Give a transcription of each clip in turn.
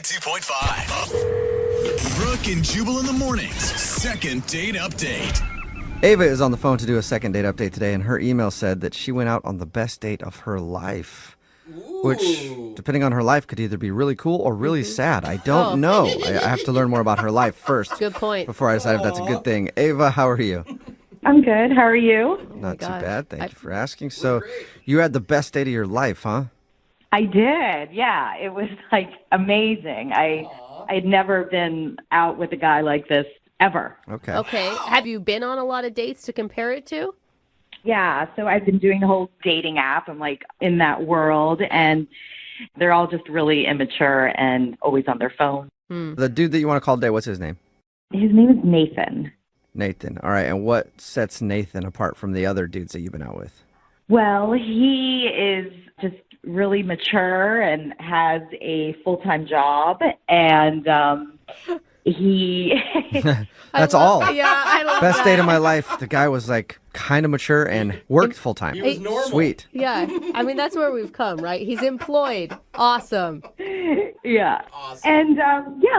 92.5. Brooke and Jubal in the mornings. Second date update. Ava is on the phone to do a second date update today, and her email said that she went out on the best date of her life. Which, depending on her life, could either be really cool or really sad. I don't know. I have to learn more about her life first. Good point. Before I decide if that's a good thing. Ava, how are you? I'm good. How are you? Not too bad. Thank you for asking. So, you had the best date of your life, huh? I did. Yeah, it was like amazing. I'd never been out with a guy like this ever. Okay. Have you been on a lot of dates to compare it to? Yeah, so I've been doing the whole dating app. I'm like in that world, and they're all just really immature and always on their phone. The dude that you want to call today, what's his name? His name is Nathan. Nathan. All right. And what sets Nathan apart from the other dudes that you've been out with? Well, he is just really mature and has a full-time job, and he... That's all. Yeah, I love Best that. date of my life. The guy was like kind of mature and worked full time. He was normal. Sweet. Yeah, I mean, that's where we've come, right? He's employed. Awesome. Yeah. Awesome. And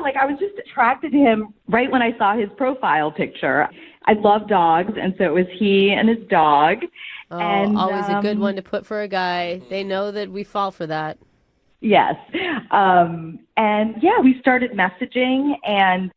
like I was just attracted to him right when I saw his profile picture. I love dogs, and so it was he and his dog. Oh, And, always a good one to put for a guy. They know that we fall for that. Yes. And yeah, we started messaging, and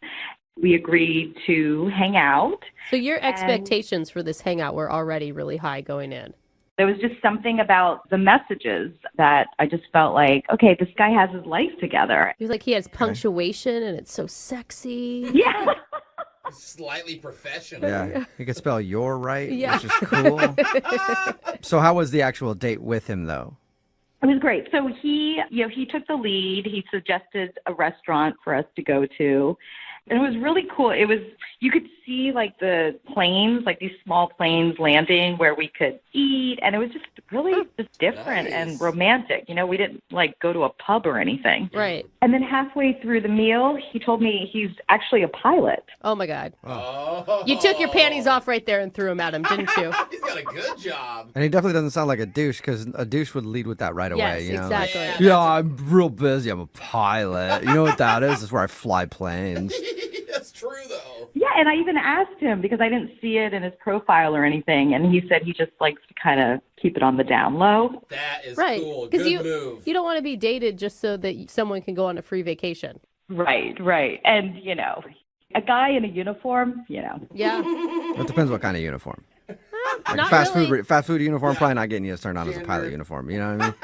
we agreed to hang out. So your expectations for this hangout were already really high going in. There was just something about the messages that I just felt like, okay, this guy has his life together. He was like, he has punctuation and it's so sexy. Yeah. Slightly professional. Yeah. You could spell "your" right, Yeah. which is cool. So how was the actual date with him, though? It was great. So he took the lead. He suggested a restaurant for us to go to. And it was really cool. You could see like the planes, like these small planes landing where we could eat. And it was just really just different and romantic. You know, we didn't like go to a pub or anything. Right. And then halfway through the meal, he told me he's actually a pilot. Oh, my God. Oh. You took your panties off right there and threw them at him, didn't you? He's got a good job. And he definitely doesn't sound like a douche, because a douche would lead with that right Yes, away. You know? Like, exactly. yeah, I'm real busy. I'm a pilot. You know what that is? It's where I fly planes. That's true, though. Yeah, and I even asked him because I didn't see it in his profile or anything. And he said he just likes to kind of keep it on the down low. That is Right. cool. Because Good move. you don't want to be dated just so that someone can go on a free vacation. Right. And, a guy in a uniform, Yeah. It depends what kind of uniform. Like Not fast really. food uniform, probably not getting you turned on as a pilot uniform. You know what I mean?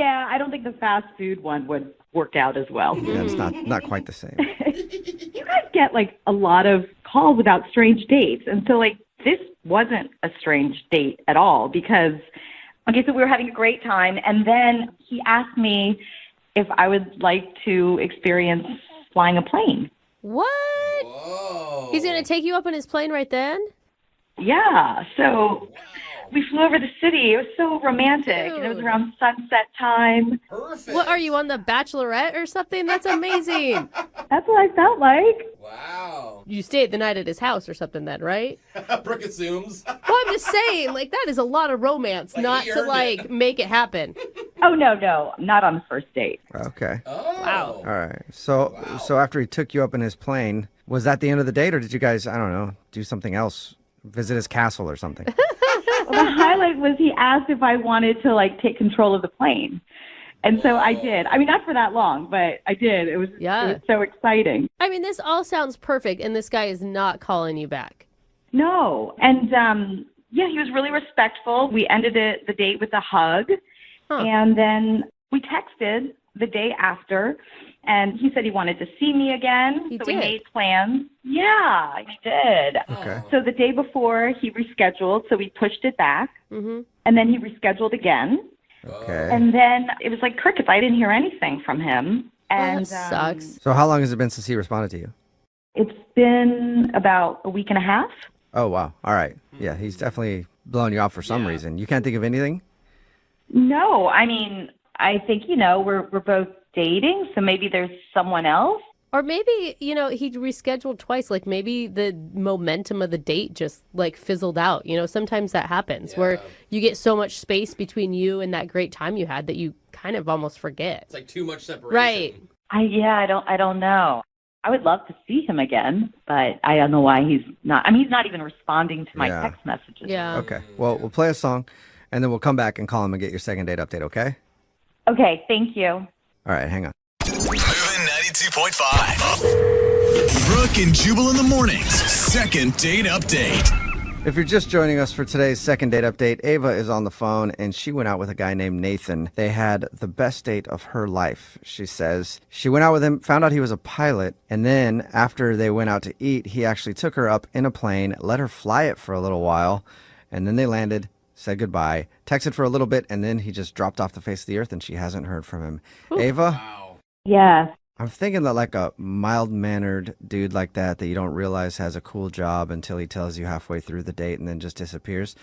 yeah, I don't think the fast food one would work out as well. Yeah, it's not quite the same. You guys get like a lot of calls about strange dates. And so like this wasn't a strange date at all because, okay, so we were having a great time. And then he asked me if I would like to experience flying a plane. What? Whoa. He's going to take you up on his plane right then? Yeah. So we flew over the city. It was so romantic. And it was Dude. around sunset time. Perfect. What, are you on the Bachelorette or something? That's amazing. That's what I felt like. Wow. You stayed the night at his house or something then, right? Brooke assumes. Well, I'm just saying, like, that is a lot of romance Like, not he to, earned like, it. make it happen. Oh, no, not on the first date. Okay. Oh. Wow. All right. So after he took you up in his plane, was that the end of the date, or did you guys, I don't know, do something else? Visit his castle or something? Well, the highlight was he asked if I wanted to like take control of the plane. And so I did. I mean, not for that long, but I did. It was so exciting. I mean, this all sounds perfect, and this guy is not calling you back. No. And he was really respectful. We ended the date with a hug. Huh. And then we texted the day after. And he said he wanted to see me again. He so did. we made plans. Yeah, he did. Okay. So the day before, he rescheduled. So we pushed it back. Mm-hmm. And then he rescheduled again. Okay. And then it was like crickets. I didn't hear anything from him. And that sucks. So how long has it been since he responded to you? It's been about a week and a half. Oh, wow. All right. Yeah, he's definitely blowing you off for some reason. You can't think of anything? No, I mean, I think, we're both dating, so maybe there's someone else. Or maybe, he rescheduled twice. Like, maybe the momentum of the date just, like, fizzled out. Sometimes that happens where you get so much space between you and that great time you had that you kind of almost forget. It's like too much separation. Right. I don't know. I would love to see him again, but I don't know why he's not. I mean, he's not even responding to my Yeah. text messages. Yeah. Okay. Well, we'll play a song, and then we'll come back and call him and get your second date update, okay? Okay, thank you. All right, hang on. Moving 92.5. Brooke and Jubal in the mornings. Second date update. If you're just joining us for today's second date update, Ava is on the phone, and she went out with a guy named Nathan. They had the best date of her life, she says. She went out with him, found out he was a pilot, and then after they went out to eat, he actually took her up in a plane, let her fly it for a little while, and then they landed, said goodbye, texted for a little bit, and then he just dropped off the face of the earth, and she hasn't heard from him. Ava? Wow. Yeah. I'm thinking that like a mild-mannered dude like that you don't realize has a cool job until he tells you halfway through the date and then just disappears.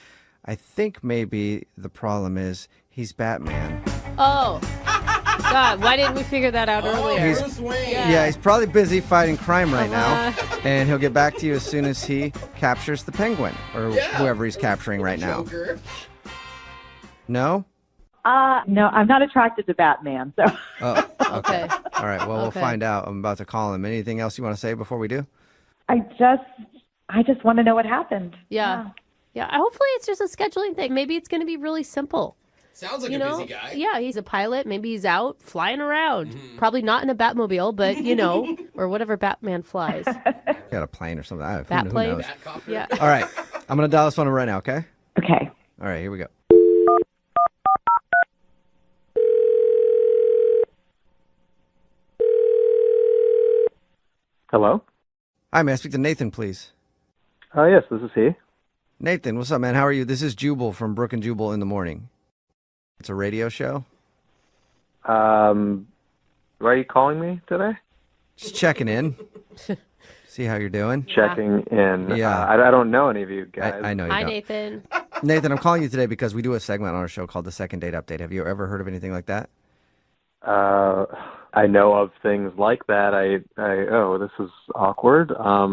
I think maybe the problem is he's Batman. Oh, God, why didn't we figure that out earlier? Bruce Wayne. Yeah, he's probably busy fighting crime right now, Uh-huh. and he'll get back to you as soon as he captures the Penguin or whoever he's capturing right now. Joker. No? No, I'm not attracted to Batman, so. Oh, Okay. all right, well, we'll Okay. find out. I'm about to call him. Anything else you want to say before we do? I just want to know what happened. Yeah. Yeah. Hopefully it's just a scheduling thing. Maybe it's going to be really simple. Sounds like You a know? busy guy. Yeah, he's a pilot. Maybe he's out flying around. Probably not in a Batmobile, but or whatever Batman flies. Got a plane or something. Who Bat plane? knows? Batcopter. Yeah. All right, I'm going to dial this phone right now, okay? Okay. All right, here we go. Hello? Hi, may I speak to Nathan, please? Yes, this is he. Nathan, what's up, man? How are you? This is Jubal from Brooke and Juball in the morning. It's a radio show. Why are you calling me today? Just checking in. See how you're doing. Checking in. Yeah. I don't know any of you guys. I know you Hi, don't. Nathan. Nathan, I'm calling you today because we do a segment on our show called the Second Date Update. Have you ever heard of anything like that? I know of things like that. Oh, this is awkward. I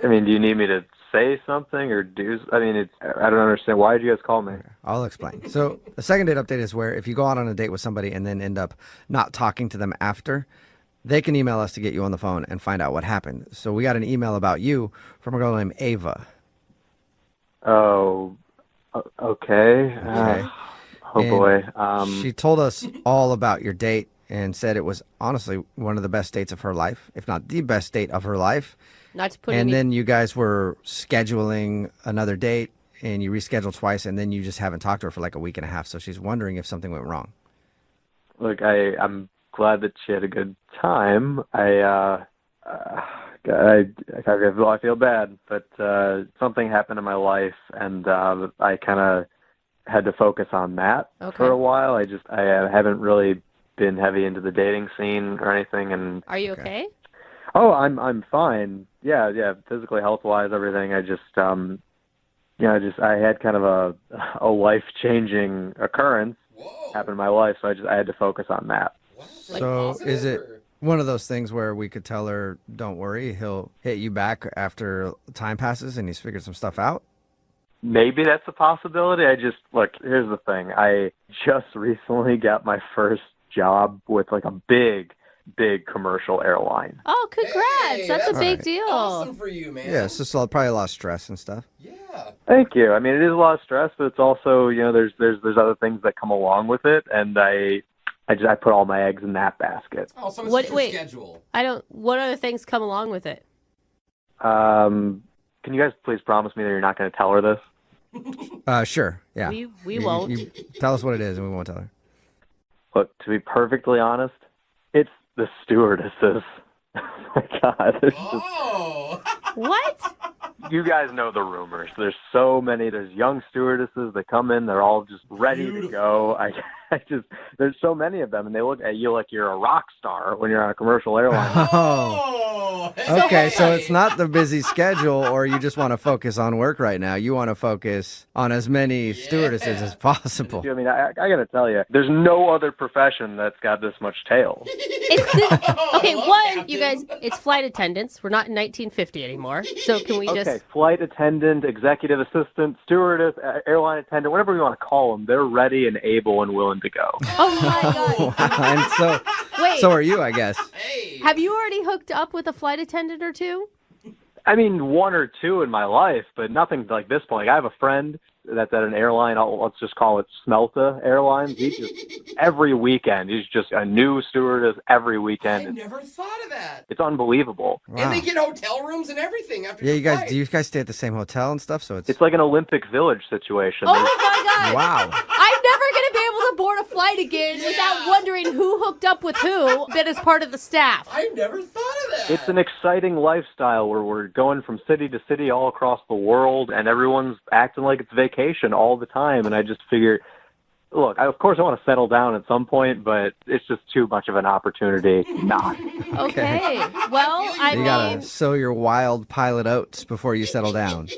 mean, do you need me to say something or do? I mean, I don't understand. Why did you guys call me? I'll explain. So the Second Date Update is where if you go out on a date with somebody and then end up not talking to them after, they can email us to get you on the phone and find out what happened. So we got an email about you from a girl named Ava. Oh, okay. Okay. Oh And boy. She told us all about your date and said it was honestly one of the best dates of her life, if not the best date of her life. Not to put And any... then you guys were scheduling another date and you rescheduled twice and then you just haven't talked to her for like a week and a half. So she's wondering if something went wrong. Look, I'm glad that she had a good time. I feel bad, but something happened in my life, and I kind of had to focus on that for a while. I haven't really been heavy into the dating scene or anything, and Are you okay? oh, I'm fine. Yeah, physically, health-wise, everything. I had kind of a life-changing occurrence Whoa. happen in my life, so I had to focus on that. Like So positive is it or- one of those things where we could tell her, don't worry, he'll hit you back after time passes and he's figured some stuff out? Maybe that's a possibility. Look, here's the thing. I just recently got my first job with like a big commercial airline. Oh, congrats. Hey, that's a that's big deal. Awesome for you, man. Yeah, it's just probably a lot of stress and stuff. Yeah. Thank you. I mean, it is a lot of stress, but it's also, there's other things that come along with it, and I put all my eggs in that basket. Oh, so it's What- just your wait. schedule. What other things come along with it? Can you guys please promise me that you're not going to tell her this? Sure, yeah. We won't. You tell us what it is and we won't tell her. Look, to be perfectly honest, it's the stewardesses. Oh my God, there's just, Oh. What? you guys know the rumors. There's so many. There's young stewardesses that come in. They're all just ready to go. There's so many of them, and they look at you like you're a rock star when you're on a commercial airline. Oh, okay, so it's not the busy schedule or you just want to focus on work right now. You want to focus on as many stewardesses as possible. I mean, I got to tell you, there's no other profession that's got this much tail. Okay, Hello, one, Captain. you guys, it's flight attendants. We're not in 1950 anymore. So can we Okay, just... flight attendant, executive assistant, stewardess, airline attendant, whatever we want to call them, they're ready and able and willing to go. Oh my God. And so, Wait, so are you, I guess. Hey. have you already hooked up with a flight attendant or two? I mean, one or two in my life, but nothing like this point. Like, I have a friend that's at an airline. Let's just call it Smelta Airlines. He just every weekend he's just a new stewardess every I weekend. never thought of that. It's unbelievable. Wow. And they get hotel rooms and everything after Yeah, your you guys. flight. Do you guys stay at the same hotel and stuff? So It's like an Olympic Village situation. Oh my God. wow. I'm never going to be able to board a flight again without wondering who hooked up with who that is part of the staff. I never thought of that. It's an exciting lifestyle where we're going from city to city all across the world, and everyone's acting like it's vacation all the time. And I just figure, look, of course I want to settle down at some point, but it's just too much of an opportunity not. Okay. Well, I You mean, gotta sow your wild pilot oats before you settle down.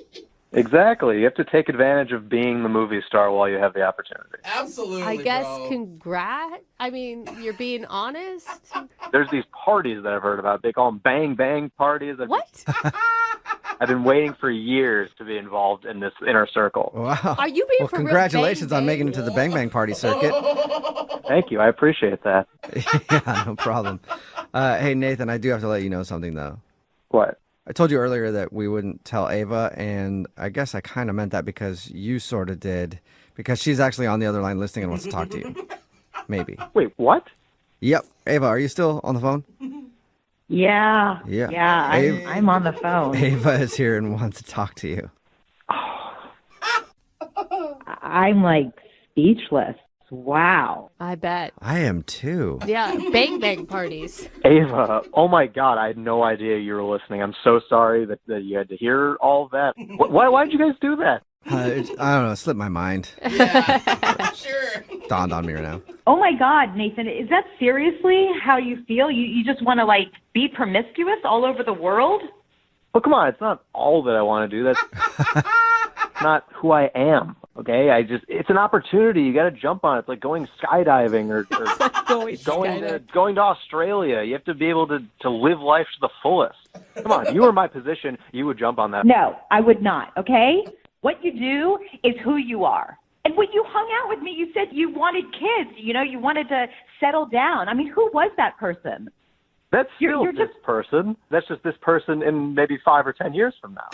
Exactly. You have to take advantage of being the movie star while you have the opportunity. Absolutely, I guess bro. congrats. I mean, you're being honest. There's these parties that I've heard about. They call them bang bang parties. What? I've been waiting for years to be involved in this inner circle. Wow. Are you being Well, for real? congratulations Bang, on making bang? it to the Bang Bang Party circuit. Thank you. I appreciate that. Yeah, no problem. Hey, Nathan, I do have to let you know something, though. What? I told you earlier that we wouldn't tell Ava, and I guess I kind of meant that because you sort of did, because she's actually on the other line listening and wants to talk to you. Maybe. Wait, what? Yep. Ava, are you still on the phone? Yeah. Yeah. Yeah, I'm on the phone. Ava is here and wants to talk to you. I'm like speechless. Wow. I bet. I am too. Yeah, bang bang parties. Ava, oh my God, I had no idea you were listening. I'm so sorry that you had to hear all of that. Why did you guys do that? I don't know. It slipped my mind. Yeah, sure. Dawned on me right now. Oh my God, Nathan, is that seriously how you feel? You just want to like be promiscuous all over the world? Well, come on, it's not all that I want to do. That's not who I am. Okay, it's an opportunity. You got to jump on it. It's like going skydiving or going to Australia. You have to be able to live life to the fullest. Come on, if you were in my position, you would jump on that. No, I would not, okay? What you do is who you are. And when you hung out with me, you said you wanted kids, you wanted to settle down. I mean, who was that person? That's still You're this person. That's just this person in maybe 5 or 10 years from now.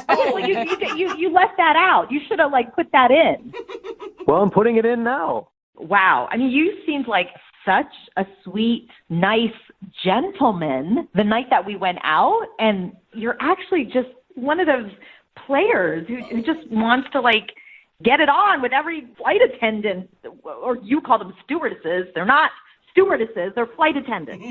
Well, you left that out. You should have, like, put that in. Well, I'm putting it in now. Wow. I mean, you seemed like such a sweet, nice gentleman the night that we went out, and you're actually just one of those players who just wants to, like, get it on with every flight attendant, or you call them stewardesses. They're not stewardesses, they're flight attendants.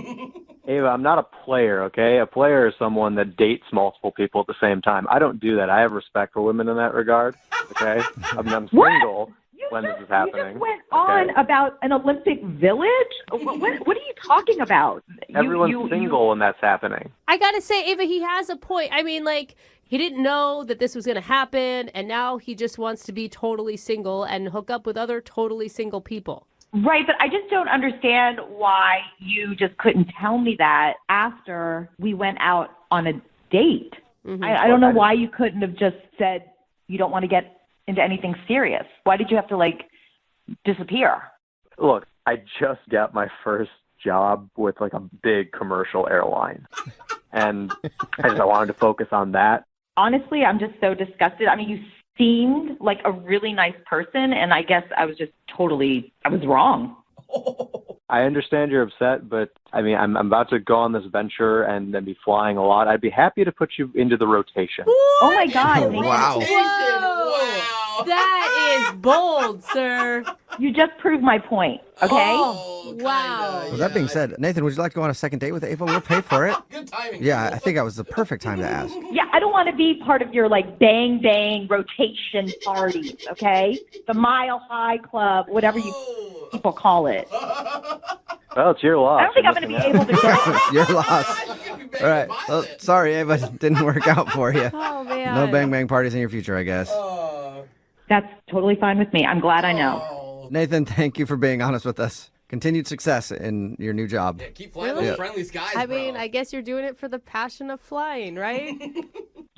Ava, I'm not a player, okay? A player is someone that dates multiple people at the same time. I don't do that. I have respect for women in that regard, okay? I'm single when this is happening. You just went on about an Olympic Village? What are you talking about? Everyone's single when that's happening. I gotta say, Ava, he has a point. I mean, like, he didn't know that this was gonna happen, and now he just wants to be totally single and hook up with other totally single people. Right, but I just don't understand why you just couldn't tell me that after we went out on a date. Mm-hmm. I don't know why you couldn't have just said you don't want to get into anything serious. Why did you have to, like, disappear? Look, I just got my first job with, like, a big commercial airline. And I wanted to focus on that. Honestly, I'm just so disgusted. I mean, you seemed like a really nice person, and I guess I was wrong. I understand you're upset, but I mean, I'm about to go on this venture and then be flying a lot. I'd be happy to put you into the rotation. Oh my God. Nathan. Wow. Wow. That is bold, sir. You just proved my point, okay? Oh, wow. Well, that being said, Nathan, would you like to go on a second date with Ava? We'll pay for it. Good timing. Yeah, I think that was the perfect time to ask. Yeah, I don't want to be part of your, like, bang bang rotation parties, okay? The Mile High Club, whatever you people call it. Well, it's your loss. I don't think I'm going to be able to go. You're lost. All right. Well, sorry, Ava. It didn't work out for you. Oh, man. No bang bang parties in your future, I guess. That's totally fine with me. I'm glad I know. Oh. Nathan, thank you for being honest with us. Continued success in your new job. Yeah, keep flying Really? those friendly skies, I bro. mean, I guess you're doing it for the passion of flying, right?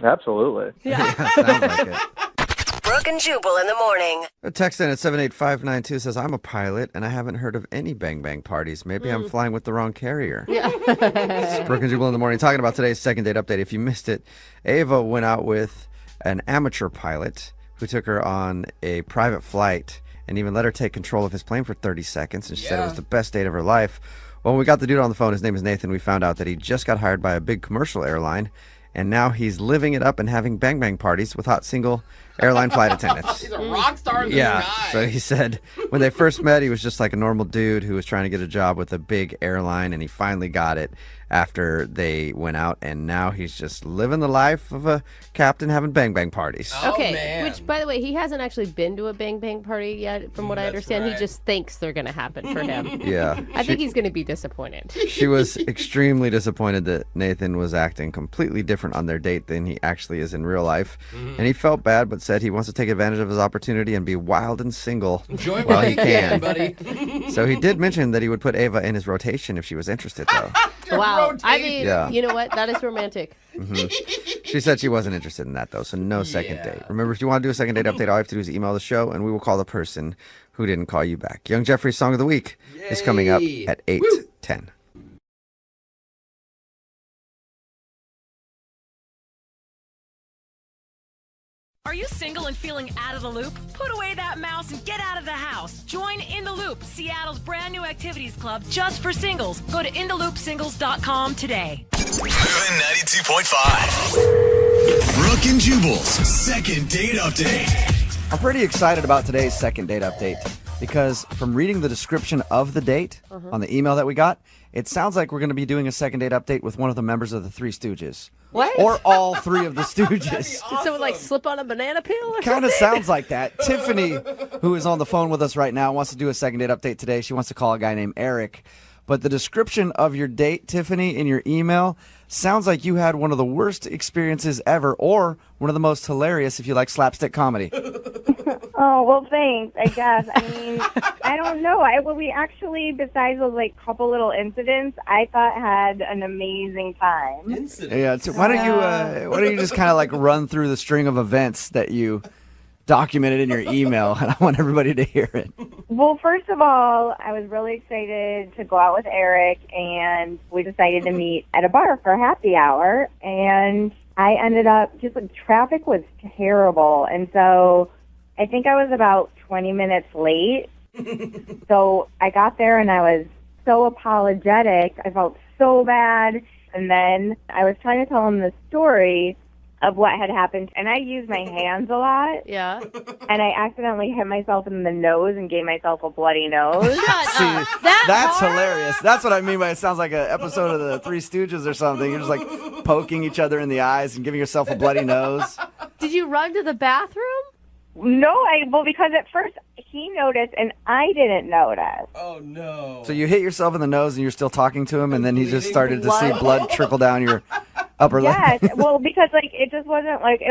Absolutely. Yeah, sounds like it. Brooke and Jubal in the morning. A text in at 78592 says, I'm a pilot and I haven't heard of any bang bang parties. Maybe I'm flying with the wrong carrier. Yeah. It's Brooke and Jubal in the morning talking about today's second date update. If you missed it, Ava went out with an amateur pilot who took her on a private flight and even let her take control of his plane for 30 seconds. And she said it was the best date of her life. Well, when we got the dude on the phone, his name is Nathan, we found out that he just got hired by a big commercial airline. And now he's living it up and having bang bang parties with hot single airline flight attendants. He's a rock star in the Yeah. sky. So he said when they first met, he was just like a normal dude who was trying to get a job with a big airline, and he finally got it after they went out, and now he's just living the life of a captain having bang bang parties. Oh, Okay, man. which, by the way, he hasn't actually been to a bang bang party yet, from what I That's understand. He right. just thinks they're going to happen for him. Yeah. I think he's going to be disappointed. She was extremely disappointed that Nathan was acting completely different on their date than he actually is in real life. And he felt bad, but said he wants to take advantage of his opportunity and be wild and single Enjoy while while he you can, can. buddy. So he did mention that he would put Ava in his rotation if she was interested, though. Wow. I rotating. mean, Yeah. you know what? That is romantic. She said she wasn't interested in that, though, so no second date. Remember, if you want to do a second date update, all you have to do is email the show, and we will call the person who didn't call you back. Young Jeffrey's Song of the Week is coming up Yay. at Woo. 8:10. Are you single and feeling out of the loop? Put away that mouse and get out of the house. Join In the Loop, Seattle's brand new activities club just for singles. Go to intheloopsingles.com today. Moving 92.5. Brooke and Jubal's second date update. I'm pretty excited about today's second date update because from reading the description of the date on the email that we got, it sounds like we're going to be doing a second date update with one of the members of the Three Stooges. What? Or all three of the Stooges. Did someone like slip on a banana peel or Kind of something? sounds like that. Tiffany, who is on the phone with us right now, wants to do a second date update today. She wants to call a guy named Eric. But the description of your date, Tiffany, in your email sounds like you had one of the worst experiences ever or one of the most hilarious if you like slapstick comedy. Oh, well, thanks, I guess. I mean, I don't know. We actually, besides those, like, couple little incidents, I thought had an amazing time. Incident. Yeah, so why don't you just kind of like run through the string of events that you documented in your email, and I want everybody to hear it. Well, first of all, I was really excited to go out with Eric, and we decided to meet at a bar for happy hour, and I ended up, just like, traffic was terrible, and so I think I was about 20 minutes late. So I got there, and I was so apologetic. I felt so bad, and then I was trying to tell him the story of what had happened, and I use my hands a lot, Yeah. and I accidentally hit myself in the nose and gave myself a bloody nose. See, That that's hard? hilarious. That's what I mean by it sounds like an episode of the Three Stooges or something. You're just like poking each other in the eyes and giving yourself a bloody nose. Did you run to the bathroom? No, because at first he noticed and I didn't notice. Oh, no. So you hit yourself in the nose and you're still talking to him, and then he just started to see blood trickle down your upper lip. Yes, well, because like it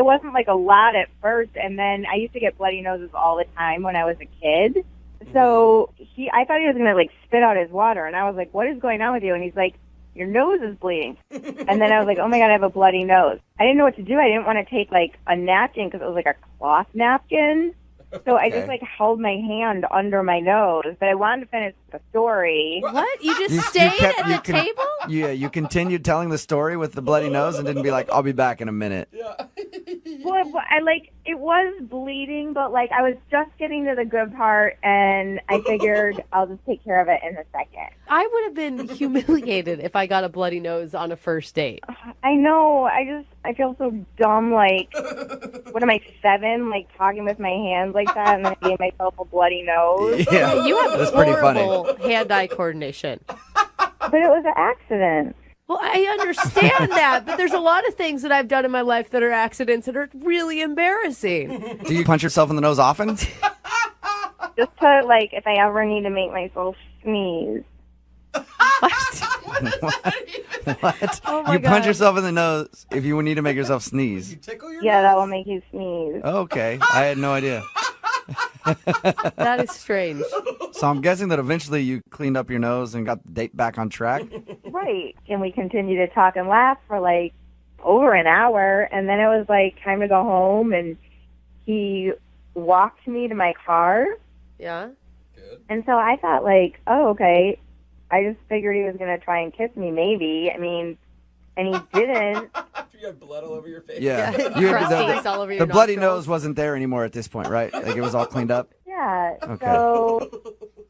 wasn't like a lot at first, and then I used to get bloody noses all the time when I was a kid. So I thought he was gonna like spit out his water, and I was like, "What is going on with you?" And he's like, "Your nose is bleeding." And then I was like, "Oh my God, I have a bloody nose." I didn't know what to do. I didn't want to take like a napkin because it was like a cloth napkin. So I just like held my hand under my nose, but I wanted to finish the story. What? You just stayed at the table? Yeah, you continued telling the story with the bloody nose and didn't be like, "I'll be back in a minute." Well, it was bleeding, but like I was just getting to the good part, and I figured I'll just take care of it in a second. I would have been humiliated if I got a bloody nose on a first date. I know. I feel so dumb. Like, what am I, 7? Like talking with my hands like that, and then I gave myself a bloody nose. Yeah, You have that's pretty funny. horrible hand-eye coordination. But it was an accident. Well, I understand that, but there's a lot of things that I've done in my life that are accidents that are really embarrassing. Do you punch yourself in the nose often? Just to like, if I ever need to make myself sneeze. What? Oh my You punch God. yourself in the nose if you need to make yourself sneeze. Tickle your Yeah, that will make you sneeze. Okay, I had no idea. That is strange. So I'm guessing that eventually you cleaned up your nose and got the date back on track. Right. And we continued to talk and laugh for like over an hour. And then it was like time to go home. And he walked me to my car. Yeah. And so I thought like, oh, okay. I just figured he was going to try and kiss me maybe. I mean, and he didn't. You have blood all over your face. Yeah. Crusties all over your the bloody nostrils. nose wasn't there anymore at this point, right? Like it was all cleaned up? Yeah. Okay.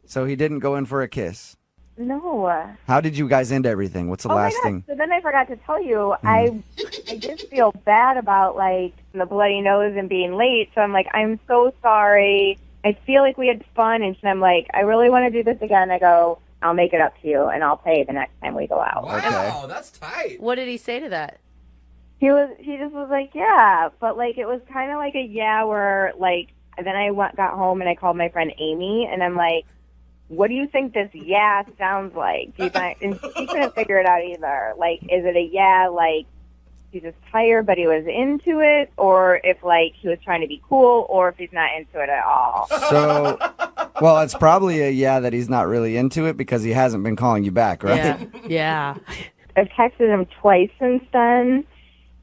So he didn't go in for a kiss. No. How did you guys end everything? What's the Oh last my God. thing? So then I forgot to tell you, I just feel bad about like the bloody nose and being late. So I'm like, I'm so sorry. I feel like we had fun, and I'm like, I really want to do this again. I go, I'll make it up to you, and I'll pay the next time we go out. Wow, that's tight. What did he say to that? He just was like, yeah, but like it was kind of like a yeah where like then I got home and I called my friend Amy, and I'm like, what do you think this yeah sounds like? Do you think? And she couldn't figure it out either. Like, is it a yeah like he's just tired but he was into it, or if like he was trying to be cool, or if he's not into it at all? So, well, it's probably a yeah that he's not really into it because he hasn't been calling you back, right? Yeah. I've texted him twice since then.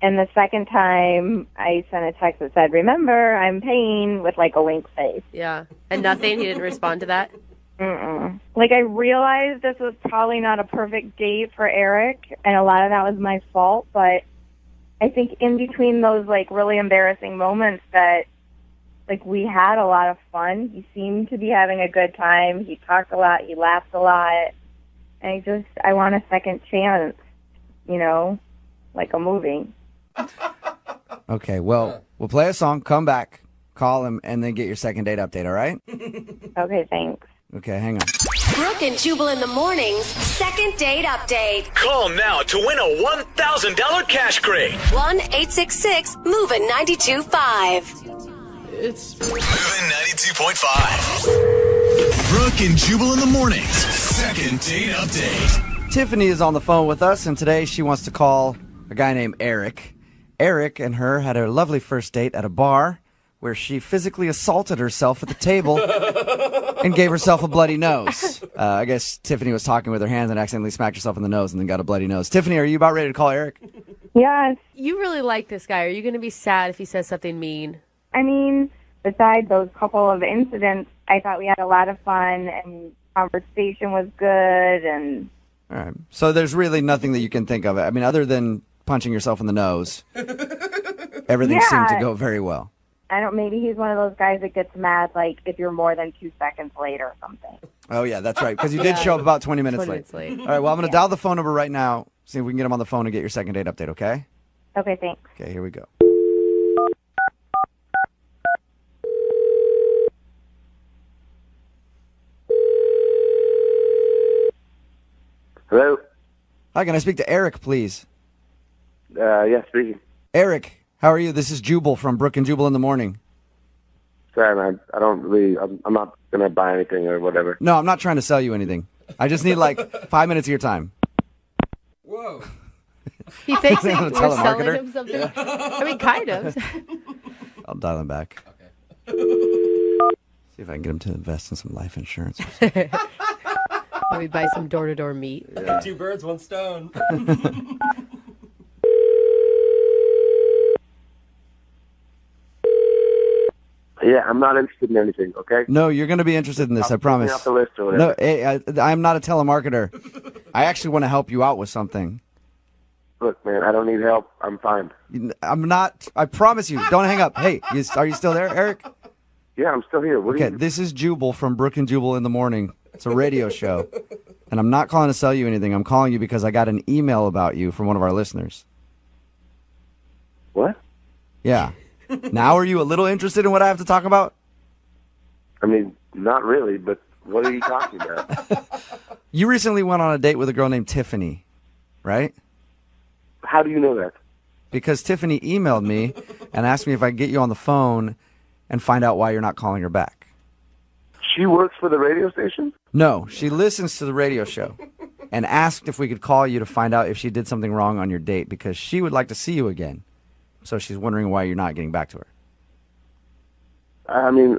And the second time, I sent a text that said, remember, I'm paying, with like a wink face. Yeah. And nothing? He didn't respond to that? Mm-mm. Like, I realized this was probably not a perfect date for Eric, and a lot of that was my fault, but I think in between those, like, really embarrassing moments that, like, we had a lot of fun. He seemed to be having a good time. He talked a lot. He laughed a lot. And I want a second chance, you know, like a movie. Okay, well, we'll play a song, come back, call him, and then get your second date update, all right? Okay, thanks. Okay, hang on. Brooke and Jubal in the mornings. Second date update. Call now to win a $1,000 cash crate. 1-866-MOVING-92.5. It's Moving 92.5. Brooke and Jubal in the mornings. Second date update. Tiffany is on the phone with us, and today she wants to call a guy named Eric. Eric and her had a lovely first date at a bar where she physically assaulted herself at the table and gave herself a bloody nose. I guess Tiffany was talking with her hands and accidentally smacked herself in the nose and then got a bloody nose. Tiffany, are you about ready to call Eric? Yes. You really like this guy. Are you going to be sad if he says something mean? I mean, besides those couple of incidents, I thought we had a lot of fun, and conversation was good, and... All right. So there's really nothing that you can think of. I mean, other than punching yourself in the nose, everything seemed to go very well. Maybe he's one of those guys that gets mad, like, if you're more than 2 seconds late or something. Oh, yeah, that's right, because you did show up about 20 minutes 20 late. minutes late. All right, well, I'm going to dial the phone number right now, see if we can get him on the phone and get your second date update, okay? Okay, thanks. Okay, here we go. Hello? Hi, can I speak to Eric, please? Yes, speaking. Eric, how are you? This is Jubal from Brooke and Jubal in the morning. Sorry, man. I'm not going to buy anything or whatever. No, I'm not trying to sell you anything. I just need like 5 minutes of your time. whoa. He thinks that I'm a we're selling telemarketer. him something. I mean, kind of. I'll dial him back. Okay. See if I can get him to invest in some life insurance. Maybe buy some door-to-door meat. Two birds, one stone. Yeah, I'm not interested in anything, okay? No, you're going to be interested in this, I promise. Take me off the list or No, whatever. I'm not a telemarketer. I actually want to help you out with something. Look, man, I don't need help. I'm fine. I'm not. I promise you. Don't hang up. Hey, are you still there, Eric? Yeah, I'm still here. What Okay, are you... this is Jubal from Brooke and Jubal in the morning. It's a radio show. And I'm not calling to sell you anything. I'm calling you because I got an email about you from one of our listeners. What? Yeah. Now are you a little interested in what I have to talk about? I mean, not really, but what are you talking about? You recently went on a date with a girl named Tiffany, right? How do you know that? Because Tiffany emailed me and asked me if I could get you on the phone and find out why you're not calling her back. She works for the radio station? No, she listens to the radio show and asked if we could call you to find out if she did something wrong on your date because she would like to see you again. So she's wondering why you're not getting back to her. I mean,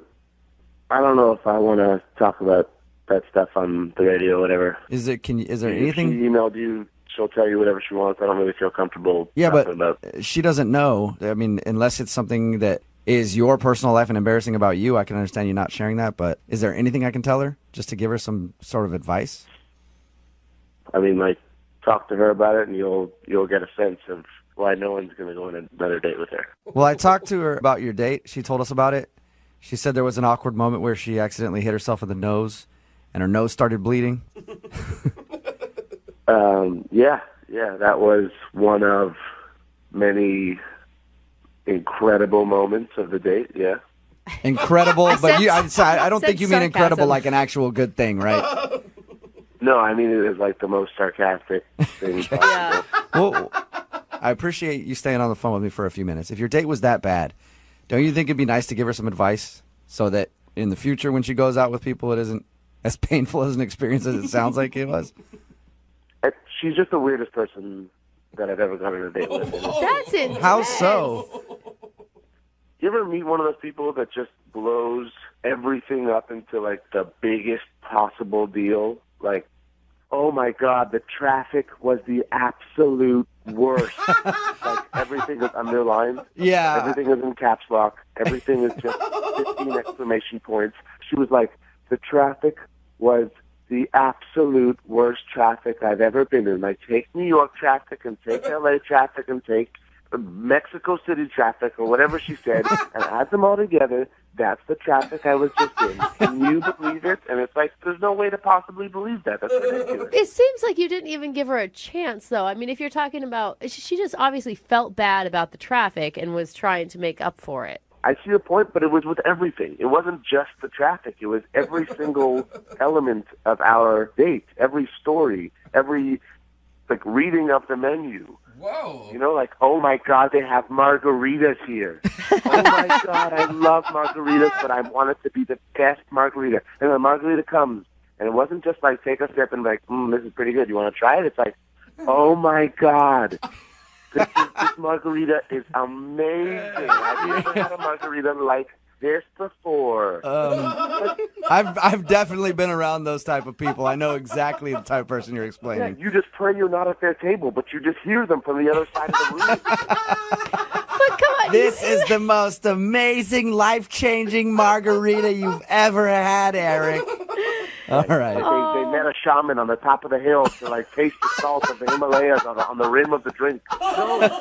I don't know if I want to talk about that stuff on the radio or whatever. Is there If anything? she emailed you, she'll tell you whatever she wants. I don't really feel comfortable Yeah, talking but about. she doesn't know. I mean, unless it's something that is your personal life and embarrassing about you, I can understand you not sharing that. But is there anything I can tell her just to give her some sort of advice? I mean, like, talk to her about it, and you'll get a sense of why no one's going to go on another date with her. Well, I talked to her about your date. She told us about it. She said there was an awkward moment where she accidentally hit herself in the nose, and her nose started bleeding. Yeah, that was one of many incredible moments of the date, yeah. Incredible, but I don't think you mean incredible sarcasm. like an actual good thing, right? No, I mean it is like the most sarcastic thing possible. Yeah. Well, I appreciate you staying on the phone with me for a few minutes. If your date was that bad, don't you think it'd be nice to give her some advice so that in the future when she goes out with people, it isn't as painful as an experience as it sounds like it was? She's just the weirdest person that I've ever gone on a date with. That's intense. How so? You ever meet one of those people that just blows everything up into like the biggest possible deal? Like, oh my God, the traffic was the absolute worst. Like everything is underlined. Yeah. Everything is in caps lock. Everything is just 15 exclamation points. She was like, the traffic was the absolute worst traffic I've ever been in. Like, take New York traffic and take LA traffic and take Mexico City traffic or whatever she said and add them all together. That's the traffic I was just in. Can you believe it? And it's like, there's no way to possibly believe that. That's ridiculous. It seems like you didn't even give her a chance, though. I mean, if you're talking about, she just obviously felt bad about the traffic and was trying to make up for it. I see your point, but it was with everything. It wasn't just the traffic. It was every single element of our date, every story, every like reading of the menu. Whoa. You know, like, oh my God, they have margaritas here. Oh my God, I love margaritas, but I want it to be the best margarita. And the margarita comes, and it wasn't just like take a sip and like, this is pretty good. You want to try it? It's like, oh my God. This margarita is amazing. I've never had a margarita like this before. I've definitely been around those type of people. I know exactly the type of person you're explaining. You just pray you're not at their table, but you just hear them from the other side of the room. But come on, This is the most amazing, life-changing margarita you've ever had, Eric. All right. They met a shaman on the top of the hill to like taste the salt of the Himalayas on the rim of the drink. No, it's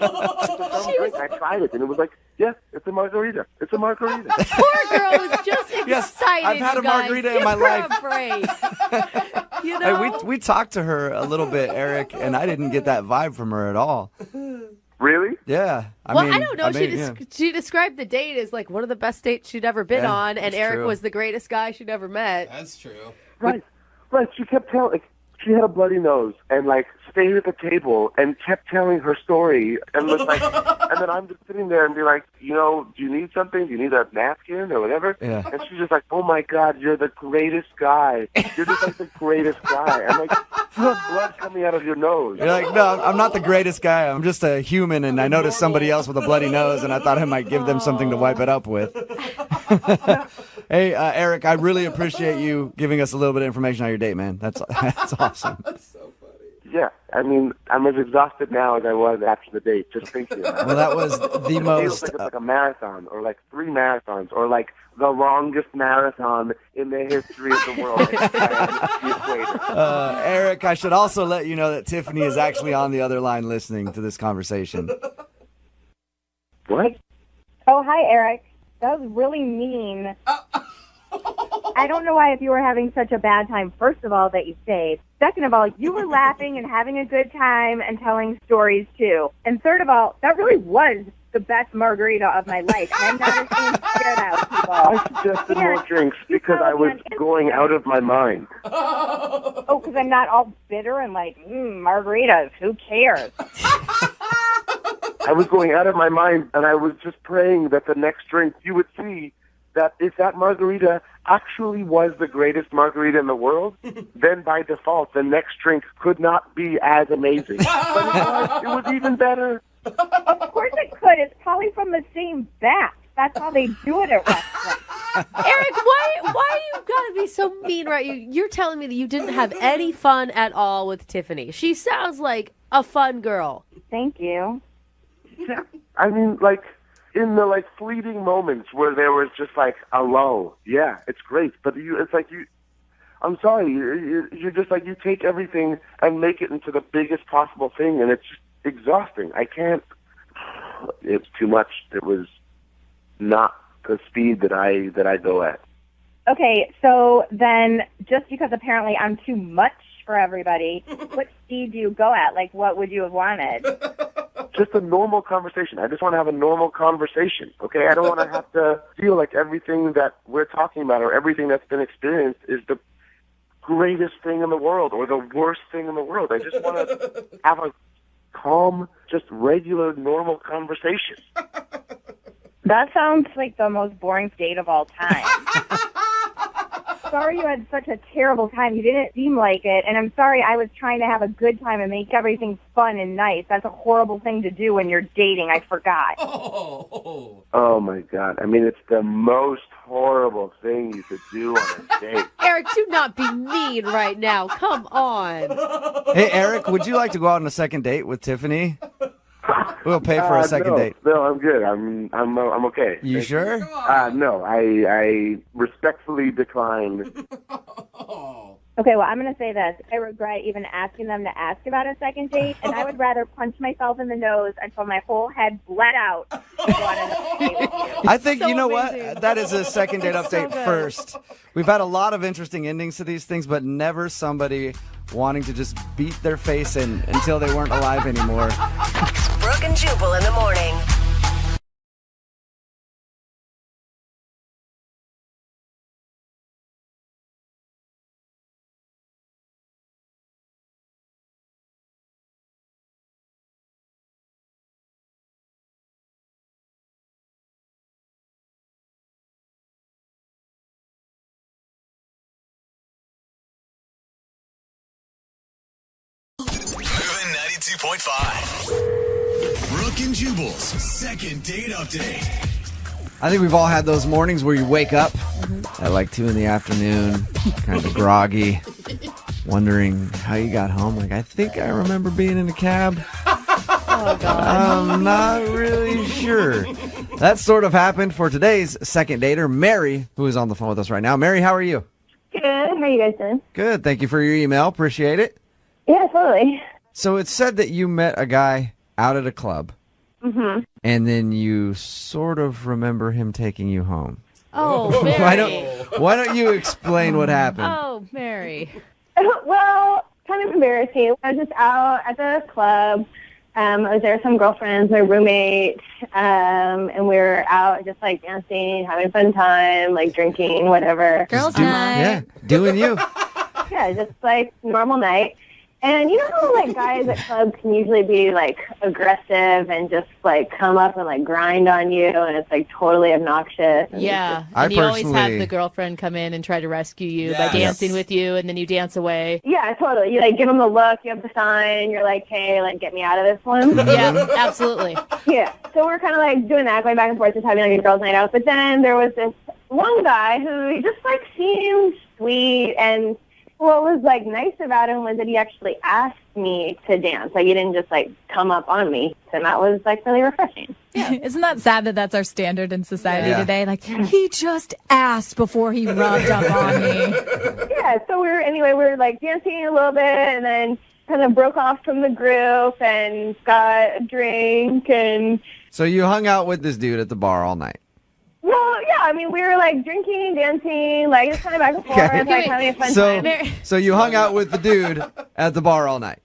a dumb drink. I tried it, and it was like, yeah, it's a margarita. It's a margarita. poor girl was just excited. Yes, I've had a margarita in my life. Give her a break. You know? Hey, we talked to her a little bit, Eric, and I didn't get that vibe from her at all. Really? Yeah. I don't know. She described the date as like one of the best dates she'd ever been on, and Eric true. was the greatest guy she'd ever met. That's true. Right. She kept telling, like, she had a bloody nose and like stayed at the table and kept telling her story and was like, and then I'm just sitting there and be like, you know, do you need something? Do you need a napkin or whatever? Yeah. And she's just like, oh my God, you're the greatest guy. You're just like the greatest guy. I'm like, you have blood coming out of your nose. You're like, no, I'm not the greatest guy. I'm just a human, and I noticed somebody else with a bloody nose, and I thought I might give them something to wipe it up with. Hey, Eric, I really appreciate you giving us a little bit of information on your date, man. That's awesome. That's so funny. Yeah, I mean, I'm as exhausted now as I was after the date, just thinking about it. Well, that was the It feels most. like it's like a marathon, or like 3 marathons, or like the longest marathon in the history of the world. The equator. Eric, I should also let you know that Tiffany is actually on the other line listening to this conversation. What? Oh, hi, Eric. That was really mean. I don't know why if you were having such a bad time, first of all, that you stayed. Second of all, you were laughing and having a good time and telling stories, too. And third of all, that really was the best margarita of my life. And I'm not ashamed to share that with people. I suggested more drinks because I was going out of my mind. Oh, because I'm not all bitter and like, margaritas, who cares? I was going out of my mind, and I was just praying that the next drink you would see that if that margarita actually was the greatest margarita in the world, then by default, the next drink could not be as amazing. But it was even better. Of course it could. It's probably from the same batch. That's how they do it at restaurants. why you gotta be so mean, right? You're telling me that you didn't have any fun at all with Tiffany. She sounds like a fun girl. Thank you. Yeah, I mean, like, in the, like, fleeting moments where there was just, like, a lull, yeah, it's great. But it's like I'm sorry, you're just like, you take everything and make it into the biggest possible thing, and it's just exhausting. I can't, it's too much. It was not the speed that I go at. Okay, so then just because apparently I'm too much for everybody, what speed do you go at? Like, what would you have wanted? Just a normal conversation. I just want to have a normal conversation, okay? I don't want to have to feel like everything that we're talking about or everything that's been experienced is the greatest thing in the world or the worst thing in the world. I just want to have a calm, just regular, normal conversation. That sounds like the most boring date of all time. Sorry you had such a terrible time. You didn't seem like it. And I'm sorry I was trying to have a good time and make everything fun and nice. That's a horrible thing to do when you're dating. I forgot. Oh, my God. I mean, it's the most horrible thing you could do on a date. Eric, do not be mean right now. Come on. Hey, Eric, would you like to go out on a second date with Tiffany? We'll pay for a second date. No, I'm good. I'm okay. You sure? No, I respectfully decline. Okay, well, I'm going to say this. I regret even asking them to ask about a second date, and I would rather punch myself in the nose until my whole head bled out than go on another date with you. I think, So you know amazing. what? That is a second date update good. first. We've had a lot of interesting endings to these things, but never somebody wanting to just beat their face in until they weren't alive anymore. Brooke and Jubal in the morning. Moving 92.5. Brooke and Jubal's second date update. I think we've all had those mornings where you wake up at like 2 in the afternoon, kind of groggy, wondering how you got home. Like, I think I remember being in a cab. Oh, God. I'm not really sure. That sort of happened for today's second dater, Mary, who is on the phone with us right now. Mary, how are you? Good. How are you guys doing? Good. Thank you for your email. Appreciate it. Yeah, totally. So it said that you met a guy out at a club, and then you sort of remember him taking you home. Oh, Mary. Why don't you explain what happened? Oh, Mary. Well, kind of embarrassing. I was just out at the club. I was there with some girlfriends, my roommate, and we were out just like dancing, having a fun time, like drinking, whatever. Girls' night. Yeah, doing you. Yeah, just like normal night. And you know how like guys at clubs can usually be like aggressive and just like come up and like grind on you, and it's like totally obnoxious. And Yeah, I and you always have personally- the girlfriend come in and try to rescue you by Yes. dancing with you, and then you dance away. yeah, totally. You like give them the look, you have the sign, you're like, hey, like get me out of this one. Yeah, absolutely. Yeah. So we're kind of like doing that, going back and forth, just having like a girls' night out. But then there was this one guy who just like seemed sweet, and what was like nice about him was that he actually asked me to dance. Like he didn't just like come up on me, and that was like really refreshing. Yeah. Isn't that sad that that's our standard in society Yeah. today? Like, he just asked before he rubbed up on me. Yeah. So we were like dancing a little bit, and then kind of broke off from the group and got a drink. And So you hung out with this dude at the bar all night. well, yeah, I mean, we were like drinking, dancing, like just kind of back and forth, Okay. like having a fun So, time. so you hung out with the dude at the bar all night.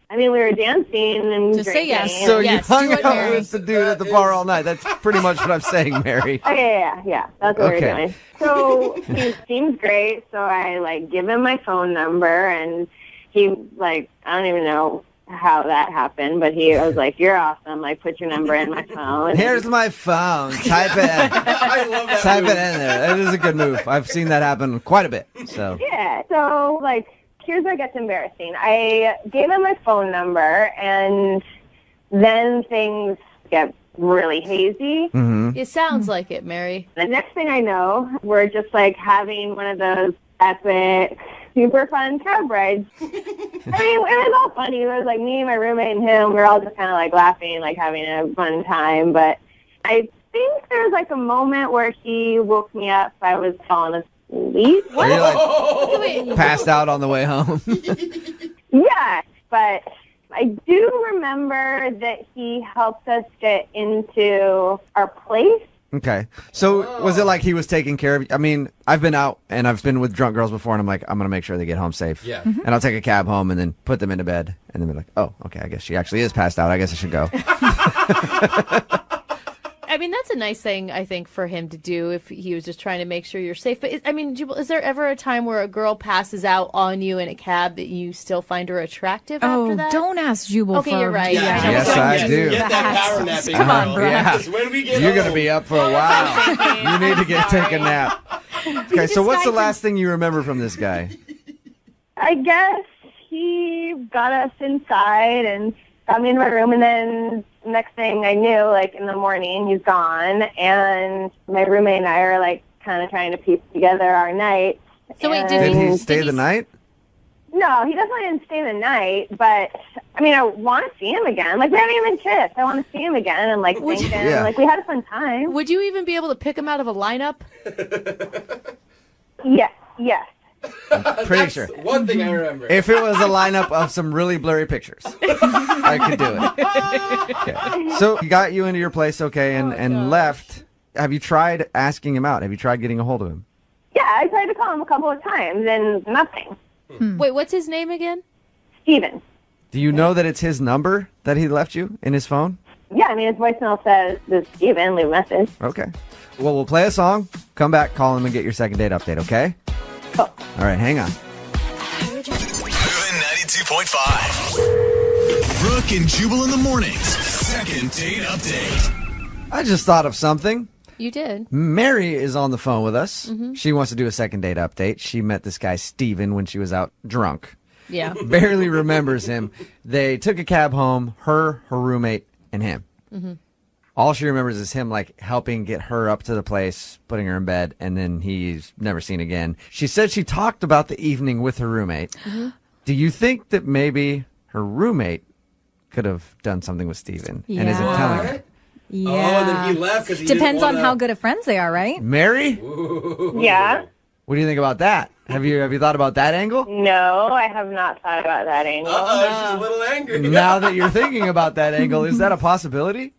I mean, we were dancing and Just say drinking. yes. So Yes, you hung do it, out Mary. with the dude at the bar all night. That's pretty much what I'm saying, Mary. Okay, yeah, that's what we Okay. were doing. So he seems great, so I like give him my phone number, and he like, I don't even know how that happened, but he was like, you're awesome, like put your number in my phone. Here's my phone. Type it. I love that. Type it in there. That is a good move. I've seen that happen quite a bit. So Yeah, so like, here's where it gets embarrassing. I gave him my phone number, and then things get really hazy. Mm-hmm. It sounds like it, Mary. The next thing I know, we're just like having one of those epic, super fun cab rides. I mean, it was all funny. It was like me, my roommate, and him. We were all just kind of like laughing, like having a fun time. But I think there was like a moment where he woke me up. I was falling asleep. Were you like passed out on the way home? Yeah, but I do remember that he helped us get into our place. Okay. So was it like he was taking care of you? I mean, I've been out and I've been with drunk girls before, and I'm like, I'm going to make sure they get home safe. Yeah. And I'll take a cab home and then put them into bed. And then be like, oh, okay, I guess she actually is passed out. I guess I should go. I mean, that's a nice thing, I think, for him to do if he was just trying to make sure you're safe. But, I mean, Jubal, is there ever a time where a girl passes out on you in a cab that you still find her attractive after that? Don't ask Jubal Okay, you're right. Yeah. Yes, I do. Get that power napping, Come on, girl. bro. Yeah. Because when we get You're home, going to be up for a while. You need to take a nap. Okay, so what's the last thing you remember from this guy? I guess he got us inside and got me in my room, and then next thing I knew, like in the morning, he's gone, and my roommate and I are like kind of trying to piece together our night. So wait, Did he stay the night? No, he definitely didn't stay the night, but I mean, I want to see him again. Like, we haven't even kissed. I want to see him again and like thank him. Yeah. Like, we had a fun time. Would you even be able to pick him out of a lineup? Yes. Pretty sure. One thing I remember. If it was a lineup of some really blurry pictures, I could do it. Okay. So he got you into your place, okay, and left. Have you tried asking him out? Have you tried getting a hold of him? Yeah, I tried to call him a couple of times and nothing. Wait, what's his name again? Steven. Do you know that it's his number that he left you in his phone? Yeah, I mean, his voicemail says, "This is Steven, leave a message." Okay. Well, we'll play a song, come back, call him, and get your second date update, okay? Cool. All right, hang on. Moving 92.5. Brooke and Jubal in the mornings. Second date update. I just thought of something. You did. Mary is on the phone with us. She wants to do a second date update. She met this guy, Steven, when she was out drunk. Yeah. Barely remembers him. They took a cab home, her roommate, and him. All she remembers is him, like, helping get her up to the place, putting her in bed, and then he's never seen again. She said she talked about the evening with her roommate. Do you think that maybe her roommate could have done something with Steven and isn't telling her? Yeah. Oh, and then he left because he Depends didn't on how good of friends they are, right? Mary? Yeah. What do you think about that? Have you thought about that angle? No, I have not thought about that angle. Uh-oh, she's a little angry. Now that you're thinking about that angle, is that a possibility?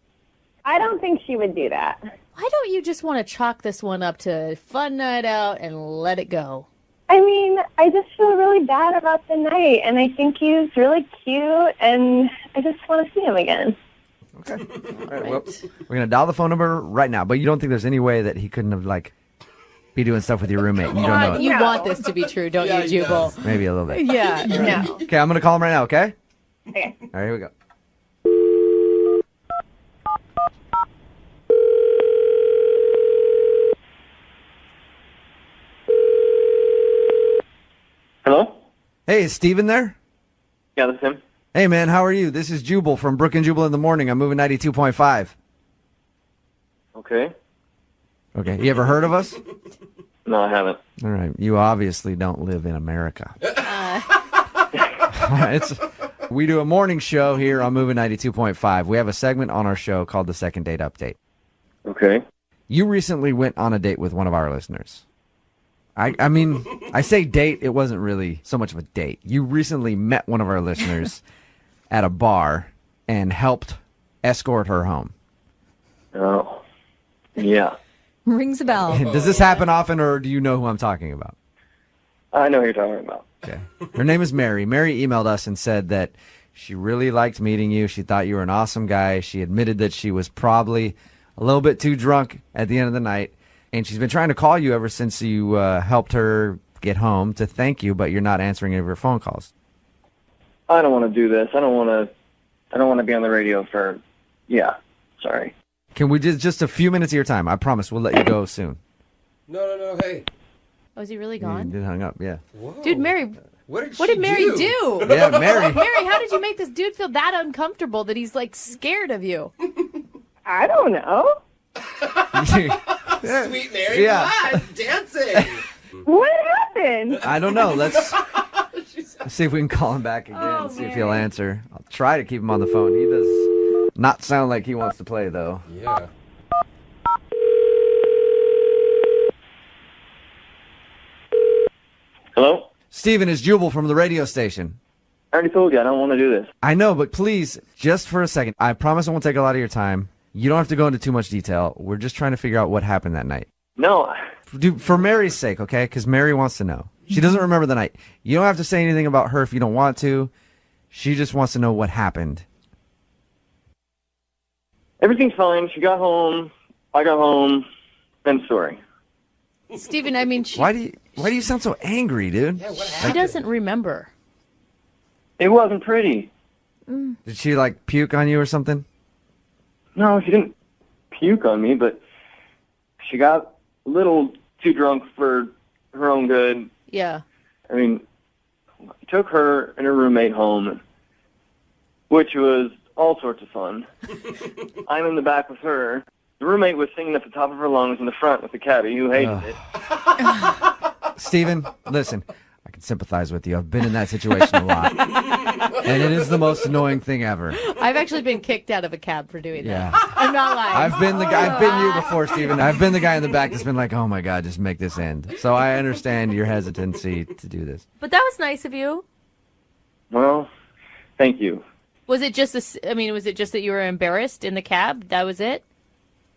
I don't think she would do that. Why don't you just want to chalk this one up to a fun night out and let it go? I mean, I just feel really bad about the night, and I think he's really cute, and I just want to see him again. Okay. All right, well, we're going to dial the phone number right now, but you don't think there's any way that he couldn't have, like, be doing stuff with your roommate and you don't know it? You want this to be true, don't Yeah, you, he Jubal? does. Maybe a little bit. Yeah. No. Okay, I'm going to call him right now, okay? Okay. All right, here we go. Hello? Hey, is Steven there? Yeah, this is him. Hey, man, how are you? This is Jubal from Brooke and Juball in the morning. I'm moving 92.5. Okay. Okay, you ever heard of us? No, I haven't. All right, you obviously don't live in America. We do a morning show here on Moving 92.5. We have a segment on our show called the Second Date Update. Okay. You recently went on a date with one of our listeners. I mean, I say date, it wasn't really so much of a date. You recently met one of our listeners at a bar and helped escort her home. Oh. Yeah. Rings a bell. Does this happen often, or do you know who I'm talking about? I know who you're talking about. Okay. Her name is Mary. Mary emailed us and said that she really liked meeting you. She thought you were an awesome guy. She admitted that she was probably a little bit too drunk at the end of the night. And she's been trying to call you ever since you helped her get home to thank you, but you're not answering any of her phone calls. I don't want to do this. I don't want to be on the radio for... Yeah. Sorry. Can we just a few minutes of your time? I promise we'll let you go soon. No, hey. Oh, is he really You gone? did hung up, yeah. Whoa. Dude, Mary, What what did Mary do? Yeah, Mary. Mary, how did you make this dude feel that uncomfortable that he's, like, scared of you? I don't know. Sweet Mary, Yeah. yeah. Dancing. What happened? I don't know. Let's see if we can call him back again and see if he'll answer. I'll try to keep him on the phone. He does not sound like he wants to play, though. Yeah. Hello? Steven, is Jubal from the radio station. I already told you I don't want to do this. I know, but please, just for a second, I promise I won't take a lot of your time. You don't have to go into too much detail. We're just trying to figure out what happened that night. No. For Mary's sake, okay? Because Mary wants to know. She doesn't remember the night. You don't have to say anything about her if you don't want to. She just wants to know what happened. Everything's fine. She got home. I got home. End story. Steven, I mean, Why do you sound so angry, dude? she doesn't remember. It wasn't pretty. Did she, like, puke on you or something? No, she didn't puke on me, but she got a little too drunk for her own good. Yeah. I mean, took her and her roommate home, which was all sorts of fun. I'm in the back with her. The roommate was singing at the top of her lungs in the front with the cabbie who hated it. Steven, listen, I can sympathize with you. I've been in that situation a lot. And it is the most annoying thing ever. I've actually been kicked out of a cab for doing Yeah. that. I'm not lying. I've been you before, Steven. I've been the guy in the back that's been like, oh my God, just make this end. So I understand your hesitancy to do this. But that was nice of you. Well, thank you. Was it just was it just that you were embarrassed in the cab? That was it?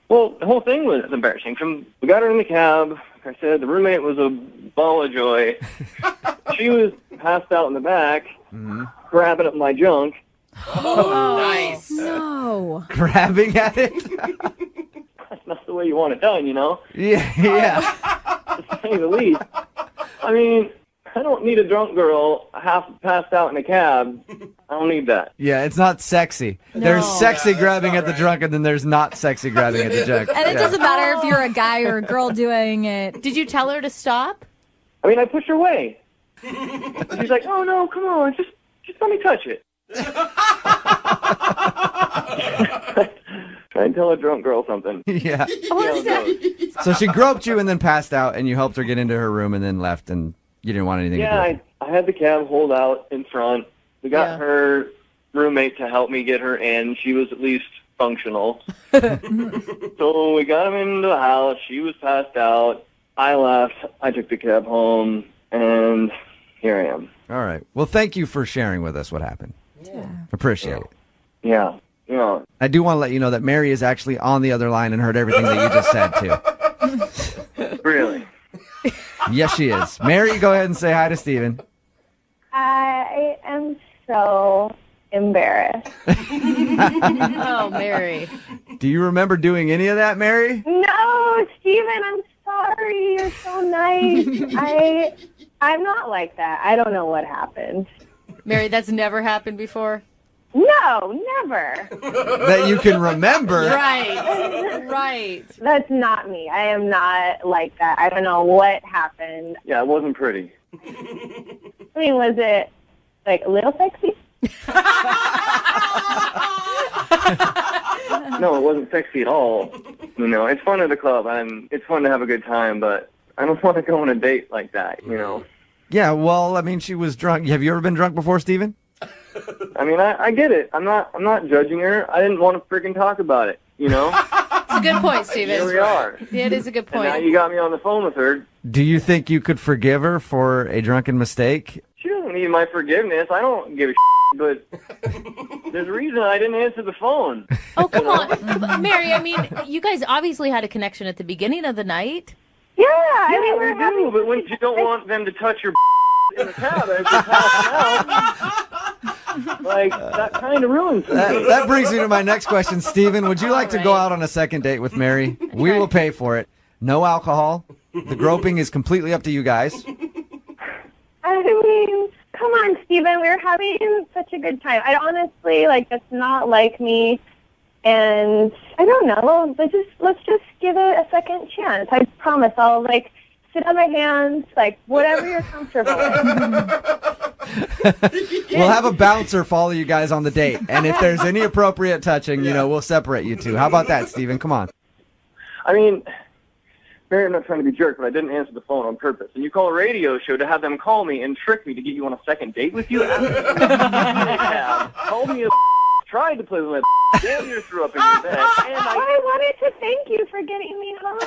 Well, the whole thing was embarrassing. We got her in the cab. Like I said, the roommate was a ball of joy. She was passed out in the back, grabbing at my junk. Oh, nice. No. Grabbing at it? That's not the way you want it done, you know? Yeah. To say the least. I mean, I don't need a drunk girl half passed out in a cab. I don't need that. Yeah, it's not sexy. No. There's sexy grabbing at the drunk, and then there's not sexy grabbing at the junk. And it doesn't matter if you're a guy or a girl doing it. Did you tell her to stop? I mean, I pushed her away. She's like, oh, no, come on. Just let me touch it. Try and tell a drunk girl something. Yeah. What is that? So she groped you and then passed out, and you helped her get into her room and then left, and you didn't want anything to do with it. I had the cab hold out in front. We got her roommate to help me get her in. She was at least functional. So we got him into the house. She was passed out. I left. I took the cab home, and here I am. All right. Well, thank you for sharing with us what happened. Yeah. Appreciate it. Yeah. Yeah. I do want to let you know that Mary is actually on the other line and heard everything that you just said, too. Really? Yes, she is. Mary, go ahead and say hi to Steven. I am so embarrassed. Oh, Mary. Do you remember doing any of that, Mary? No, Steven, I'm sorry. You're so nice. I'm not like that. I don't know what happened. Mary, that's never happened before? No, never. That you can remember. Right. Right. That's not me. I am not like that. I don't know what happened. Yeah, it wasn't pretty. I mean, was it like a little sexy? No, it wasn't sexy at all. You know, it's fun at the club, and it's fun to have a good time, but I don't want to go on a date like that, you know? Yeah, well, I mean, she was drunk. Have you ever been drunk before, Steven? I mean, I get it. I'm not judging her. I didn't want to freaking talk about it, you know? It's a good point, Steven. Here we are. Yeah, it is a good And now point. you got me on the phone with her. Do you think you could forgive her for a drunken mistake? She doesn't need my forgiveness. I don't give a but there's a reason I didn't answer the phone. Oh, come on. Mary, I mean, you guys obviously had a connection at the beginning of the night. Yeah, I mean, we do, but when you don't want them to touch your in the cab as you're passing out, like, that kind of ruins it. That brings me to my next question. Steven, would you like to go out on a second date with Mary? We will pay for it. No alcohol. The groping is completely up to you guys. I mean, come on, Steven. We're having such a good time. I honestly, that's not like me. And I don't know. Let's just give it a second chance. I promise I'll, sit on my hands, whatever you're comfortable with. We'll have a bouncer follow you guys on the date. And if there's any appropriate touching, we'll separate you two. How about that, Steven? Come on. I mean, Mary, I'm not trying to be a jerk, but I didn't answer the phone on purpose. And you call a radio show to have them call me and trick me to get you on a second date with you? Called me a tried to play with my damn near threw up in your bed. And I wanted to thank you for getting me home.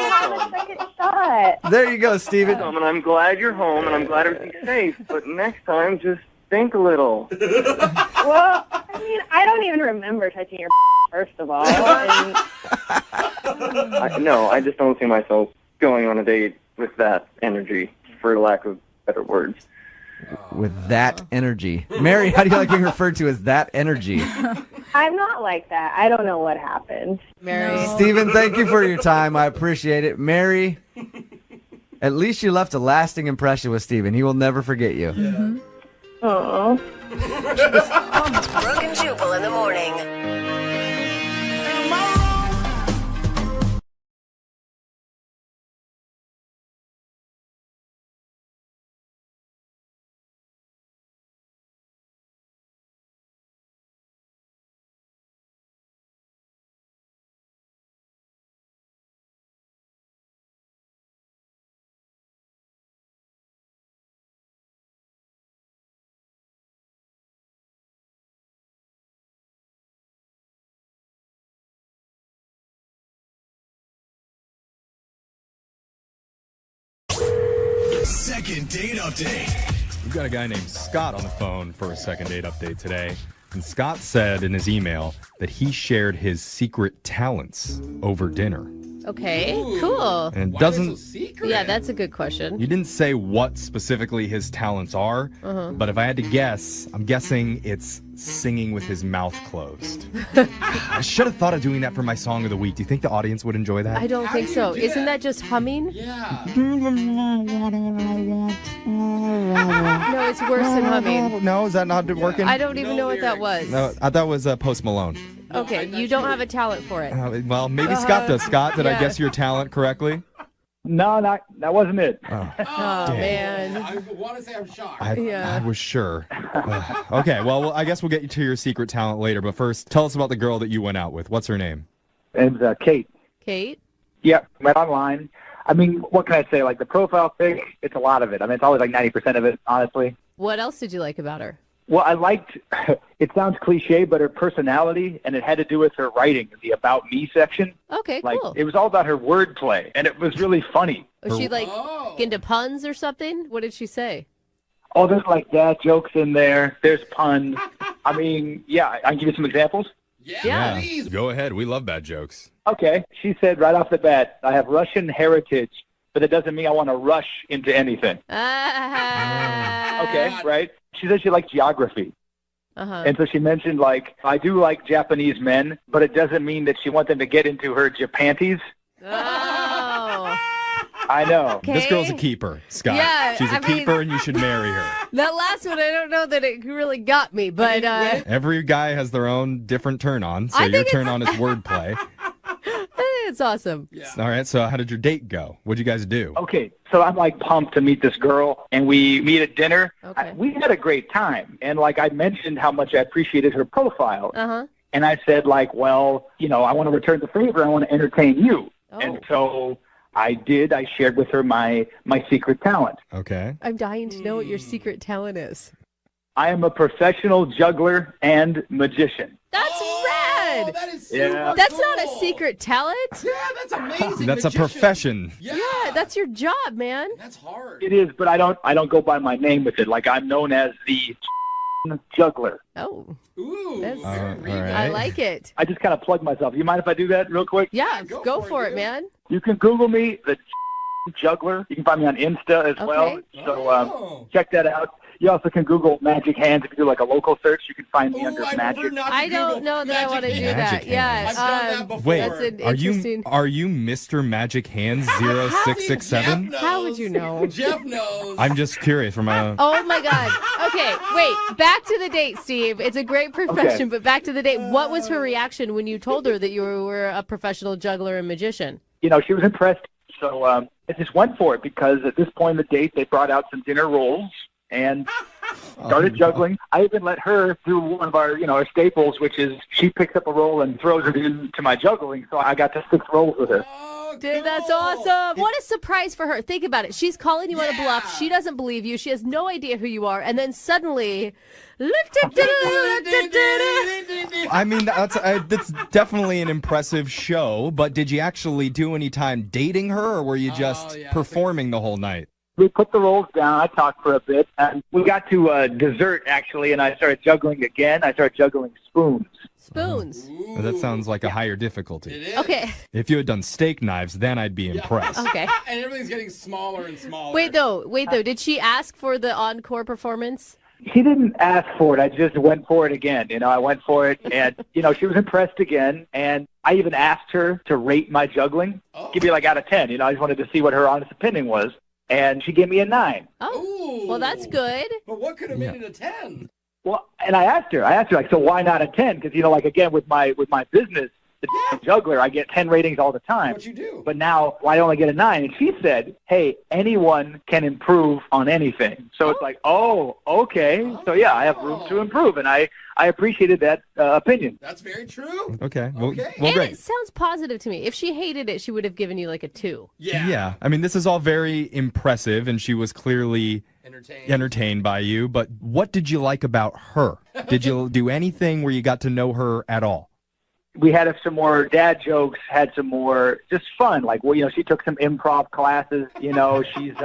Have a second shot. There you go, Steven. And I'm glad you're home, and I'm glad everything's safe. But next time, just think a little. Well, I mean, I don't even remember touching your first of all. And... I just don't see myself going on a date with that energy, for lack of better words. With that energy. Mary, how do you like being referred to as that energy? I'm not like that. I don't know what happened. Mary. No. Steven, thank you for your time. I appreciate it. Mary, at least you left a lasting impression with Steven. He will never forget you. Mm-hmm. Oh. Brooke and Jubal in the morning. Second date update. We've got a guy named Scott on the phone for a second date update today. And Scott said in his email that he shared his secret talents over dinner. Okay, cool. And doesn't Yeah, that's a good question. You didn't say what specifically his talents are, but if I had to guess, I'm guessing it's singing with his mouth closed. I should have thought of doing that for my song of the week. Do you think the audience would enjoy that? I don't think so. Isn't that just humming? Yeah. No, it's worse than humming. No, is that not working? I don't even know what that was. No, I thought it was Post Malone. Okay, you don't have a talent for it. Well, maybe Scott does. Scott, did I guess your talent correctly? No, that wasn't it. Oh, Damn. man. I want to say I'm shocked. I was sure. Okay, well, I guess we'll get you to your secret talent later. But first, tell us about the girl that you went out with. What's her name? It was Kate. Kate? Yeah, met online. I mean, what can I say? Like the profile thing, it's a lot of it. I mean, it's always like 90% of it, honestly. What else did you like about her? Well, I liked, it sounds cliche, but her personality, and it had to do with her writing, the About Me section. Okay, like, cool. It was all about her wordplay, and it was really funny. Was she like into puns or something? What did she say? Oh, there's like dad jokes in there. There's puns. I mean, yeah, I can give you some examples. Yeah. Go ahead. We love bad jokes. Okay. She said right off the bat, I have Russian heritage, but it doesn't mean I want to rush into anything. Okay, right? She said she liked geography. And so she mentioned, like, I do like Japanese men, but it doesn't mean that she wants them to get into her Japanties. Oh. I know. Okay. This girl's a keeper, Scott. Yeah, She's a keeper, and you should marry her. That last one, I don't know that it really got me, but... Every guy has their own different turn-on, so I your think turn-on is wordplay. It's awesome. All right, so how did your date go? What'd you guys do? Okay, so I'm like pumped to meet this girl, and we meet at dinner. Okay. We had a great time, and like I mentioned how much I appreciated her profile. Uh-huh. And I said, like, well, you know, I want to return the favor. I want to entertain you. Oh. And so I did. I shared with her my secret talent. Okay. I'm dying to know what your secret talent is. I am a professional juggler and magician. That's rad! That is Yeah. That's not a secret talent. Yeah, that's amazing. That's a profession. Yeah, that's your job, man. That's hard. It is, but I don't go by my name with it. Like, I'm known as the juggler. Oh. Ooh. That's, all right. I like it. I just kind of plug myself. You mind if I do that real quick? Yeah, go for it, man. You can Google me, the juggler. You can find me on Insta as well. So check that out. You also can Google Magic Hands. If you do like a local search, you can find me under Magic. I don't know that I want to do that. Magic Yeah. Hands. I've done that before. Wait, That's an are interesting... you Mr. Magic Hands 0667? How would you know? Jeff knows. I'm just curious for my Oh my God. Okay, wait. Back to the date, Steve. It's a great profession, but back to the date. What was her reaction when you told her that you were a professional juggler and magician? You know, she was impressed. So I just went for it because at this point in the date, they brought out some dinner rolls. and started juggling. I even let her do one of our, our staples, which is she picks up a roll and throws it into my juggling. So I got to 6 rolls with her. Dude, that's awesome. What a surprise for her. Think about it. She's calling you on a bluff. She doesn't believe you. She has no idea who you are. And then suddenly... I mean, that's definitely an impressive show, but did you actually do any time dating her, or were you just performing the whole night? We put the rolls down. I talked for a bit, and we got to dessert, actually, and I started juggling again. I started juggling spoons. Spoons. Well, that sounds like a higher difficulty. Okay. If you had done steak knives, then I'd be impressed. Okay. And everything's getting smaller and smaller. Wait, though. Did she ask for the encore performance? She didn't ask for it. I just went for it again. I went for it, and, she was impressed again, and I even asked her to rate my juggling, give me like out of 10. I just wanted to see what her honest opinion was, and she gave me a 9. Oh, well, that's good. But what could have made it a 10? Well, and I asked her, like, so why not a 10? Because, again, with my business, the juggler, I get 10 ratings all the time. What you do? But now I only get a 9. And she said, hey, anyone can improve on anything. So it's like, okay. So, yeah, I have room to improve. And I appreciated that opinion. That's very true. Okay. Well, And great. it sounds positive to me. If she hated it, she would have given you like a 2. Yeah. I mean, this is all very impressive, and she was clearly entertained by you. But what did you like about her? Did you do anything where you got to know her at all? We had some more dad jokes, had some more just fun. Like, she took some improv classes. She's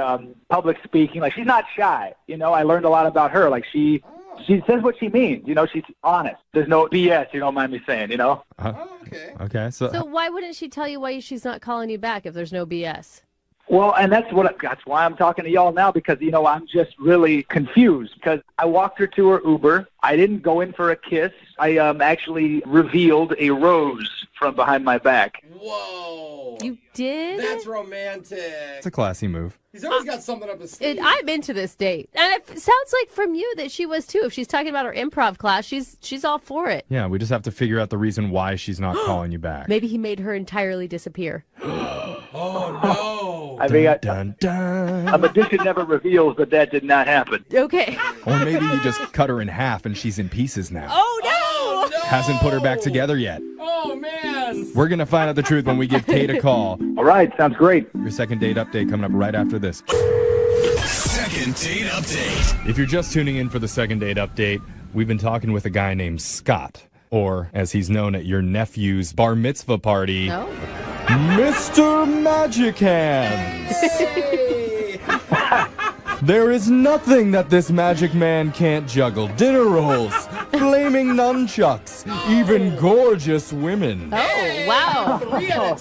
public speaking. Like, she's not shy. I learned a lot about her. Like, she says what she means. She's honest. There's no BS, you don't mind me saying, Okay. So why wouldn't she tell you why she's not calling you back if there's no BS? Well, and that's why I'm talking to y'all now, because, I'm just really confused, because I walked her to her Uber. I didn't go in for a kiss. I actually revealed a rose from behind my back. Whoa. You did? That's romantic. It's a classy move. He's always got something up his sleeve. I'm into this date. And it sounds like from you that she was too. If she's talking about her improv class, she's all for it. Yeah, we just have to figure out the reason why she's not calling you back. Maybe he made her entirely disappear. Oh, no. I mean, Dun, dun. a magician never reveals that did not happen. Okay. Or maybe you just cut her in half and she's in pieces now. Oh, no. Hasn't put her back together yet. Oh, man. We're going to find out the truth when we give Kate a call. All right, sounds great. Your second date update coming up right after this. Second date update. If you're just tuning in for the second date update, we've been talking with a guy named Scott, or as he's known at your nephew's bar mitzvah party, Mr. Magic Hands. There is nothing that this magic man can't juggle. Dinner rolls, flaming nunchucks, even gorgeous women. Oh, wow.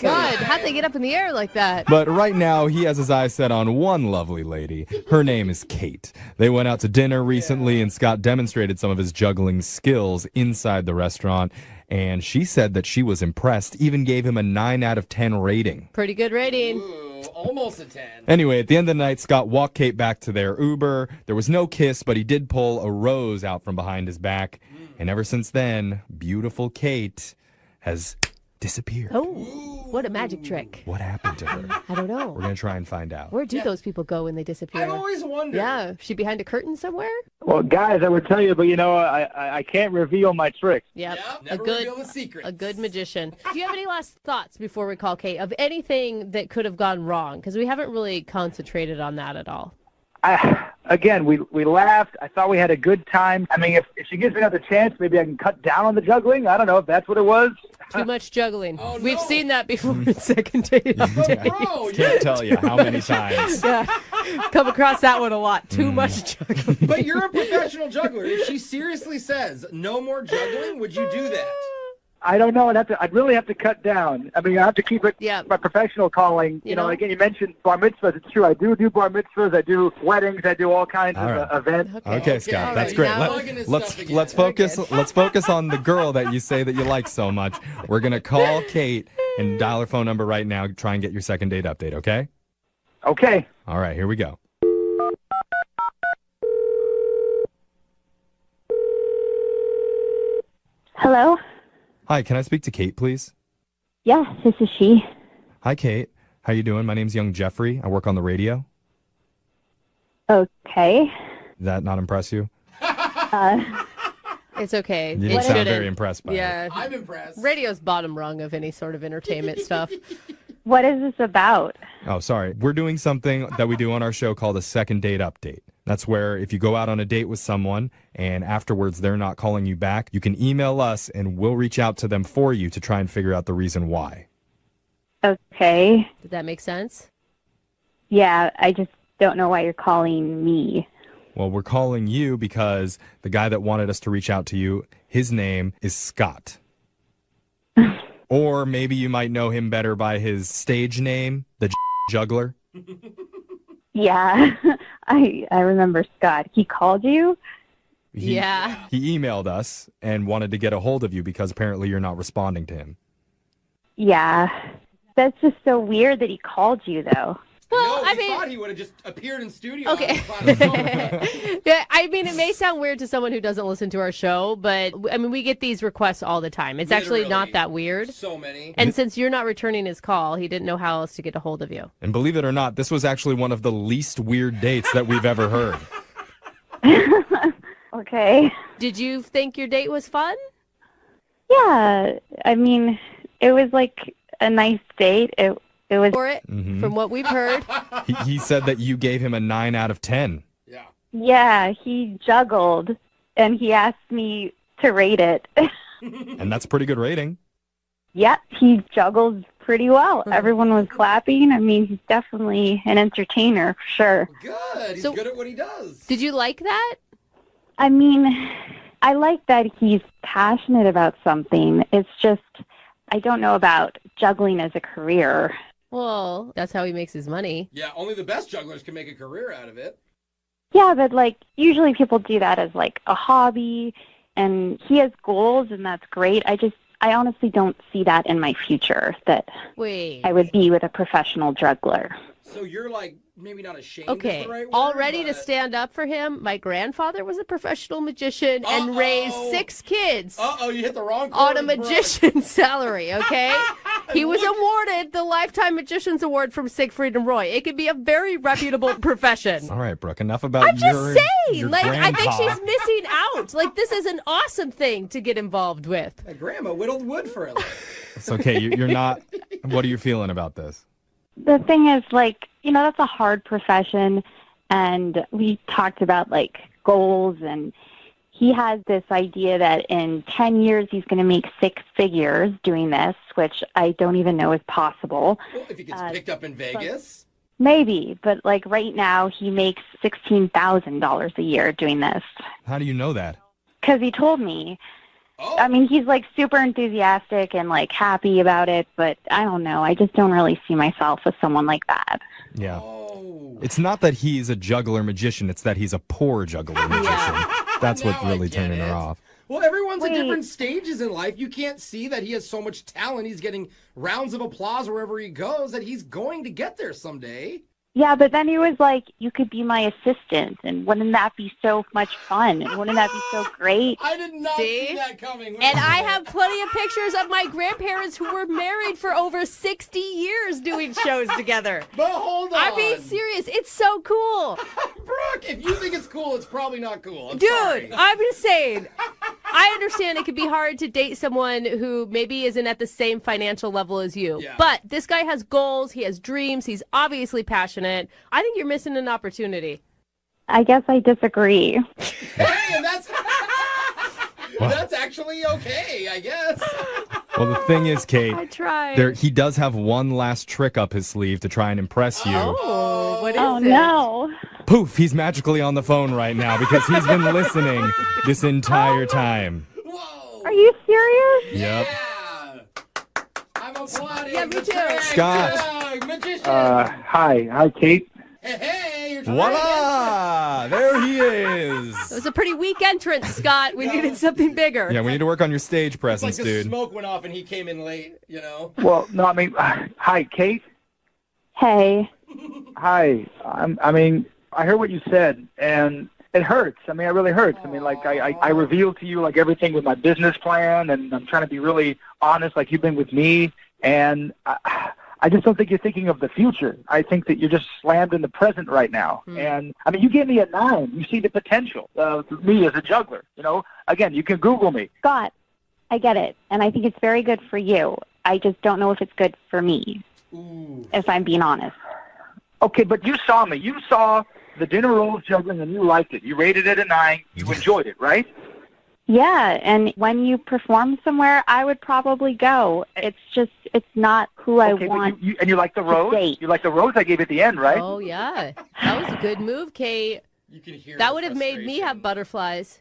God, how'd they get up in the air like that? But right now, he has his eyes set on one lovely lady. Her name is Kate. They went out to dinner recently, and Scott demonstrated some of his juggling skills inside the restaurant. And she said that she was impressed, even gave him a 9 out of 10 rating. Pretty good rating. Ooh, almost a 10. Anyway, at the end of the night, Scott walked Kate back to their Uber. There was no kiss, but he did pull a rose out from behind his back. And ever since then, beautiful Kate has disappeared. Oh, what a magic trick. What happened to her? I don't know. We're going to try and find out. Where do those people go when they disappear? I've always wondered. Yeah, she behind a curtain somewhere? Well, guys, I would tell you, but I can't reveal my tricks. Yep. Never reveal the secrets. A good magician. Do you have any last thoughts before we call Kate of anything that could have gone wrong? Because we haven't really concentrated on that at all. Again, we laughed. I thought we had a good time. I mean, if she gives me another chance, maybe I can cut down on the juggling. I don't know if that's what it was. Too much juggling. Oh, no. We've seen that before in second date updates. Can't tell you how many times. Yeah. Come across that one a lot. Too much juggling. But you're a professional juggler. If she seriously says no more juggling, would you do that? I don't know. I'd really have to cut down. I mean, I have to keep it my professional calling. You know, again, you mentioned bar mitzvahs. It's true. I do bar mitzvahs. I do weddings. I do all kinds of events. Okay, Scott, that's great. Let's focus. Let's focus on the girl that you say that you like so much. We're gonna call Kate and dial her phone number right now. Try and get your second date update. Okay? Okay. All right. Here we go. Hello? Hi, can I speak to Kate, please? Yes, this is she. Hi, Kate. How you doing? My name's young Jeffrey. I work on the radio. Okay. Did that not impress you? It's okay. You didn't sound very impressed by it. I'm impressed. Radio's bottom rung of any sort of entertainment stuff. What is this about? Oh, sorry. We're doing something that we do on our show called a second date update. That's where if you go out on a date with someone and afterwards they're not calling you back, you can email us and we'll reach out to them for you to try and figure out the reason why. Okay. Did that make sense? Yeah, I just don't know why you're calling me. Well, we're calling you because the guy that wanted us to reach out to you, his name is Scott. Or maybe you might know him better by his stage name, the Juggler. Yeah, I remember Scott. He called you? He emailed us and wanted to get a hold of you because apparently you're not responding to him. Yeah. That's just so weird that he called you, though. Well, I thought he would have just appeared in studio. Okay. Yeah, I mean, it may sound weird to someone who doesn't listen to our show, but I mean, we get these requests all the time. It's actually not that weird. So many. And since you're not returning his call, he didn't know how else to get a hold of you. And believe it or not, this was actually one of the least weird dates that we've ever heard. Okay. Did you think your date was fun? Yeah, I mean, it was like a nice date. It was for it, from what we've heard. He said that you gave him a 9 out of 10. Yeah, he juggled, and he asked me to rate it. And that's a pretty good rating. Yeah, he juggled pretty well. Everyone was clapping. I mean, he's definitely an entertainer, for sure. Good. He's good at what he does. Did you like that? I mean, I like that he's passionate about something. It's just, I don't know about juggling as a career. Well, that's how he makes his money. Yeah, only the best jugglers can make a career out of it. Yeah, but like usually people do that as like a hobby, and he has goals, and that's great. I honestly don't see that in my future, that I would be with a professional juggler. So you're like maybe not ashamed. Okay, Is the right word, all ready to but- stand up for him. My grandfather was a professional magician and raised 6 kids. Uh-oh, you hit the wrong on a chord, Brooke. magician's salary, okay? He was awarded the Lifetime Magician's Award from Siegfried and Roy. It could be a very reputable profession. All right, Brooke, enough about I'm just saying, your like, I think grandpa. she's missing out. Like, this is an awesome thing to get involved with. My grandma whittled wood for it. It's okay. You're not. What are you feeling about this? The thing is, like, that's a hard profession, and we talked about, like, goals, and he has this idea that in 10 years he's going to make 6 figures doing this, which I don't even know is possible. Well, if he gets picked up in Vegas. Maybe, but, like, right now he makes $16,000 a year doing this. How do you know that? Because he told me. I mean, he's, like, super enthusiastic and, like, happy about it, but I don't know. I just don't really see myself as someone like that. Yeah. It's not that he's a juggler magician. It's that he's a poor juggler magician. That's what's really turning her off. Well, everyone's at different stages in life. You can't see that he has so much talent. He's getting rounds of applause wherever he goes, that he's going to get there someday. Yeah, but then he was like, you could be my assistant, and wouldn't that be so much fun? And wouldn't that be so great? I did not see that coming. And I have plenty of pictures of my grandparents who were married for over 60 years doing shows together. But hold on. I'm being serious. It's so cool. Brooke, if you think it's cool, it's probably not cool. I'm Dude, sorry. I'm just saying. I understand it could be hard to date someone who maybe isn't at the same financial level as you. Yeah. But this guy has goals. He has dreams. He's obviously passionate. I think you're missing an opportunity. I guess I disagree. Hey, and that's actually okay, I guess. Well, the thing is, Kate, I tried. he does have one last trick up his sleeve to try and impress you. Oh, what is Oh, it? no. Poof, he's magically on the phone right now because he's been listening this entire time. Are you serious? Yep. I'm applauding. Yeah, me too. Scott. Magician. Hi, Kate. Hey, you're Voila! There he is. It was a pretty weak entrance, Scott. We needed something bigger. Yeah, we need to work on your stage It's presence, like the dude. smoke went off and he came in late, you know? Well, no, I mean, hi, Kate. Hey. Hi. I mean, I heard what you said, and it hurts. I mean, it really hurts. I mean, like, I revealed to you, like, everything with my business plan, and I'm trying to be really honest, like you've been with me, and I just don't think you're thinking of the future. I think that you're just slammed in the present right now. And, I mean, you gave me a 9. You see the potential of me as a juggler. You know, again, you can Google me. Scott, I get it, and I think it's very good for you. I just don't know if it's good for me, if I'm being honest. Okay, but you saw me. You saw the dinner rolls juggling, and you liked it. You rated it a 9. You enjoyed it, right? Yeah, and when you perform somewhere, I would probably go. It's not who I want. But and you like the rose? You like the rose I gave at the end, right? Oh, yeah. That was a good move, Kate. You can hear that would have made me have butterflies.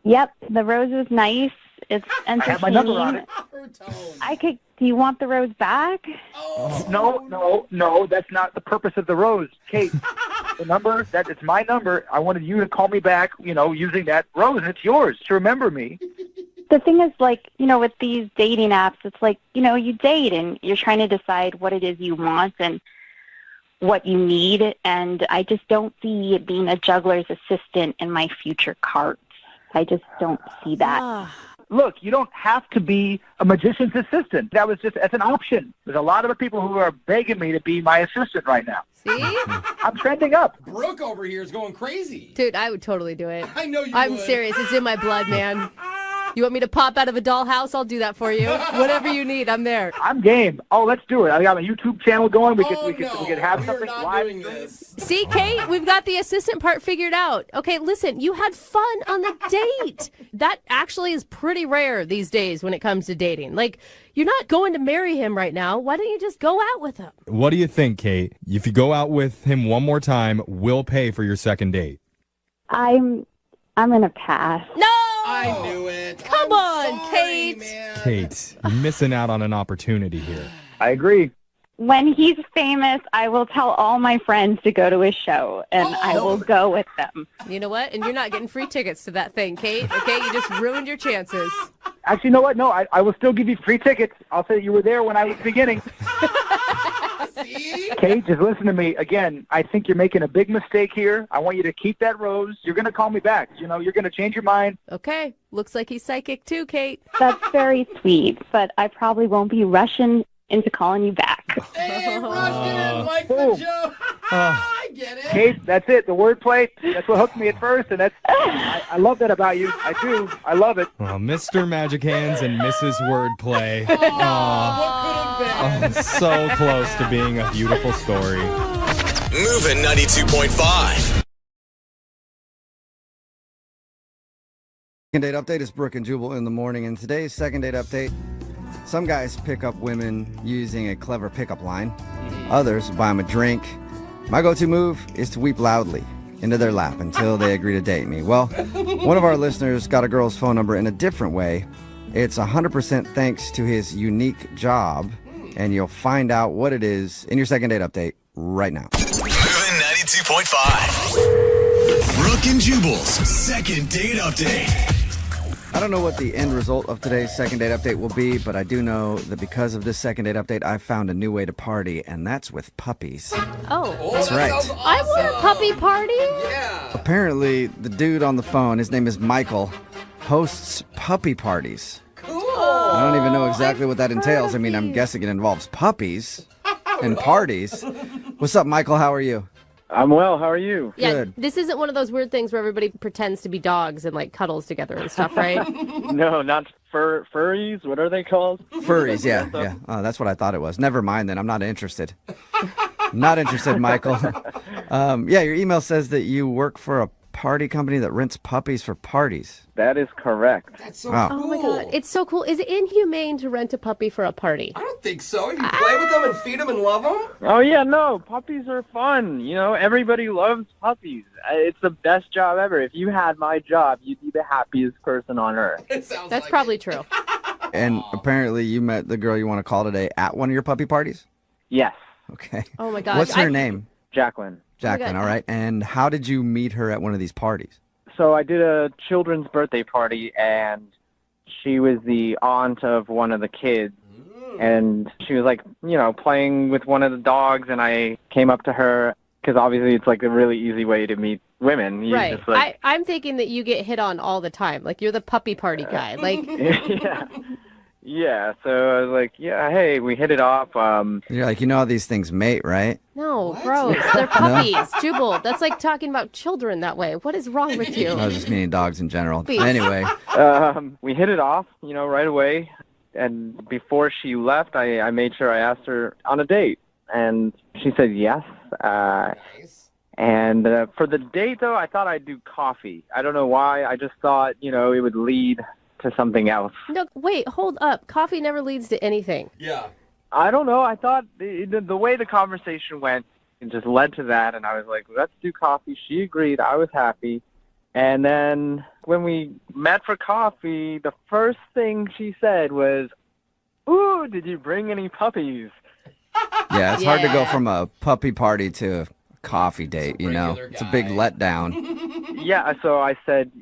Yep, the rose was nice. It's entertaining. I have my number on it. Do you want the rose back? No, that's not the purpose of the rose. Kate, the number, it's my number. I wanted you to call me back, using that rose, and it's yours to remember me. The thing is, with these dating apps, it's like, you date and you're trying to decide what it is you want and what you need, and I just don't see being a juggler's assistant in my future cards. I just don't see that. Look, you don't have to be a magician's assistant. That's an option. There's a lot of people who are begging me to be my assistant right now. See? I'm trending up. Brooke over here is going crazy. Dude, I would totally do it. I know you I'm would. serious. It's in my blood, man. You want me to pop out of a dollhouse? I'll do that for you. Whatever you need, I'm there. I'm game. Oh, let's do it. I got my YouTube channel going. We could have something live. See, Kate, we've got the assistant part figured out. Okay, listen, you had fun on the date. That actually is pretty rare these days when it comes to dating. Like, you're not going to marry him right now. Why don't you just go out with him? What do you think, Kate? If you go out with him one more time, we'll pay for your second date. I'm gonna pass. No! I knew it. Come on, Kate. Man. Kate, you're missing out on an opportunity here. I agree. When he's famous, I will tell all my friends to go to his show, and I will go with them. You know what? And you're not getting free tickets to that thing, Kate. Okay, you just ruined your chances. Actually, you know what? No, I will still give you free tickets. I'll say you were there when I was beginning. See? Kate, just listen to me. Again, I think you're making a big mistake here. I want you to keep that rose. You're going to call me back. You're going to change your mind. Okay. Looks like he's psychic too, Kate. That's very sweet, but I probably won't be rushing into calling you back. Hey, Russian, like the joke. I get it. Kate, that's it. The wordplay. That's what hooked me at first, and I love that about you. I do. I love it. Well, Mr. Magic Hands and Mrs. Wordplay. What could have been? So close to being a beautiful story. Moving 92.5. Second date update is Brooke and Jubal in the morning, and today's second date update. Some guys pick up women using a clever pickup line. Others buy them a drink. My go-to move is to weep loudly into their lap until they agree to date me. Well, one of our listeners got a girl's phone number in a different way. It's 100% thanks to his unique job, and you'll find out what it is in your second date update right now. Moving 92.5. Brooke and Jubal's second date update. I don't know what the end result of today's second date update will be, but I do know that because of this second date update, I found a new way to party, and that's with puppies. Oh. That's right. I want a puppy party. Yeah. Apparently, the dude on the phone, his name is Michael, hosts puppy parties. Cool. I don't even know exactly what that entails. I mean, I'm guessing it involves puppies and parties. What's up, Michael? How are you? I'm well. How are you? Yeah, Good. this isn't one of those weird things where everybody pretends to be dogs and cuddles together and stuff, right? No, not furries. What are they called? Furries, yeah. Oh, that's what I thought it was. Never mind then. I'm not interested. Not interested, Michael. Yeah, your email says that you work for a party company that rents puppies for parties. That is correct. That's so Wow. cool. Oh my god, it's so cool. Is it inhumane to rent a puppy for a party? I don't think so. If you play with them and feed them and love them. Oh, yeah, no. Puppies are fun. Everybody loves puppies. It's the best job ever. If you had my job, you'd be the happiest person on earth. It sounds That's like probably it. true. And apparently you met the girl you want to call today at one of your puppy parties? Yes. Okay. Oh my gosh. What's her name? Jacqueline. Jacqueline, all right. And how did you meet her at one of these parties? So I did a children's birthday party, and she was the aunt of one of the kids. And she was playing with one of the dogs, and I came up to her because obviously it's a really easy way to meet women. You Right. just, I'm thinking that you get hit on all the time. You're the puppy party guy. yeah. Yeah, so I was like, yeah, hey, we hit it off. You're like, you know how these things mate, right? No, gross. They're puppies. Jubal, that's like talking about children that way. What is wrong with you? I was just meaning dogs in general. Please. Anyway. We hit it off, right away. And before she left, I made sure I asked her on a date. And she said yes. Nice. And for the date, though, I thought I'd do coffee. I don't know why. I just thought, it would lead to something else. No, wait, hold up. Coffee never leads to anything. Yeah. I don't know. I thought the way the conversation went, it just led to that. And I was like, let's do coffee. She agreed. I was happy. And then when we met for coffee, the first thing she said was, "Ooh, did you bring any puppies?" Yeah, it's hard to go from a puppy party to a coffee date, It's a big letdown. Yeah, so I said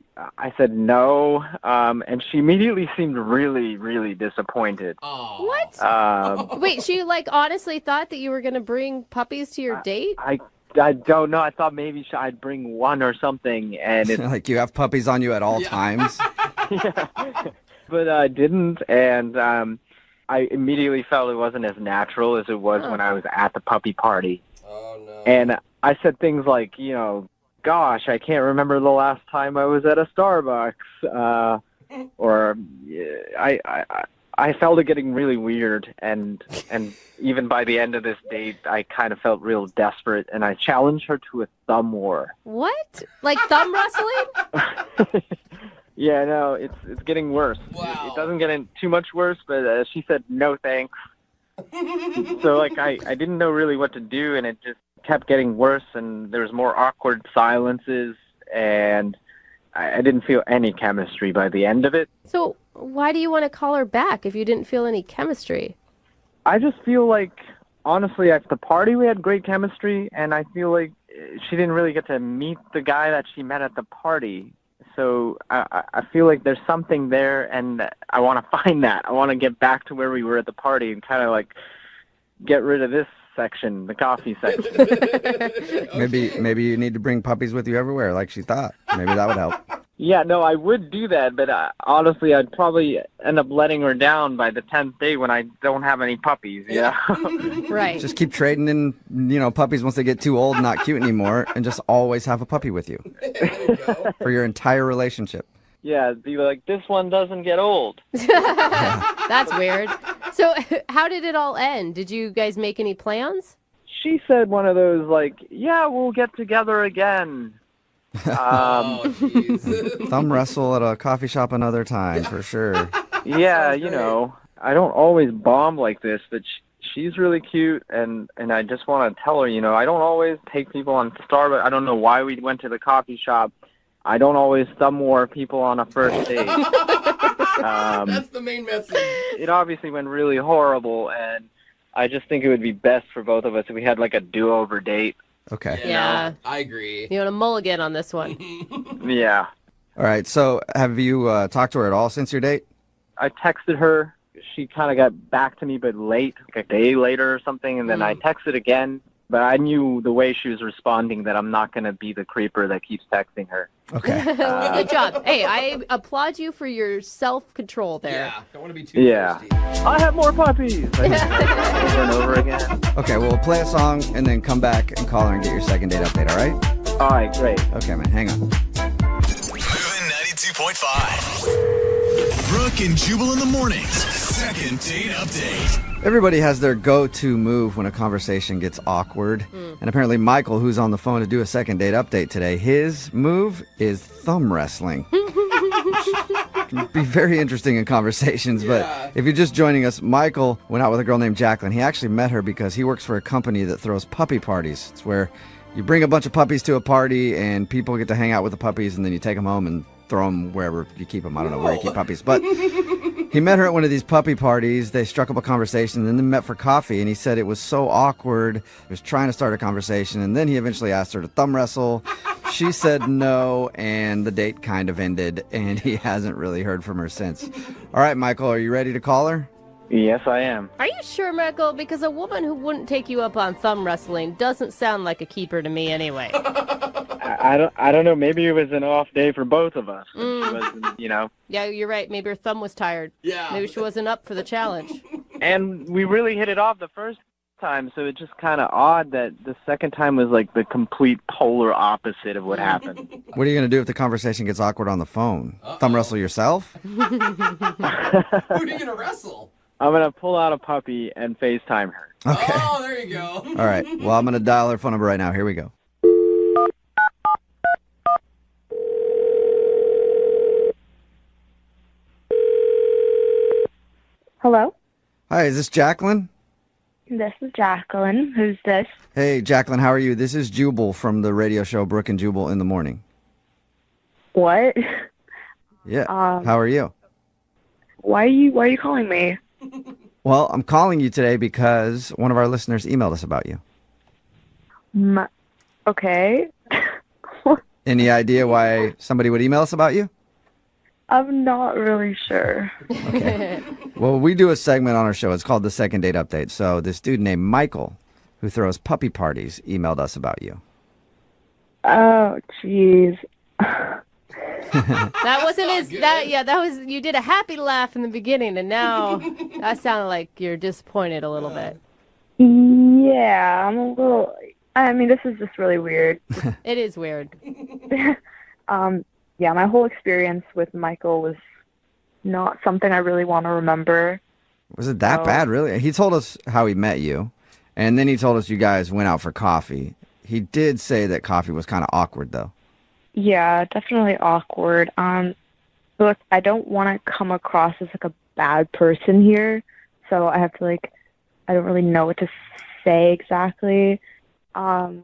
no, and she immediately seemed really, really disappointed. What? Wait, she honestly thought that you were going to bring puppies to your date? I don't know. I thought maybe I'd bring one or something, and it's like you have puppies on you at all times. Yeah, but I didn't, and I immediately felt it wasn't as natural as it was when I was at the puppy party. Oh no! And I said things like, gosh, I can't remember the last time I was at a Starbucks, or I felt it getting really weird, and even by the end of this date, I kind of felt real desperate, and I challenged her to a thumb war. What? Like thumb wrestling? Yeah, no, it's getting worse. Wow. It doesn't get too much worse, but she said no thanks. So I didn't know really what to do, and it just kept getting worse, and there was more awkward silences, and I didn't feel any chemistry by the end of it. So why do you want to call her back if you didn't feel any chemistry? I just feel like, honestly, at the party we had great chemistry, and I feel like she didn't really get to meet the guy that she met at the party. So I feel like there's something there, and I want to find that. I want to get back to where we were at the party and kind of get rid of this section, the coffee section. Maybe you need to bring puppies with you everywhere, like she thought. Maybe that would help. Yeah, no, I would do that, but honestly, I'd probably end up letting her down by the 10th day when I don't have any puppies. Yeah. Right. Just keep trading in, puppies once they get too old and not cute anymore, and just always have a puppy with you for your entire relationship. Yeah, be like, this one doesn't get old. That's weird. So how did it all end? Did you guys make any plans? She said one of those yeah, we'll get together again. Thumb wrestle at a coffee shop another time, for sure. Yeah, I don't always bomb like this, but she's really cute, and I just want to tell her, I don't always take people on Starbucks. I don't know why we went to the coffee shop. I don't always thumb war people on a first date. That's the main message. It obviously went really horrible, and I just think it would be best for both of us if we had a do-over date. Okay. Yeah. I agree. You want a mulligan on this one? Yeah. All right. So have you talked to her at all since your date? I texted her. She kind of got back to me, but late, a day later or something, and then I texted again. But I knew the way she was responding that I'm not going to be the creeper that keeps texting her. Okay. Good job. Hey, I applaud you for your self-control there. Yeah, don't want to be too thirsty. I have more puppies. Over and over again. Okay, well, we'll play a song and then come back and call her and get your second date update, all right? All right, great. Okay, man, hang on. Moving 92.5. Brooke and Jubal in the mornings. Second date update. Everybody has their go-to move when a conversation gets awkward. And apparently Michael, who's on the phone to do a second date update today, his move is thumb wrestling. Can be very interesting in conversations, but if you're just joining us, Michael went out with a girl named Jacqueline. He actually met her because he works for a company that throws puppy parties. It's where you bring a bunch of puppies to a party and people get to hang out with the puppies, and then you take them home and throw them wherever you keep them. I don't know where you keep puppies, but he met her at one of these puppy parties. They struck up a conversation, and then they met for coffee, and he said it was so awkward. He was trying to start a conversation, and then he eventually asked her to thumb wrestle. She said no, and the date kind of ended, and he hasn't really heard from her since. All right, Michael, are you ready to call her? Yes, I am. Are you sure, Michael? Because a woman who wouldn't take you up on thumb wrestling doesn't sound like a keeper to me anyway. I don't know. Maybe it was an off day for both of us. She wasn't, Yeah, you're right. Maybe her thumb was tired. Yeah. Maybe she wasn't up for the challenge. And we really hit it off the first time, so it's just kind of odd that the second time was like the complete polar opposite of what happened. What are you going to do if the conversation gets awkward on the phone? Thumb wrestle yourself? Who are you gonna wrestle? I'm going to pull out a puppy and FaceTime her. Okay. Oh, there you go. All right. Well, I'm going to dial her phone number right now. Here we go. Hello? Hi, is this Jacqueline? This is Jacqueline. Who's this? Hey, Jacqueline, how are you? This is Jubal from the radio show Brooke and Juball in the morning. What? Yeah. How are you? Why are you calling me? Well, I'm calling you today because one of our listeners emailed us about you. Okay. Any idea why somebody would email us about you? I'm not really sure. Okay. Well, we do a segment on our show. It's called the Second Date Update. So this dude named Michael, who throws puppy parties, emailed us about you. Oh, jeez. That wasn't that was, you did a happy laugh in the beginning, and now that sounded like you're disappointed a little bit. Yeah, I'm a little, this is just really weird. It is weird. Yeah, my whole experience with Michael was not something I really want to remember. Was it that bad, really? He told us how he met you, and then he told us you guys went out for coffee. He did say that coffee was kind of awkward, though. Yeah, definitely awkward. Look, I don't want to come across as like a bad person here, so I have to I don't really know what to say exactly. I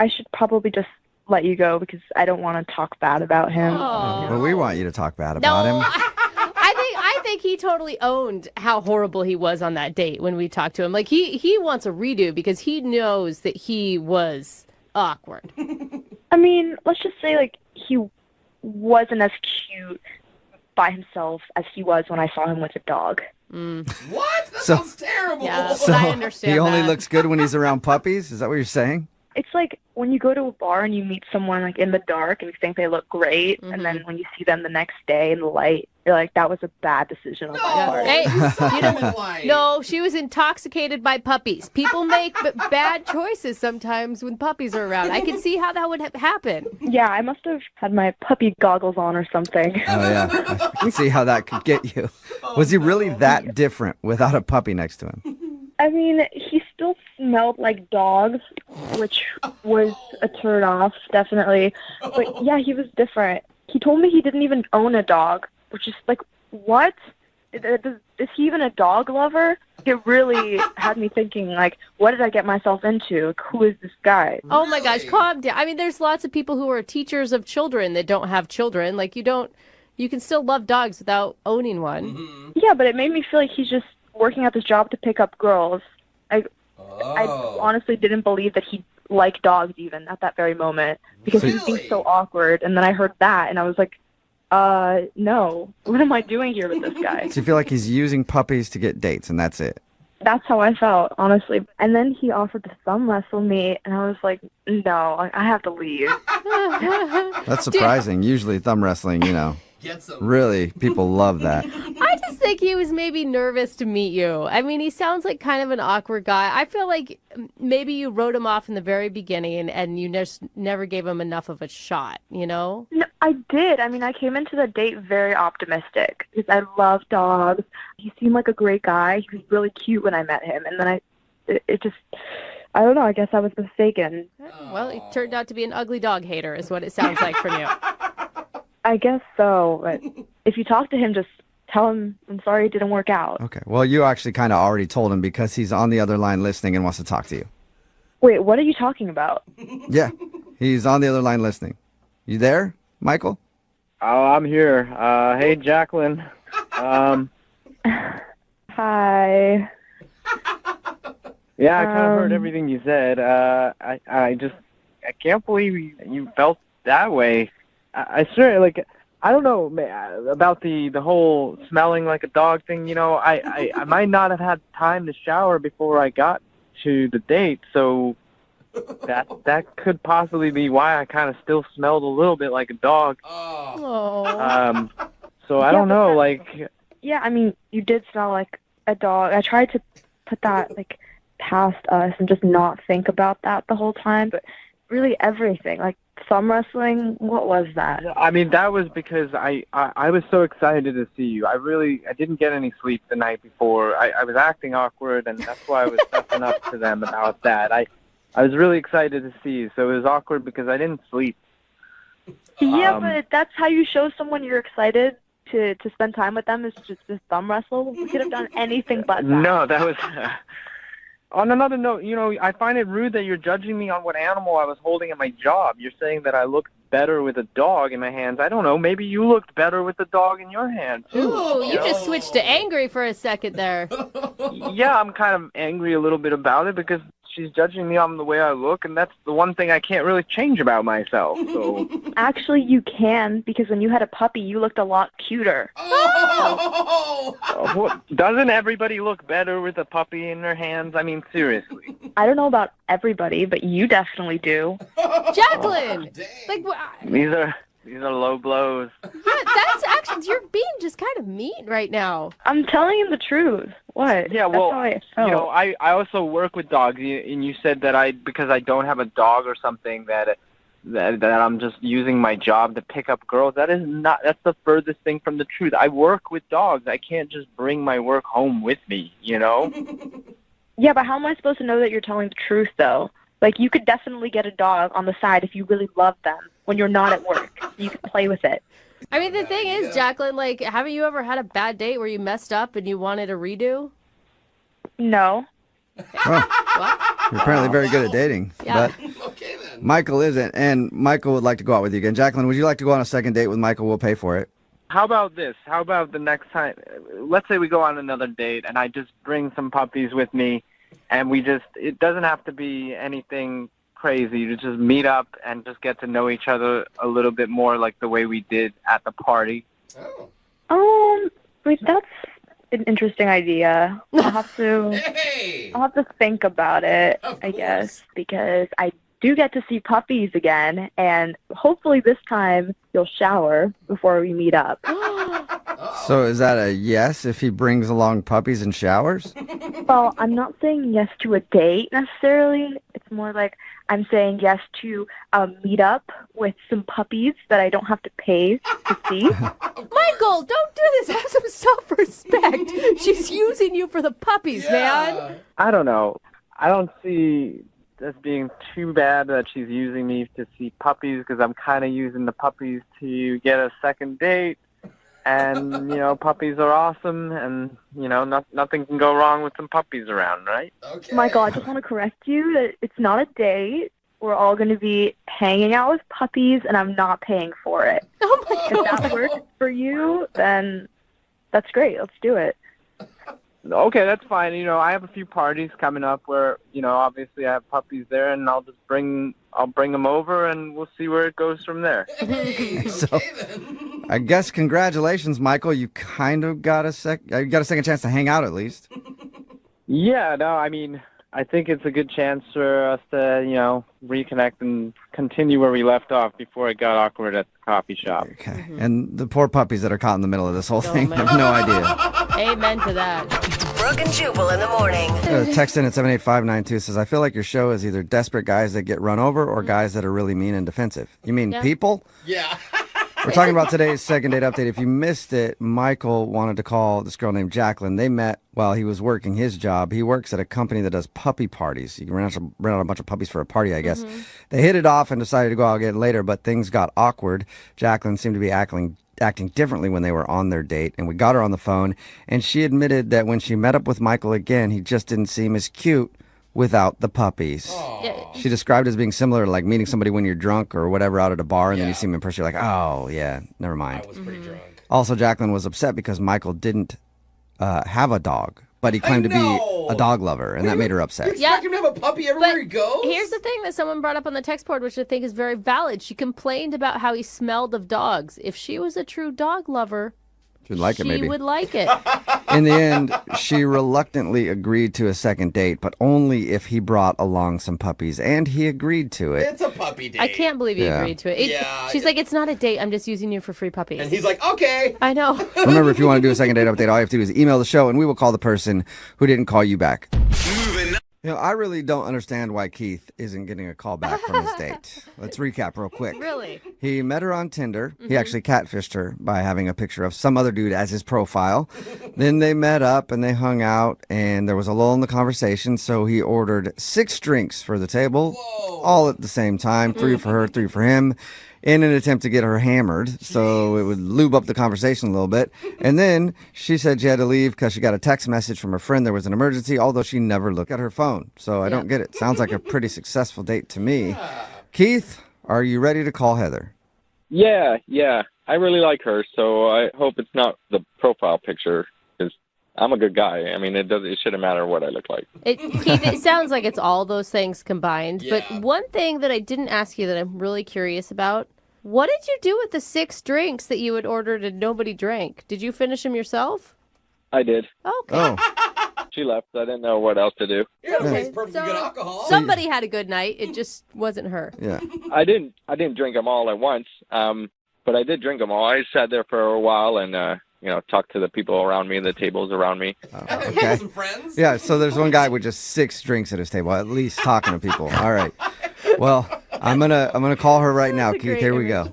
should probably just let you go because I don't want to talk bad about him. Well, we want you to talk bad about him. I think he totally owned how horrible he was on that date when we talked to him. Like he wants a redo because he knows that he was awkward. Let's just say he wasn't as cute by himself as he was when I saw him with a dog. What? That sounds terrible. Yeah, So I understand he only that. looks good when he's around puppies? Is that what you're saying? It's like when you go to a bar and you meet someone in the dark and you think they look great, and then when you see them the next day in the light, you're like, that was a bad decision on my part. Hey, no, she was intoxicated by puppies. People make bad choices sometimes when puppies are around. I can see how that would happen. Yeah, I must have had my puppy goggles on or something. Oh, yeah. I can see how that could get you. Was he really that different without a puppy next to him? He still smelled like dogs, which was a turn off, definitely. But yeah, he was different. He told me he didn't even own a dog, which is what? Is he even a dog lover? It really had me thinking, what did I get myself into? Who is this guy? Oh my gosh, calm down. There's lots of people who are teachers of children that don't have children. You can still love dogs without owning one. Mm-hmm. Yeah, but it made me feel like he's just working at this job to pick up girls. I honestly didn't believe that he liked dogs even at that very moment because he seemed so awkward. And then I heard that and I was like, no, what am I doing here with this guy? So you feel like he's using puppies to get dates and that's it? That's how I felt, honestly. And then he offered to thumb wrestle me and I was like, no, I have to leave. That's surprising. Usually thumb wrestling, really, people love that. I just think he was maybe nervous to meet you. He sounds like kind of an awkward guy. I feel like maybe you wrote him off in the very beginning and you just never gave him enough of a shot, No, I did. I came into the date very optimistic because I love dogs. He seemed like a great guy. He was really cute when I met him. And then I don't know, I guess I was mistaken. Well, he turned out to be an ugly dog hater is what it sounds like from you. I guess so, but if you talk to him, just tell him I'm sorry it didn't work out. Okay. Well, you actually kind of already told him because he's on the other line listening and wants to talk to you. Wait, what are you talking about? Yeah, he's on the other line listening. You there, Michael? Oh, I'm here. Hey, Jacqueline. Hi. Yeah, I kind of heard everything you said. I can't believe you felt that way. I swear, I don't know about the whole smelling like a dog thing. I might not have had time to shower before I got to the date, so that could possibly be why I kind of still smelled a little bit like a dog. Oh. So I don't know, Yeah, I mean, you did smell like a dog. I tried to put that like past us and just not think about that the whole time, but really everything, like thumb wrestling, what was that? I mean, that was because I was so excited to see you. I didn't get any sleep the night before. I was acting awkward, and that's why I was stepping up to them about that. I was really excited to see you, so it was awkward because I didn't sleep. Yeah, but that's how you show someone you're excited to spend time with them, is just this thumb wrestle. We could have done anything but that. No, that was... On another note, I find it rude that you're judging me on what animal I was holding at my job. You're saying that I looked better with a dog in my hands. I don't know. Maybe you looked better with a dog in your hand, too. Ooh, you just switched to angry for a second there. Yeah, I'm kind of angry a little bit about it because she's judging me on the way I look, and that's the one thing I can't really change about myself. So Actually, you can, because when you had a puppy, you looked a lot cuter. Doesn't everybody look better with a puppy in their hands? I mean, seriously. I don't know about everybody, but you definitely do. Jacqueline! Like, These are low blows. yeah, that's actually, you're being just kind of mean right now. I'm telling you the truth. What? Yeah, well, That's how I felt. I also work with dogs, and you said that because I don't have a dog or something that I'm just using my job to pick up girls. That's the furthest thing from the truth. I work with dogs. I can't just bring my work home with me, Yeah, but how am I supposed to know that you're telling the truth, though? Like, you could definitely get a dog on the side if you really love them when you're not at work. You can play with it. I mean, the thing is, Jacqueline, like, haven't you ever had a bad date where you messed up and you wanted a redo? No. You're apparently very good at dating. Yeah. But Michael isn't, and Michael would like to go out with you again. Jacqueline, would you like to go on a second date with Michael? We'll pay for it. How about this? How about the next time? Let's say we go on another date, and I just bring some puppies with me, and it doesn't have to be anything crazy. You just meet up and just get to know each other a little bit more, like the way we did at the party. Wait, that's an interesting idea. I'll have to think about it, I guess, because I do get to see puppies again, and hopefully this time you'll shower before we meet up. So is that a yes if he brings along puppies and showers? Well, I'm not saying yes to a date necessarily. It's more like I'm saying yes to a meet up with some puppies that I don't have to pay to see. Michael, don't do this. Have some self-respect. She's using you for the puppies, man. I don't know. I don't see this being too bad that she's using me to see puppies, because I'm kind of using the puppies to get a second date. And, puppies are awesome, and, nothing can go wrong with some puppies around, right? Okay. Michael, I just want to correct you that it's not a date. We're all going to be hanging out with puppies, and I'm not paying for it. Oh my God. If that works for you, then that's great. Let's do it. Okay, that's fine. I have a few parties coming up where, obviously I have puppies there, and I'll bring them over, and we'll see where it goes from there. So, I guess congratulations, Michael. You kind of got a second chance to hang out at least. Yeah, no, I mean, I think it's a good chance for us to, reconnect and continue where we left off before it got awkward at the coffee shop. Okay. Mm-hmm. And the poor puppies that are caught in the middle of this whole thing have no idea. Amen to that. Brooke and Jubal in the morning. Text in at 78592 says, I feel like your show is either desperate guys that get run over or guys that are really mean and defensive. You mean people? Yeah. We're talking about today's second date update. If you missed it, Michael wanted to call this girl named Jacqueline. They met while he was working his job. He works at a company that does puppy parties. You can rent out a bunch of puppies for a party, I guess. Mm-hmm. They hit it off and decided to go out again later, but things got awkward. Jacqueline seemed to be acting differently when they were on their date, and we got her on the phone, and she admitted that when she met up with Michael again, he just didn't seem as cute without the puppies. Yeah. She described it as being similar to like meeting somebody when you're drunk or whatever out at a bar, and then you see him in person, you're like, oh, yeah, never mind. I was pretty drunk. Also, Jacqueline was upset because Michael didn't have a dog, but he claimed to be a dog lover, and that made her upset. You expect him to have a puppy everywhere he goes? Here's the thing that someone brought up on the text board, which I think is very valid. She complained about how he smelled of dogs. If she was a true dog lover, She'd like it, maybe. She would like it. In the end, she reluctantly agreed to a second date, but only if he brought along some puppies, and he agreed to it. It's a puppy date. I can't believe he agreed to it. She's like, it's not a date. I'm just using you for free puppies. And he's like, okay. I know. Remember, if you want to do a second date update, all you have to do is email the show, and we will call the person who didn't call you back. You know, I really don't understand why Keith isn't getting a call back from his date. Let's recap real quick. Really? He met her on Tinder. He actually catfished her by having a picture of some other dude as his profile. Then they met up and they hung out, and there was a lull in the conversation, so he ordered 6 drinks for the table, all at the same time, 3 for her, 3 for him, in an attempt to get her hammered, so it would lube up the conversation a little bit. And then she said she had to leave because she got a text message from her friend there was an emergency, although she never looked at her phone. So I don't get it. Sounds like a pretty successful date to me. Keith, are you ready to call Heather? Yeah. I really like her, so I hope it's not the profile picture, because I'm a good guy. I mean, it shouldn't matter what I look like. Keith, it sounds like it's all those things combined. Yeah. But one thing that I didn't ask you that I'm really curious about, what did you do with the 6 drinks that you had ordered and nobody drank? Did you finish them yourself? I did. Okay. Oh. She left. I didn't know what else to do. Yeah, it's perfectly good alcohol. Somebody had a good night. It just wasn't her. Yeah. I didn't drink them all at once, but I did drink them all. I sat there for a while and talk to the people around me, the tables around me. Okay. Some friends? Yeah, so there's one guy with just 6 drinks at his table, at least talking to people. All right. Well, I'm gonna call her right now, Keith. Here we go.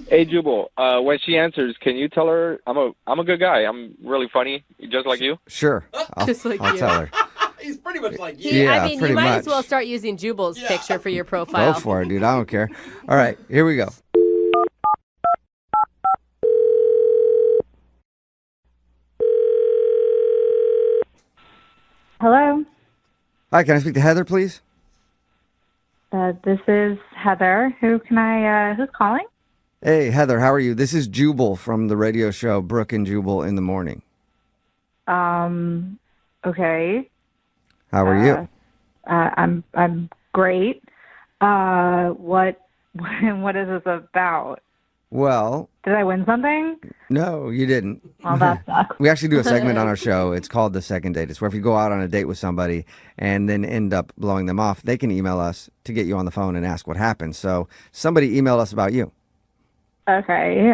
Hey, Jubal. When she answers, can you tell her I'm a good guy? I'm really funny, just like you. Sure. I'll tell her. He's pretty much like you. Yeah, I mean, pretty you might much. as well start using Jubal's picture for your profile. Go for it, dude. I don't care. All right, here we go. Hello. Hi, can I speak to Heather, please? This is Heather. Who's calling? Hey, Heather, how are you? This is Jubal from the radio show Brooke and Juball in the Morning. Okay. How are you? I'm great. What is this about? Well, did I win something? No, you didn't. Well, that sucks. We actually do a segment on our show. It's called The Second Date. It's where if you go out on a date with somebody and then end up blowing them off, they can email us to get you on the phone and ask what happened. So somebody emailed us about you. Okay.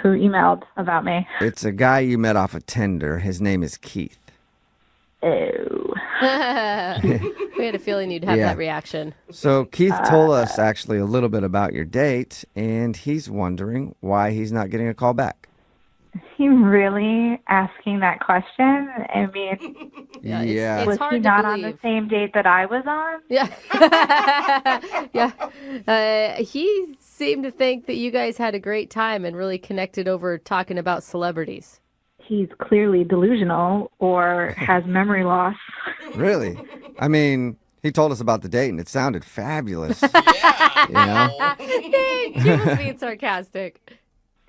Who emailed about me? It's a guy you met off of Tinder. His name is Keith. Oh. We had a feeling you'd have that reaction. So Keith told us actually a little bit about your date, and he's wondering why he's not getting a call back. He really asking that question? I mean, it's was hard he to not believe. on the same date that I was on? Yeah. He seemed to think that you guys had a great time and really connected over talking about celebrities. He's clearly delusional or has memory loss. Really? I mean, he told us about the date, and it sounded fabulous. He was being sarcastic.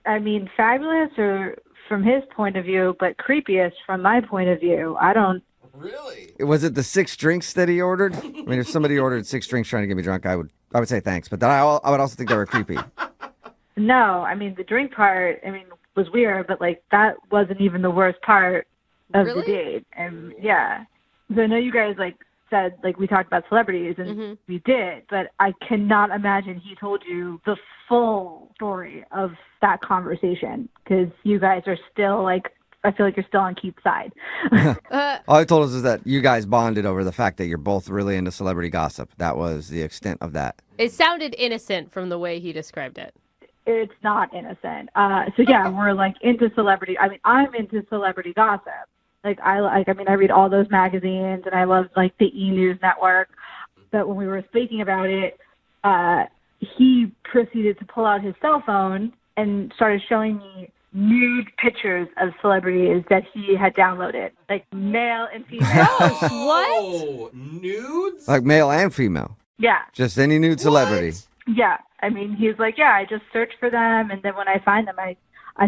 I mean, fabulous or from his point of view, but creepiest from my point of view. I don't... Really? Was it the 6 drinks that he ordered? I mean, if somebody ordered 6 drinks trying to get me drunk, I would say thanks. But then I would also think they were creepy. No, I mean, the drink part, was weird, but, that wasn't even the worst part of the date. And, yeah. So I know you guys, said, we talked about celebrities, and we did, but I cannot imagine he told you the full story of that conversation, because you guys are still, I feel like you're still on Keith's side. All he told us is that you guys bonded over the fact that you're both really into celebrity gossip. That was the extent of that. It sounded innocent from the way he described it. It's not innocent. So yeah, we're into celebrity. I'm into celebrity gossip. I read all those magazines, and I love the E! News Network. But when we were speaking about it, he proceeded to pull out his cell phone and started showing me nude pictures of celebrities that he had downloaded, male and female. What? Nudes? Like male and female? Yeah. Just any nude celebrity? Yeah. He's I just search for them, and then when I find them, I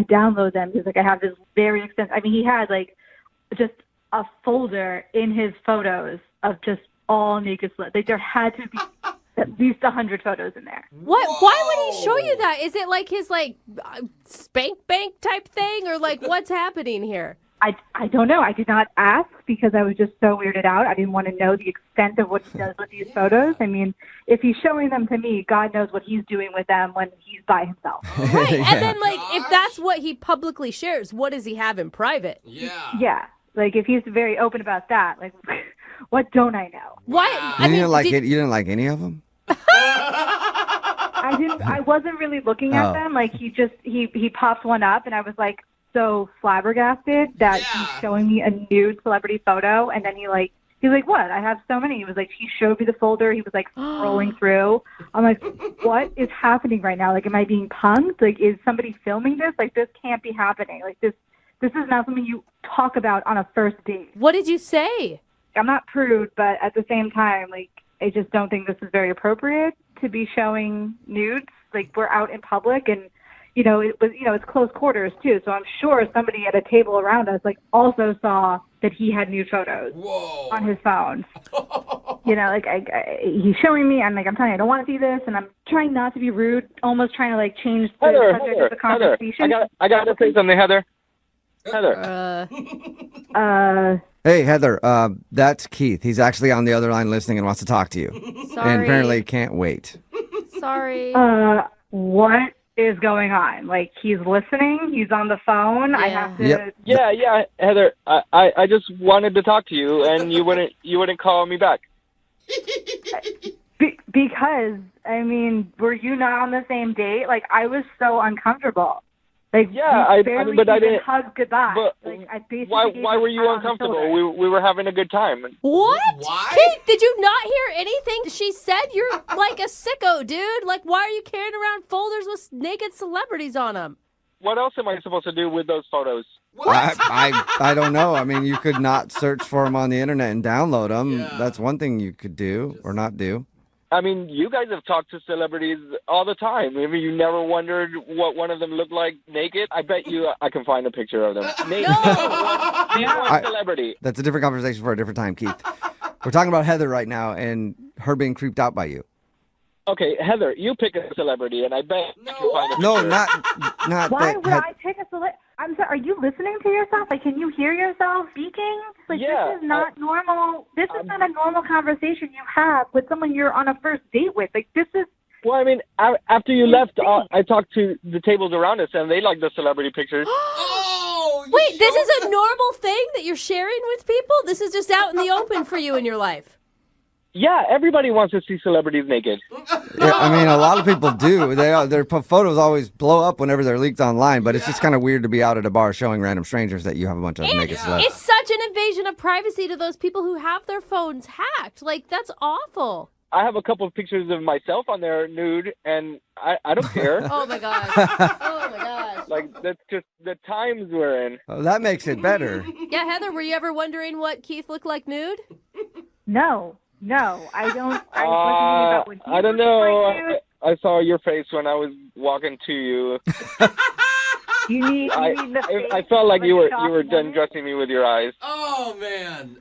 download them. He's I have this very extensive... he had, just a folder in his photos of just all naked celebrities. There had to be at least 100 photos in there. What? Why would he show you that? Is it like his spank bank type thing, or like what's happening here? I don't know. I did not ask because I was just so weirded out. I didn't want to know the extent of what he does with these photos. I mean, if he's showing them to me, God knows what he's doing with them when he's by himself. Right. And then, if that's what he publicly shares, what does he have in private? Yeah. Like, if he's very open about that, like, what don't I know? Why? You didn't like any of them? I wasn't really looking at them. Like, he popped one up, and I was like, so flabbergasted that he's showing me a nude celebrity photo, and then he's like, what? I have so many. He was like, he showed me the folder. He was like scrolling through. I'm like, what is happening right now? Like, am I being punked? Like, is somebody filming this? Like, this can't be happening. Like, this is not something you talk about on a first date. What did you say? I'm not prude, but at the same time, like, I just don't think this is very appropriate to be showing nudes. Like, we're out in public, and it's close quarters too, so I'm sure somebody at a table around us also saw that he had nude photos on his phone. He's showing me. I'm telling you, I don't want to see this, and I'm trying not to be rude, almost trying to change the subject of the conversation. I got to say something, Heather. Hey, Heather, that's Keith. He's actually on the other line listening and wants to talk to you. Sorry. And apparently can't wait. Sorry. What is going on? Like, he's listening, he's on the phone. I have to. Yeah, Heather. I just wanted to talk to you, and you wouldn't call me back. Because were you not on the same date? Like, I was so uncomfortable. Like, I didn't hug goodbye. But why were you uncomfortable? We were having a good time. What? Why? Kate, did you not hear anything she said? You're like a sicko, dude. Like, why are you carrying around folders with naked celebrities on them? What else am I supposed to do with those photos? I don't know. I mean, you could not search for them on the internet and download them. Yeah. That's one thing you could do or not do. I mean, you guys have talked to celebrities all the time. I mean, you never wondered what one of them looked like naked? I bet you I can find a picture of them. Name one celebrity. That's a different conversation for a different time, Keith. We're talking about Heather right now and her being creeped out by you. Okay, Heather, you pick a celebrity, and I bet you can find a picture. No, not Why would I pick a celebrity? I'm sorry, are you listening to yourself? Like, can you hear yourself speaking? Like, this is not normal. This is not a normal conversation you have with someone you're on a first date with. Like, this is... Well, I mean, after you left, I talked to the tables around us, and they like the celebrity pictures. Wait, this is a normal thing that you're sharing with people? This is just out in the open for you in your life? Yeah, everybody wants to see celebrities naked. Yeah, I mean, a lot of people do. Their photos always blow up whenever they're leaked online, but it's just kind of weird to be out at a bar showing random strangers that you have a bunch of naked celebs. It's such an invasion of privacy to those people who have their phones hacked. Like, that's awful. I have a couple of pictures of myself on there nude, and I don't care. Oh, my gosh. Oh, my gosh. Like, that's just the times we're in. Oh, that makes it better. Yeah, Heather, were you ever wondering what Keith looked like nude? No, I don't. I was wondering about I don't know. I saw your face when I was walking to you. You need the face. I felt like you were done dressing me with your eyes. Oh, man.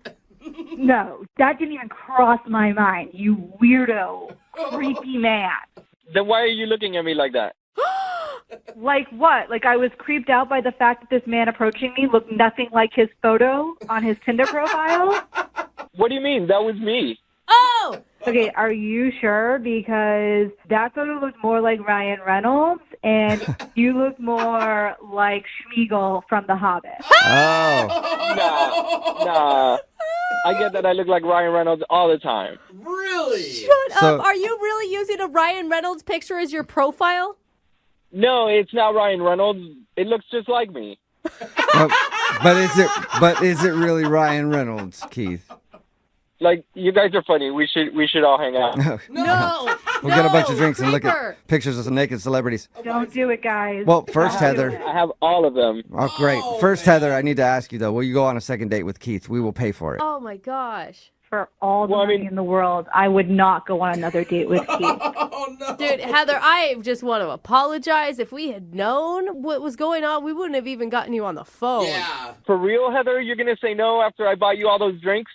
No, that didn't even cross my mind, you weirdo, creepy man. Then why are you looking at me like that? Like what? Like, I was creeped out by the fact that this man approaching me looked nothing like his photo on his Tinder profile? What do you mean? That was me. Oh! Okay, are you sure? Because that photo looked more like Ryan Reynolds, and you look more like Schmeagol from The Hobbit. Oh. Nah. I get that I look like Ryan Reynolds all the time. Really? Shut up. Are you really using a Ryan Reynolds picture as your profile? No, it's not Ryan Reynolds. It looks just like me. But is it really Ryan Reynolds, Keith? Like, you guys are funny. We should all hang out. No. We'll get a bunch of drinks and look at pictures of some naked celebrities. Don't do it, guys. Well, first, Heather. I have all of them. Oh, great. First, Heather, I need to ask you, though. Will you go on a second date with Keith? We will pay for it. Oh, my gosh. For all the money in the world, I would not go on another date with Keith. Oh, no. Dude, Heather, I just want to apologize. If we had known what was going on, we wouldn't have even gotten you on the phone. Yeah. For real, Heather? You're going to say no after I buy you all those drinks?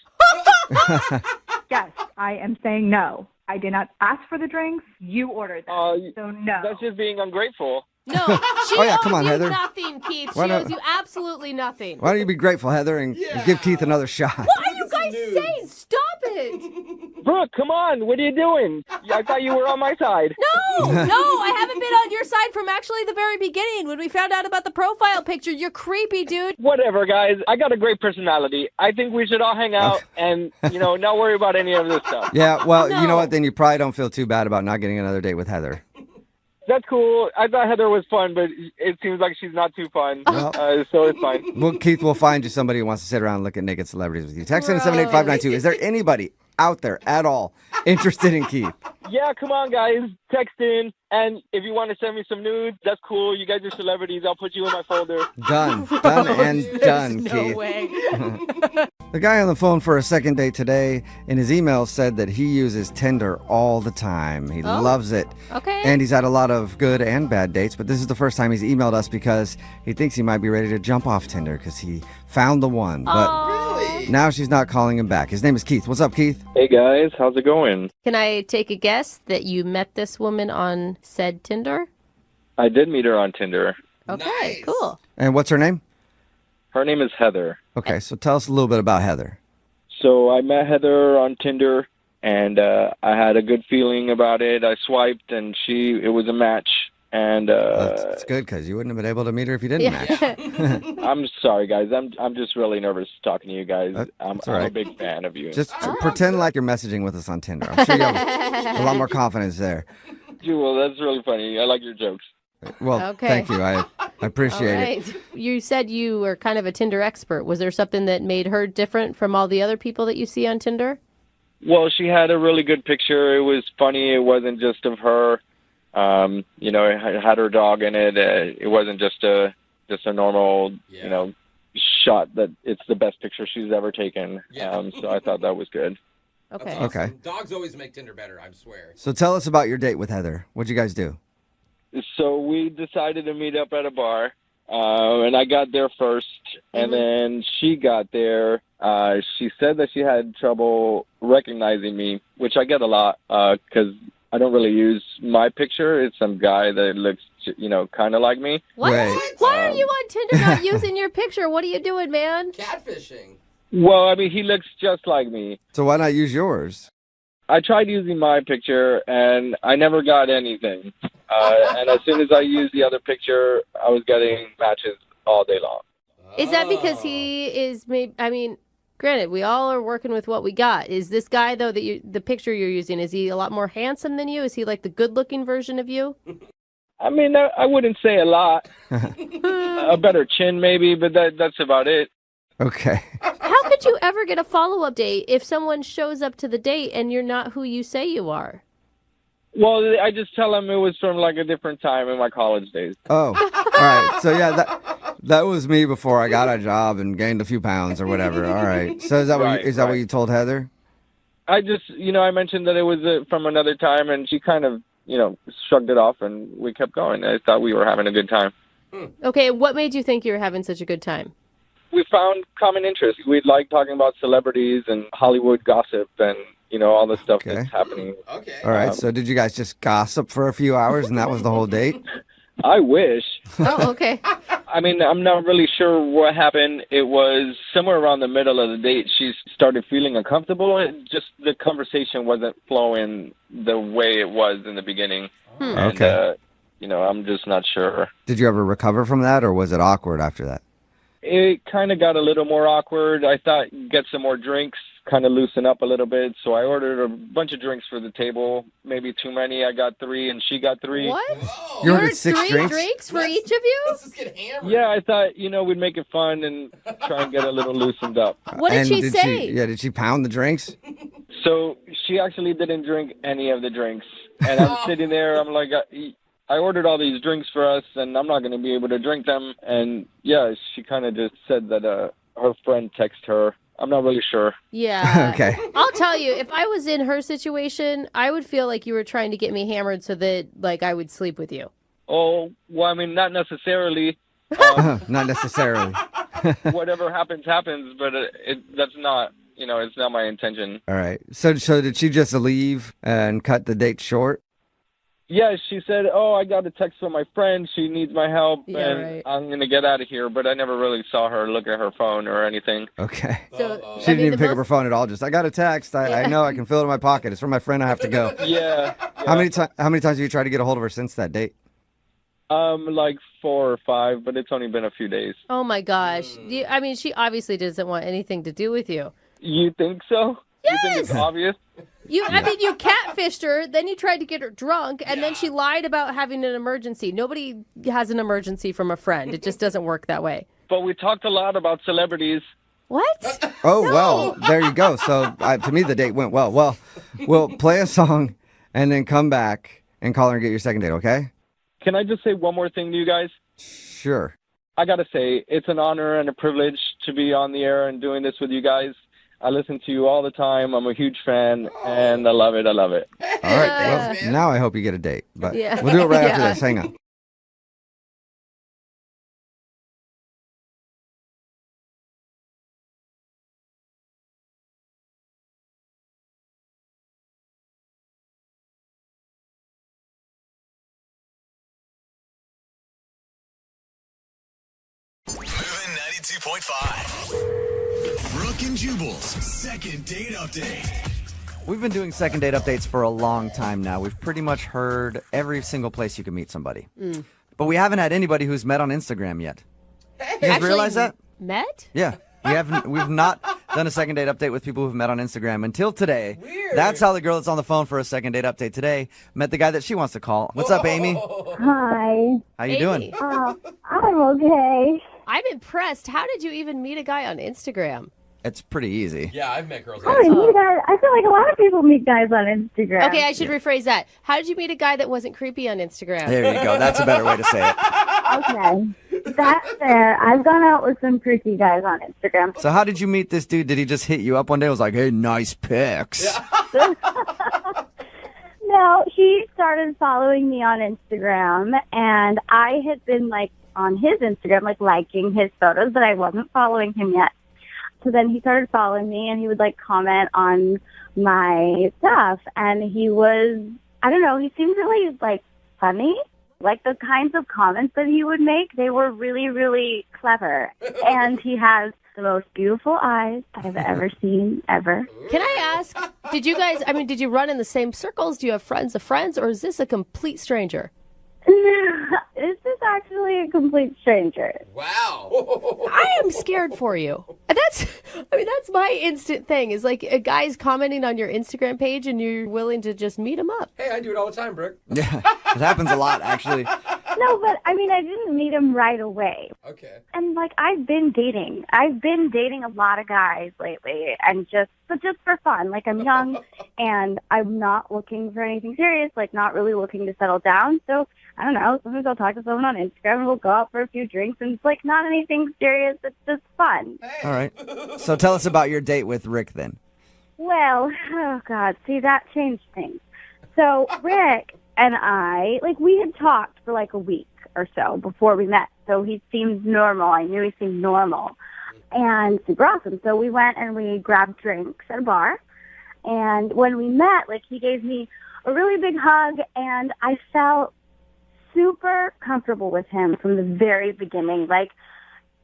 Yes, I am saying no. I did not ask for the drinks. You ordered them. So no. That's just being ungrateful. No, she Oh, yeah, owes come on, you Heather. nothing, Keith. Why She not- owes you absolutely nothing. Why don't you be grateful, Heather, and give Keith another shot? What are you guys saying? Stop it. Brooke, come on. What are you doing? I thought you were on my side. No, I haven't been on your side from actually the very beginning when we found out about the profile picture. You're creepy, dude. Whatever, guys. I got a great personality. I think we should all hang out and, not worry about any of this stuff. Yeah, well, you know what? Then you probably don't feel too bad about not getting another date with Heather. That's cool. I thought Heather was fun, but it seems like she's not too fun. So it's fine. Well, Keith, we'll find you somebody who wants to sit around and look at naked celebrities with you. Text in 78592. Is there anybody out there at all interested in Keith? Yeah, come on, guys. Text in. And if you want to send me some nudes, that's cool. You guys are celebrities. I'll put you in my folder. Done and done, No Keith. way. The guy on the phone for a second date today in his email said that he uses Tinder all the time. He loves it. Okay. And he's had a lot of good and bad dates, but this is the first time he's emailed us because he thinks he might be ready to jump off Tinder because he found the one. But now she's not calling him back. His name is Keith. What's up, Keith? Hey, guys. How's it going? Can I take a guess that you met this woman on said Tinder? I did meet her on Tinder. Okay, cool. And what's her name? Her name is Heather. Okay, so tell us a little bit about Heather. So I met Heather on Tinder, and I had a good feeling about it. I swiped, and it was a match. And That's good because you wouldn't have been able to meet her if you didn't match. I'm sorry, guys. I'm just really nervous talking to you guys. I'm all right. a big fan of you. Just pretend like you're messaging with us on Tinder. I'm sure you have a lot more confidence there. Jubal, that's really funny. I like your jokes. Well, Okay. thank you. I appreciate All it. right. You said you were kind of a Tinder expert. Was there something that made her different from all the other people that you see on Tinder? Well, she had a really good picture. It was funny. It wasn't just of her. It had her dog in it. It wasn't just a normal, shot that it's the best picture she's ever taken. So I thought that was good. Okay. Okay. Dogs always make Tinder better, I swear. So tell us about your date with Heather. What'd you guys do? So we decided to meet up at a bar, and I got there first, and then she got there. She said that she had trouble recognizing me, which I get a lot because I don't really use my picture. It's some guy that looks, kind of like me. What? Right. Why are you on Tinder not using your picture? What are you doing, man? Catfishing. Well, I mean, he looks just like me. So why not use yours? I tried using my picture, and I never got anything. And as soon as I used the other picture, I was getting matches all day long. Is that because he is maybe, granted, we all are working with what we got. Is this guy, though, the picture you're using, is he a lot more handsome than you? Is he like the good-looking version of you? I mean, I wouldn't say a lot. A better chin, maybe, but that's about it. Okay. How could you ever get a follow-up date if someone shows up to the date and you're not who you say you are? Well, I just tell him it was from like a different time in my college days. Oh, all right. So yeah, that was me before I got a job and gained a few pounds or whatever. All right. So is that what you told Heather? I just, I mentioned that it was from another time, and she kind of, shrugged it off, and we kept going. I thought we were having a good time. Okay, what made you think you were having such a good time? We found common interests. We like talking about celebrities and Hollywood gossip and, all the stuff that's happening. Okay. All right. So did you guys just gossip for a few hours and that was the whole date? I wish. Oh, okay. I mean, I'm not really sure what happened. It was somewhere around the middle of the date. She started feeling uncomfortable. Just the conversation wasn't flowing the way it was in the beginning. And, Okay. I'm just not sure. Did you ever recover from that or was it awkward after that? It kind of got a little more awkward. I thought get some more drinks, kind of loosen up a little bit. So I ordered a bunch of drinks for the table. Maybe too many. I got 3 and she got 3. What? You ordered 6 3 drinks? for each of you? Let's just get hammered. Yeah, I thought, we'd make it fun and try and get a little loosened up. What did And she say? Did she pound the drinks? So she actually didn't drink any of the drinks. And I'm sitting there, I'm like, I ordered all these drinks for us, and I'm not going to be able to drink them. And, yeah, she kind of just said that her friend texted her. I'm not really sure. Yeah. Okay. I'll tell you, if I was in her situation, I would feel like you were trying to get me hammered so that, I would sleep with you. Oh, well, I mean, not necessarily. Not necessarily. Whatever happens, happens, but that's not it's not my intention. All right. So did she just leave and cut the date short? Yeah, she said, "Oh, I got a text from my friend. She needs my help, and I'm going to get out of here." But I never really saw her look at her phone or anything. Okay. So She didn't even pick up her phone at all. Just, I got a text. I know I can feel it in my pocket. It's from my friend. I have to go. Yeah. How many times have you tried to get a hold of her since that date? Like 4 or 5, but it's only been a few days. Oh my gosh. She obviously doesn't want anything to do with you. You think so? Yes. You think it's obvious? You catfished her, then you tried to get her drunk, and then she lied about having an emergency. Nobody has an emergency from a friend. It just doesn't work that way. But we talked a lot about celebrities. What? Oh, well, there you go. So to me, the date went well. Well, we'll play a song and then come back and call her and get your second date, okay? Can I just say one more thing to you guys? Sure. I got to say, it's an honor and a privilege to be on the air and doing this with you guys. I listen to you all the time. I'm a huge fan, and I love it. I love it. All right. Well, now I hope you get a date. But Yeah. we'll do it right after this. Hang on. Moving 92.5. Brooke and Jubal's second date update. We've been doing second date updates for a long time now. We've pretty much heard every single place you can meet somebody. But we haven't had anybody who's met on Instagram yet. You guys realize that? Met? Yeah. We've not done a second date update with people who've met on Instagram until today. Weird. That's how the girl that's on the phone for a second date update today met the guy that she wants to call. What's up, Amy? Hi. How you doing? I'm okay. I'm impressed. How did you even meet a guy on Instagram? It's pretty easy. Yeah, I've met girls. I feel like a lot of people meet guys on Instagram. Okay, I should rephrase that. How did you meet a guy that wasn't creepy on Instagram? There you go. That's a better way to say it. Okay. That's fair. I've gone out with some creepy guys on Instagram. So how did you meet this dude? Did he just hit you up one day and was like, hey, nice pics? No, he started following me on Instagram, and I had been, on his Instagram, liking his photos, but I wasn't following him yet. So then he started following me, and he would, comment on my stuff, and he was, I don't know, he seemed really, funny. The kinds of comments that he would make, they were really, really clever. And he has the most beautiful eyes I've ever seen, ever. Can I ask, did you guys, did you run in the same circles? Do you have friends of friends, or is this a complete stranger? This is actually a complete stranger. Wow. I am scared for you. That's my instant thing is a guy's commenting on your Instagram page and you're willing to just meet him up. Hey, I do it all the time, Brooke. Yeah, it happens a lot, actually. No, but I didn't meet him right away. Okay. And I've been dating. I've been dating a lot of guys lately, and just for fun. I'm young, and I'm not looking for anything serious. Not really looking to settle down. So I don't know. Sometimes I'll talk to someone on Instagram, and we'll go out for a few drinks, and it's not anything serious. It's just fun. All right. So tell us about your date with Rick then. Well, oh God, see, that changed things. So Rick and I, we had talked for a week or so before we met. So he seemed normal. I knew he seemed normal and super awesome. So we went and we grabbed drinks at a bar. And when we met, he gave me a really big hug, and I felt super comfortable with him from the very beginning.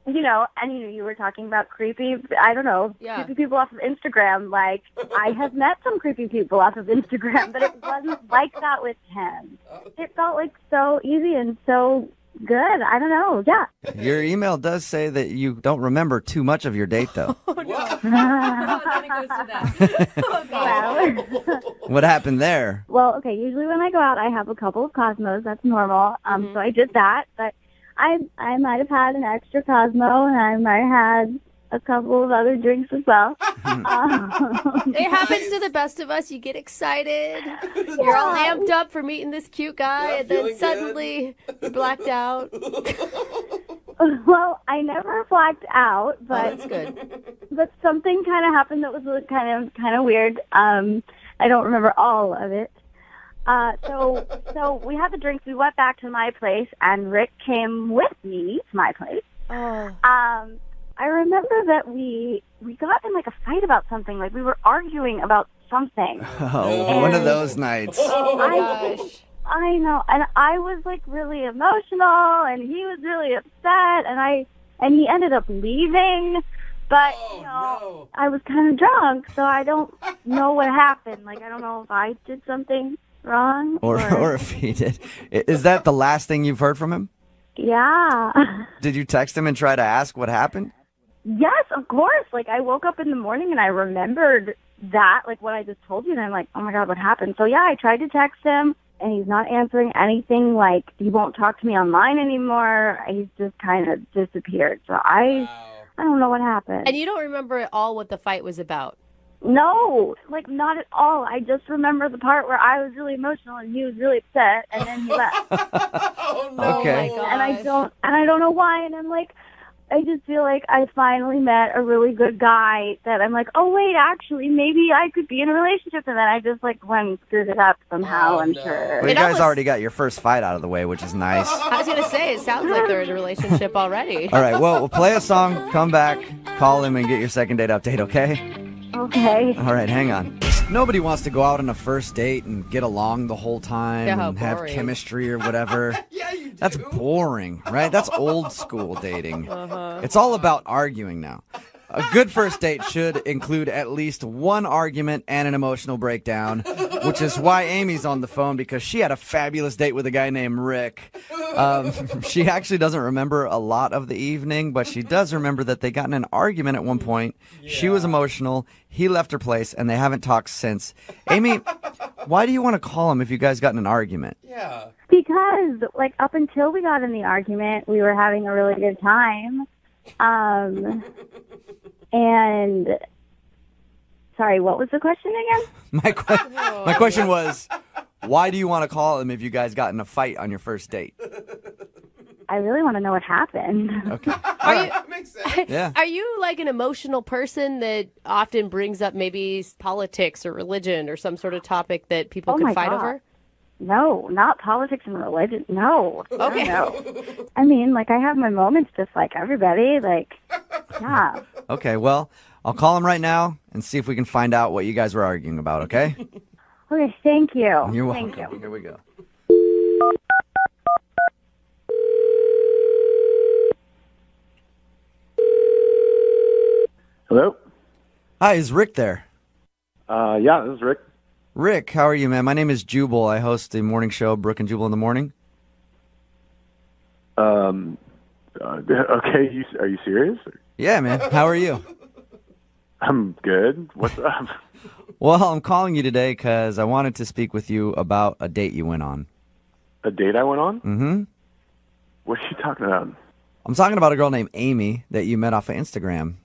You were talking about creepy, I don't know, creepy people off of Instagram. I have met some creepy people off of Instagram, but it wasn't like that with him. It felt so easy and so good. I don't know. Yeah. Your email does say that you don't remember too much of your date, though. Oh, no. Then it goes to that. Well, What happened there? Well, okay, usually when I go out, I have a couple of Cosmos. That's normal. So I did that, but I might have had an extra Cosmo, and I might have had a couple of other drinks as well. It happens to the best of us. You get excited. You're all amped up for meeting this cute guy, and then suddenly you're blacked out. Well, I never blacked out, but that's good. But something kind of happened that was kind of weird. I don't remember all of it. So we had the drinks. We went back to my place, and Rick came with me to my place. Oh. I remember that we got in like a fight about something. Like we were arguing about something. Oh, one of those nights. Oh my gosh. I know, and I was like really emotional, and he was really upset, and he ended up leaving. But I was kind of drunk, so I don't know what happened. Like I don't know if I did something wrong, or if he did. Is that the last thing you've heard from him? Yeah. Did you text him and try to ask what happened? Yes, of course. Like I woke up in the morning and I remembered that, like what I just told you, and I'm like, oh my God, what happened? So yeah, I tried to text him, and he's not answering anything. Like he won't talk to me online anymore. He's just kind of disappeared. So I don't know what happened. And you don't remember at all what the fight was about? No, like not at all. I just remember the part where I was really emotional and he was really upset, and then he left. Oh Okay. my gosh. And I don't know why. And I'm like, I just feel like I finally met a really good guy that I'm like, oh wait, actually maybe I could be in a relationship. And then I just like went and screwed it up somehow. I'm sure. Well, you guys already got your first fight out of the way, which is nice. I was going to say, it sounds like they're in a relationship already. All right, well, we'll play a song, come back, call him, and get your second date update, okay? Okay. All right, hang on. Nobody wants to go out on a first date and get along the whole time Yeah, how and have boring. chemistry or whatever. Yeah, you do. That's boring, right? That's old school dating. Uh-huh. It's all about arguing now. A good first date should include at least one argument and an emotional breakdown, which is why Amy's on the phone, because she had a fabulous date with a guy named Rick. She actually doesn't remember a lot of the evening, but she does remember that they got in an argument at one point. Yeah. She was emotional. He left her place, and they haven't talked since. Amy, why do you want to call him if you guys got in an argument? Yeah. Because like up until we got in the argument, we were having a really good time. And sorry, what was the question again? My question was, why do you want to call him if you guys got in a fight on your first date? I really want to know what happened. Okay. Makes sense. Yeah. Are you like an emotional person that often brings up maybe politics or religion or some sort of topic that people Oh could my fight God. over? No, not politics and religion. No. Okay. No. I mean, like, I have my moments just like everybody. Like, yeah. Okay, well, I'll call him right now and see if we can find out what you guys were arguing about, okay? Okay, thank you. You're welcome. Thank you. Here we go. Hello? Hi, is Rick there? Yeah, this is Rick. Rick, how are you, man? My name is Jubal. I host the morning show, Brooke and Juball in the morning. Okay, are you serious? Yeah, man. How are you? I'm good. What's up? Well, I'm calling you today because I wanted to speak with you about a date you went on. A date I went on? Mm-hmm. What are you talking about? I'm talking about a girl named Amy that you met off of Instagram.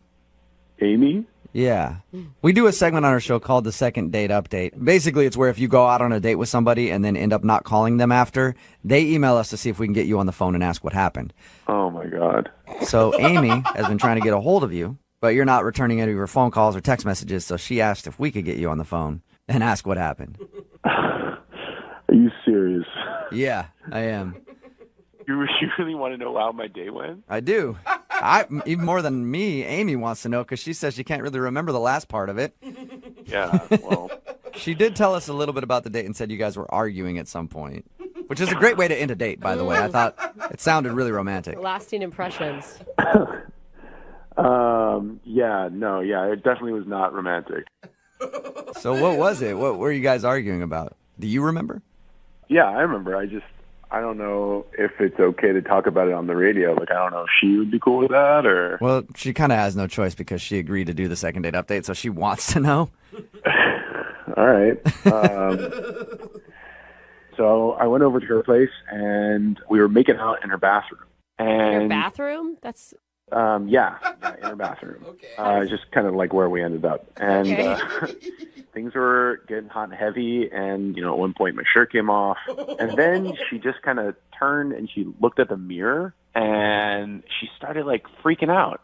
Amy? Yeah. We do a segment on our show called the Second Date Update. Basically, it's where if you go out on a date with somebody and then end up not calling them after, they email us to see if we can get you on the phone and ask what happened. Oh, my God. So Amy has been trying to get a hold of you, but you're not returning any of her phone calls or text messages, so she asked if we could get you on the phone and ask what happened. Are you serious? Yeah, I am. You really want to know how my day went? I do. Even more than me, Amy wants to know because she says she can't really remember the last part of it. Yeah, well. She did tell us a little bit about the date and said you guys were arguing at some point, which is a great way to end a date, by the way. I thought it sounded really romantic. Lasting impressions. Yeah, it definitely was not romantic. So what was it? What were you guys arguing about? Do you remember? Yeah, I remember. I don't know if it's okay to talk about it on the radio. Like, I don't know if she would be cool with that or... Well, she kind of has no choice because she agreed to do the second date update, so she wants to know. All right. So I went over to her place, and we were making out in her bathroom. And, Your bathroom? That's... Yeah, in her bathroom. Okay. Just kind of like where we ended up. And things were getting hot and heavy, and, at one point my shirt came off. And then she just kind of turned and she looked at the mirror, and she started, like, freaking out.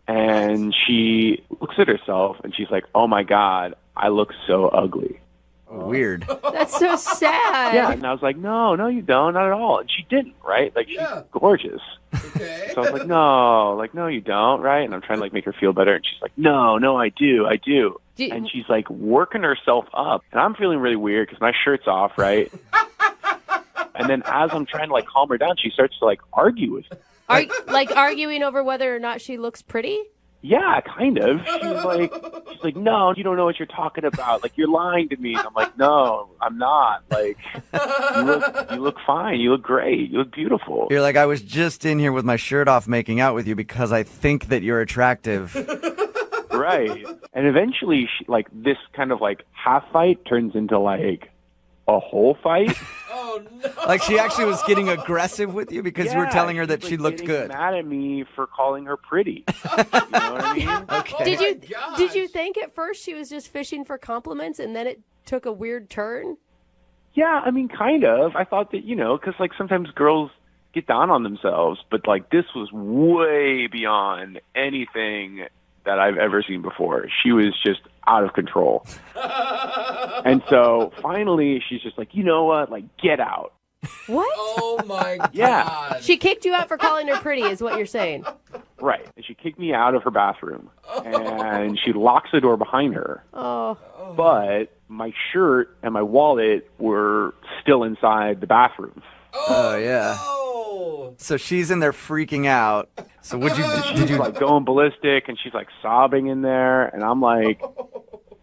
And she looks at herself, and she's like, oh, my God, I look so ugly. Weird. That's so sad. Yeah, and I was like, no, you don't, not at all. And she didn't, right? Like, she's gorgeous. Okay. So I was like, no, you don't, right? And I'm trying to, like, make her feel better. And she's like, no, I do. And she's, like, working herself up. And I'm feeling really weird because my shirt's off, right? And then as I'm trying to, like, calm her down, she starts to, like, argue with me. Like arguing over whether or not she looks pretty? Yeah, kind of. She's like, no, you don't know what you're talking about. Like, you're lying to me. And I'm like, no, I'm not. Like, you look fine. You look great. You look beautiful. You're like, I was just in here with my shirt off making out with you because I think that you're attractive. Right. And eventually, this kind of, like, half fight turns into, like, a whole fight. Oh, no. Like, she actually was getting aggressive with you because you were telling her that she's, she like, looked getting good. mad at me for calling her pretty. You know what I mean? Okay. Did you think at first she was just fishing for compliments and then it took a weird turn? Yeah, I mean, kind of. I thought that, because, like, sometimes girls get down on themselves, but, like, this was way beyond anything that I've ever seen before. She was just out of control. And so finally she's just like, you know what? Like, get out. What? Oh my God. Yeah. She kicked you out for calling her pretty is what you're saying. Right. And she kicked me out of her bathroom. And she locks the door behind her. Oh. But my shirt and my wallet were still inside the bathroom. Oh, yeah. So she's in there freaking out. So She's like going ballistic, and she's like sobbing in there, and I'm like,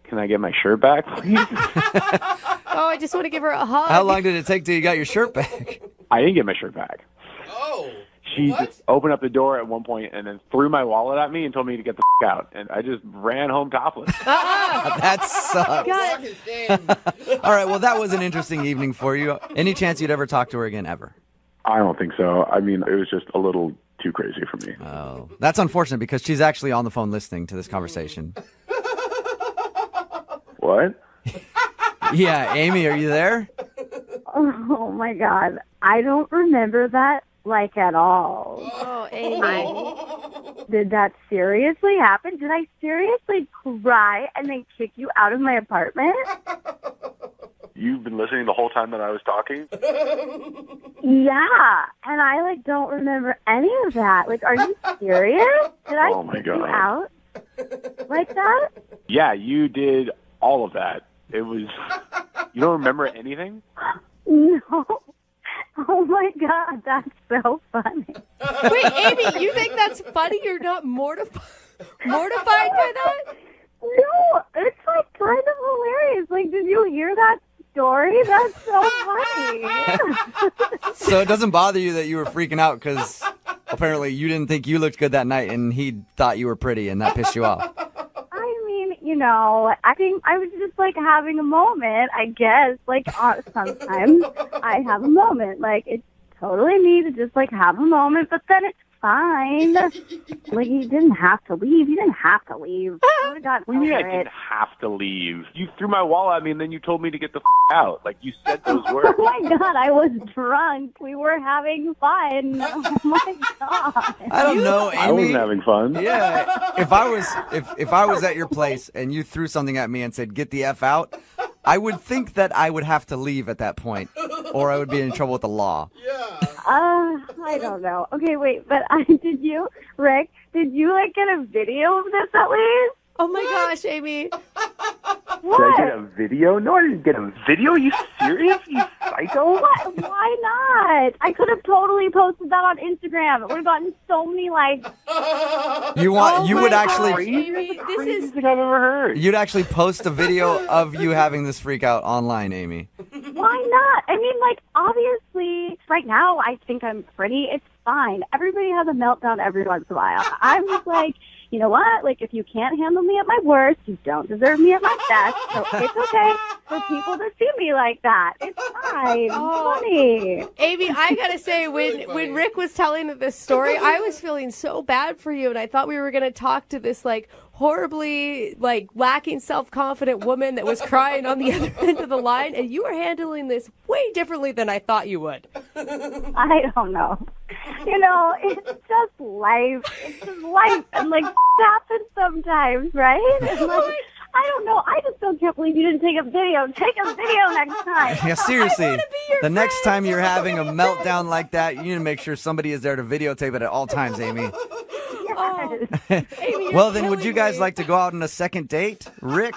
can I get my shirt back, please? Oh, I just want to give her a hug. How long did it take till you got your shirt back? I didn't get my shirt back. Oh. She just opened up the door at one point and then threw my wallet at me and told me to get the out. And I just ran home topless. That sucks. All right, well, that was an interesting evening for you. Any chance you'd ever talk to her again, ever? I don't think so. I mean, it was just a little too crazy for me. Oh, that's unfortunate because she's actually on the phone listening to this conversation. What? Yeah, Amy, are you there? Oh my God. I don't remember that at all. Oh, Amy. Did that seriously happen? Did I seriously cry and then kick you out of my apartment? You've been listening the whole time that I was talking? Yeah, and I don't remember any of that. Are you serious? Did I kick you out like that? Yeah, you did all of that. It was. You don't remember anything? No. Oh my God, that's so funny. Wait, Amy, you think that's funny? You're not mortified by that? No, it's kind of hilarious. Did you hear that story? That's so funny. So it doesn't bother you that you were freaking out because apparently you didn't think you looked good that night and he thought you were pretty and that pissed you off. I think I was just having a moment, I guess. Sometimes I have a moment. It's totally me to just have a moment, but then it's fine. You didn't have to leave. You didn't have to leave. I would have gotten What do you mean over I it. didn't have to leave? You threw my wallet at me and then you told me to get the out. You said those words. Oh my God, I was drunk. We were having fun. Oh my God. I don't know, Amy. I wasn't having fun. Yeah. If I was at your place and you threw something at me and said, get the F out, I would think that I would have to leave at that point or I would be in trouble with the law. I don't know. Okay, wait, but Rick, did you get a video of this at least? Oh my gosh, Amy. What? Did I get a video? No, I didn't get a video. Are you serious? You psycho? What? Why not? I could have totally posted that on Instagram. It would have gotten so many likes. You would actually Amy, this is thing I've ever heard. You'd actually post a video of you having this freak out online, Amy. Why not? I mean, obviously, right now I think I'm pretty. It's fine. Everybody has a meltdown every once in a while. I'm just you know what? If you can't handle me at my worst, you don't deserve me at my best. So it's okay for people to see me like that. It's fine. It's funny. Amy, I gotta say, when Rick was telling this story, I was feeling so bad for you, and I thought we were gonna talk to this horribly lacking self-confident woman that was crying on the other end of the line, and you were handling this way differently than I thought you would. I don't know. It's just life. It's just life, and happens sometimes, right? And, I don't know. I just still can't believe you didn't take a video. Take a video next time. Yeah, seriously. The next time you're having a meltdown like that, you need to make sure somebody is there to videotape it at all times, Amy. Amy, Well, then, would you guys like to go out on a second date? Rick,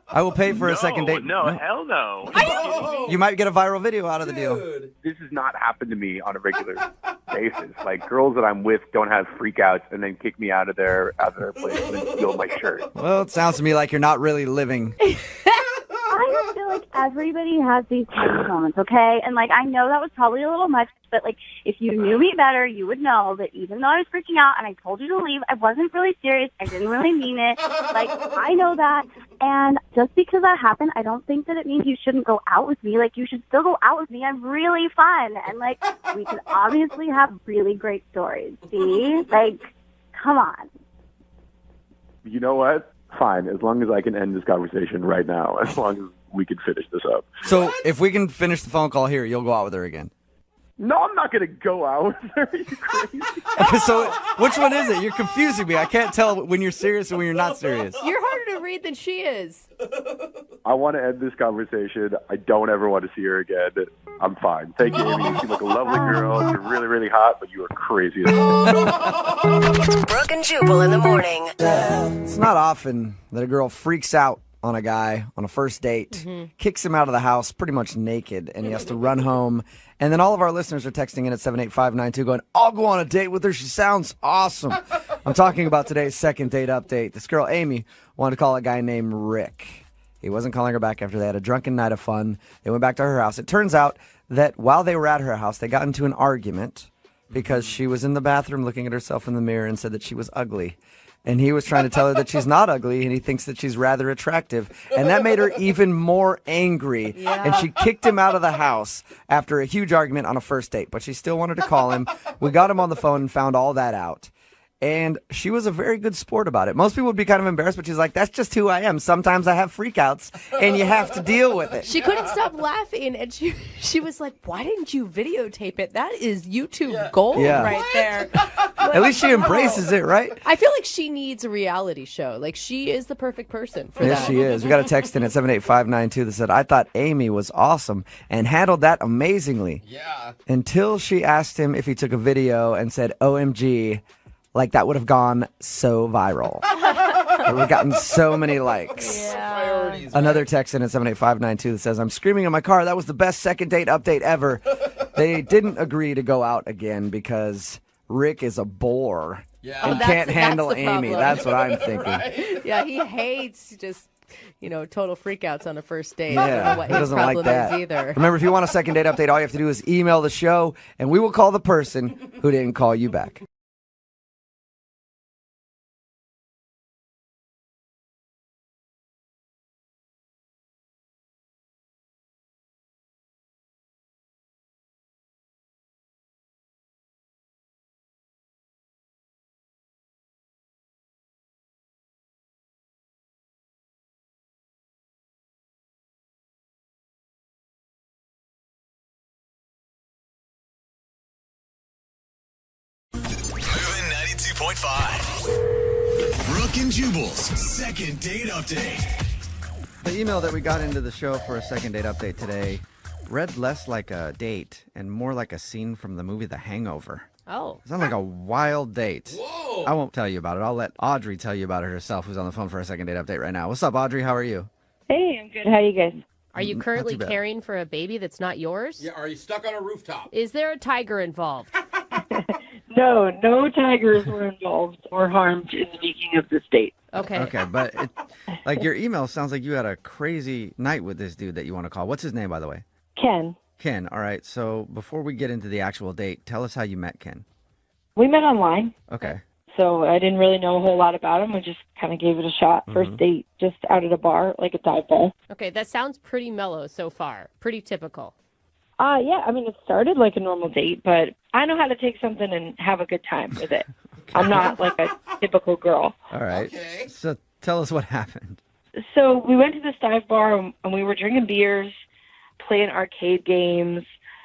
I will pay for a second date. No, hell no. You might get a viral video out of the deal. This has not happened to me on a regular basis. Like, girls that I'm with don't have freakouts and then kick me out of their place and then steal my shirt. Well, it sounds to me like you're not really living. I just feel like everybody has these types of moments, okay? And, like, I know that was probably a little much, but, like, if you knew me better, you would know that even though I was freaking out and I told you to leave, I wasn't really serious. I didn't really mean it. Like, I know that. And just because that happened, I don't think that it means you shouldn't go out with me. Like, you should still go out with me. I'm really fun. And, like, we could obviously have really great stories. See? Like, come on. You know what? Fine, as long as I can end this conversation right now, as long as we can finish this up. So if we can finish the phone call here, you'll go out with her again. No, I'm not going to go out with her. Are you crazy? So which one is it? You're confusing me. I can't tell when you're serious and when you're not serious. You're harder to read than she is. I want to end this conversation. I don't ever want to see her again. I'm fine. Thank you, Amy. You seem like a lovely girl. You're really, really hot, but you are crazy. Brooke and Jubal in the morning. It's not often that a girl freaks out on a guy on a first date, kicks him out of the house pretty much naked, and he has to run home. And then all of our listeners are texting in at 78592 going, I'll go on a date with her. She sounds awesome. I'm talking about today's second date update. This girl, Amy, wanted to call a guy named Rick. He wasn't calling her back after they had a drunken night of fun. They went back to her house. It turns out that while they were at her house, they got into an argument because she was in the bathroom looking at herself in the mirror and said that she was ugly. And he was trying to tell her that she's not ugly, and he thinks that she's rather attractive. And that made her even more angry. Yeah. And she kicked him out of the house after a huge argument on a first date. But she still wanted to call him. We got him on the phone and found all that out. And she was a very good sport about it. Most people would be kind of embarrassed, but she's like, that's just who I am. Sometimes I have freakouts, and you have to deal with it. She couldn't stop laughing, and she was like, why didn't you videotape it? That is YouTube gold right there. At least she embraces it, right? I feel like she needs a reality show. Like, she is the perfect person for that. Yes, she is. We got a text in at 78592 that said, I thought Amy was awesome and handled that amazingly. Yeah. Until she asked him if he took a video and said, OMG, like that would have gone so viral. It would have gotten so many likes. Yeah. Another text in at 78592 that says, I'm screaming in my car. That was the best second date update ever. They didn't agree to go out again because Rick is a bore. Yeah. And can't handle Amy. That's what I'm thinking. Right? Yeah, he hates just, total freakouts on a first date. Yeah, I don't know what he his doesn't problem like that. is either. Remember, if you want a second date update, all you have to do is email the show, and we will call the person who didn't call you back. Moving 92.5. Brooke and Jubal's second date update. The email that we got into the show for a second date update today read less like a date and more like a scene from the movie The Hangover. Oh. It sounded like a wild date. Whoa. I won't tell you about it. I'll let Audrey tell you about it herself, who's on the phone for a second date update right now. What's up, Audrey? How are you? Hey, I'm good. How are you guys? Are you currently too bad. caring for a baby that's not yours? Yeah, are you stuck on a rooftop? Is there a tiger involved? No tigers were involved or harmed in the making of this date. Okay. Okay, but your email sounds like you had a crazy night with this dude that you want to call. What's his name, by the way? Ken. Ken. All right. So before we get into the actual date, tell us how you met Ken. We met online. Okay. So I didn't really know a whole lot about him. We just kind of gave it a shot. First date, just out at a bar, like a dive bar. Okay, that sounds pretty mellow so far. Pretty typical. Yeah, I mean, it started like a normal date, but I know how to take something and have a good time with it. Okay. I'm not like a typical girl. All right. Okay. So tell us what happened. So we went to this dive bar and we were drinking beers, playing arcade games.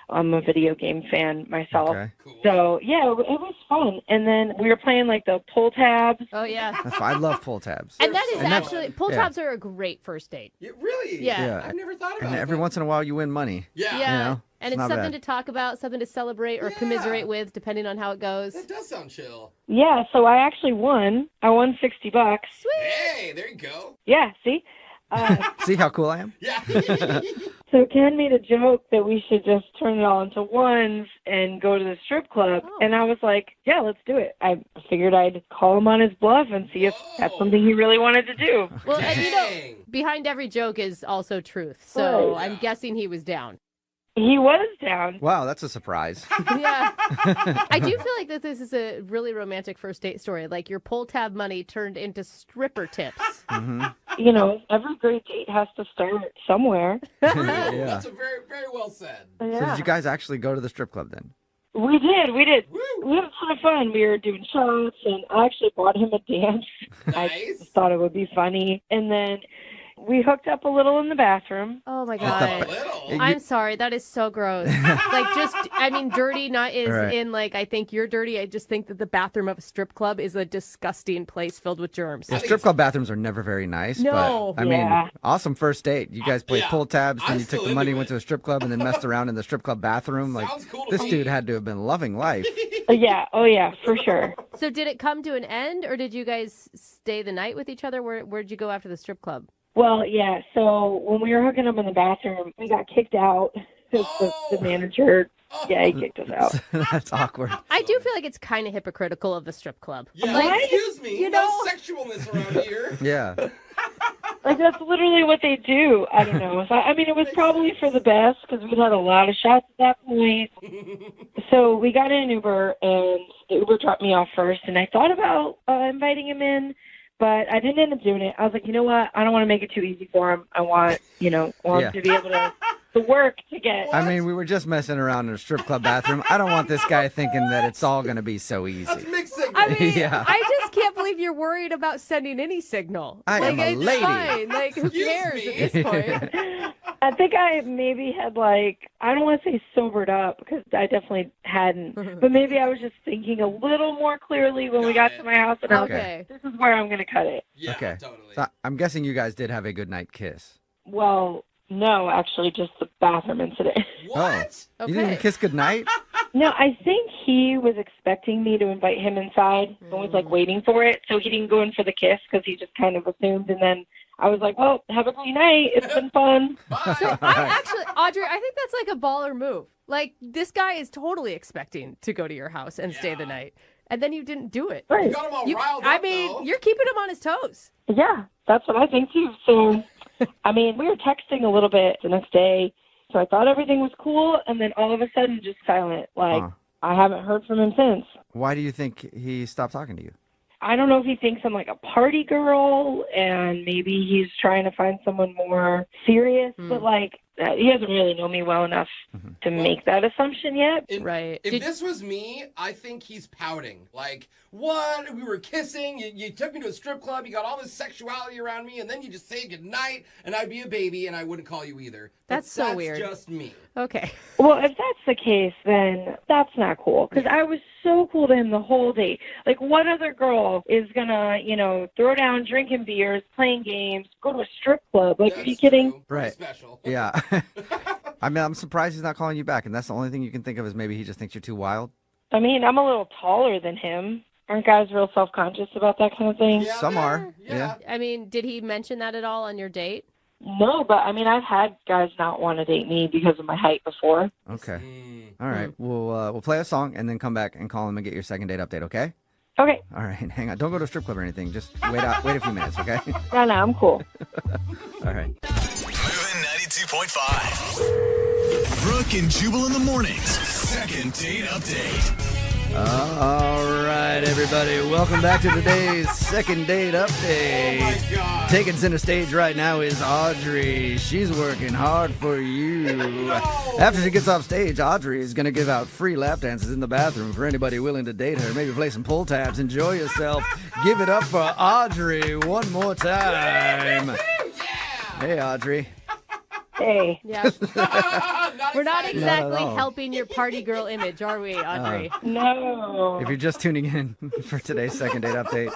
I'm a video game fan myself. Okay. So, yeah, it was fun. And then we were playing, like, the pull tabs. Oh, yeah. That's fine. I love pull tabs. And that is actually, pull yeah. tabs are a great first date. Really? Yeah. I've never thought about And it. every once in a while, you win money. Yeah. Yeah. You know? And it's not something bad. to talk about, something to celebrate or commiserate with, depending on how it goes. That does sound chill. Yeah, so I actually won. I won $60. Sweet. Hey, there you go. Yeah, see? See how cool I am? Yeah. So Ken made a joke that we should just turn it all into ones and go to the strip club. Oh. And I was like, yeah, let's do it. I figured I'd call him on his bluff and see if that's something he really wanted to do. Well, and you know, behind every joke is also truth. So Right. I'm guessing he was down. He was down. Wow, that's a surprise. Yeah. I do feel like that this is a really romantic first date story. Like your pull tab money turned into stripper tips. Mm-hmm. You know, every great date has to start somewhere. Yeah. That's a very, very well said. So did you guys actually go to the strip club then? We did. We had a ton of fun. We were doing shots, and I actually bought him a dance. I just thought it would be funny. And then we hooked up a little in the bathroom. Oh, my God. I'm sorry. That is so gross. Dirty not is Right. in, like, I think you're dirty. I just think that the bathroom of a strip club is a disgusting place filled with germs. Yeah, strip club bathrooms are never very nice. No. But, I mean, awesome first date. You guys played pull tabs, then you took the money, went to a strip club, and then messed around in the strip club bathroom. Like, this dude had to have been loving life. Yeah. Oh, yeah, for sure. So did it come to an end, or did you guys stay the night with each other? Where'd you go after the strip club? Well, yeah, so when we were hooking up in the bathroom, we got kicked out. The manager, yeah, he kicked us out. That's awkward. I do feel like it's kind of hypocritical of the strip club. Yeah, Like, excuse me. you No know- sexualness around here. Yeah. Like, that's literally what they do. I don't know. So, I mean, it was probably for the best because we'd had a lot of shots at that point. So we got in an Uber, and the Uber dropped me off first, and I thought about inviting him in, but I didn't end up doing it. I was like, you know what? I don't want to make it too easy for him. I want, him to be able to work to get. I mean, we were just messing around in a strip club bathroom. I don't want this guy thinking that it's all going to be so easy. I mean, Yeah. I just can't believe you're worried about sending any signal. I am a it's lady. Fine. Like, who cares at this point? I think I maybe had I don't want to say sobered up because I definitely hadn't, but maybe I was just thinking a little more clearly when we got to my house and I was Okay. like, this is where I'm going to cut it. Okay. So I'm guessing you guys did have a good night kiss. Well, no, actually just the bathroom incident. What? You didn't even kiss goodnight? No, I think he was expecting me to invite him inside and was waiting for it, so he didn't go in for the kiss because he just kind of assumed, and then I was like, well, have a great night. It's been fun. So Audrey, I think that's like a baller move. Like, this guy is totally expecting to go to your house and stay the night. And then you didn't do it. Right. You got him all riled up, though. You're keeping him on his toes. Yeah, that's what I think too. So, I mean, we were texting a little bit the next day, so I thought everything was cool, and then all of a sudden, just silent. Like, I haven't heard from him since. Why do you think he stopped talking to you? I don't know if he thinks I'm like a party girl, and maybe he's trying to find someone more serious, but he doesn't really know me well enough to make that assumption yet. Right. If this was me, I think he's pouting. Like, what? We were kissing. You took me to a strip club. You got all this sexuality around me, and then you just say goodnight, and I'd be a baby, and I wouldn't call you either. That's so weird. That's just me. Okay. Well, if that's the case, then that's not cool. Because I was so cool to him the whole day. Like, what other girl is going to, throw down drinking beers, playing games, go to a strip club? Like, are you kidding? Right. Yeah. I mean, I'm surprised he's not calling you back, and that's the only thing you can think of is maybe he just thinks you're too wild. I mean, I'm a little taller than him. Aren't guys real self-conscious about that kind of thing? Some are. Yeah. I mean, did he mention that at all on your date? No, but I mean, I've had guys not want to date me because of my height before. Okay. All right. We'll play a song and then come back and call him and get your second date update, okay? Okay. All right. Hang on. Don't go to a strip club or anything. Just wait a few minutes, okay? No, I'm cool. All right. Moving 92.5. Brooke and Jubal in the mornings. Second date update. All right, everybody. Welcome back to today's second date update. Oh, my God. Taking center stage right now is Audrey. She's working hard for you. After she gets off stage, Audrey is going to give out free lap dances in the bathroom for anybody willing to date her. Maybe play some pull tabs. Enjoy yourself. Give it up for Audrey one more time. Hey, Audrey. Hey. Yeah. We're not Not exactly at all. helping your party girl image, are we, Audrey? No. If you're just tuning in for today's second date update,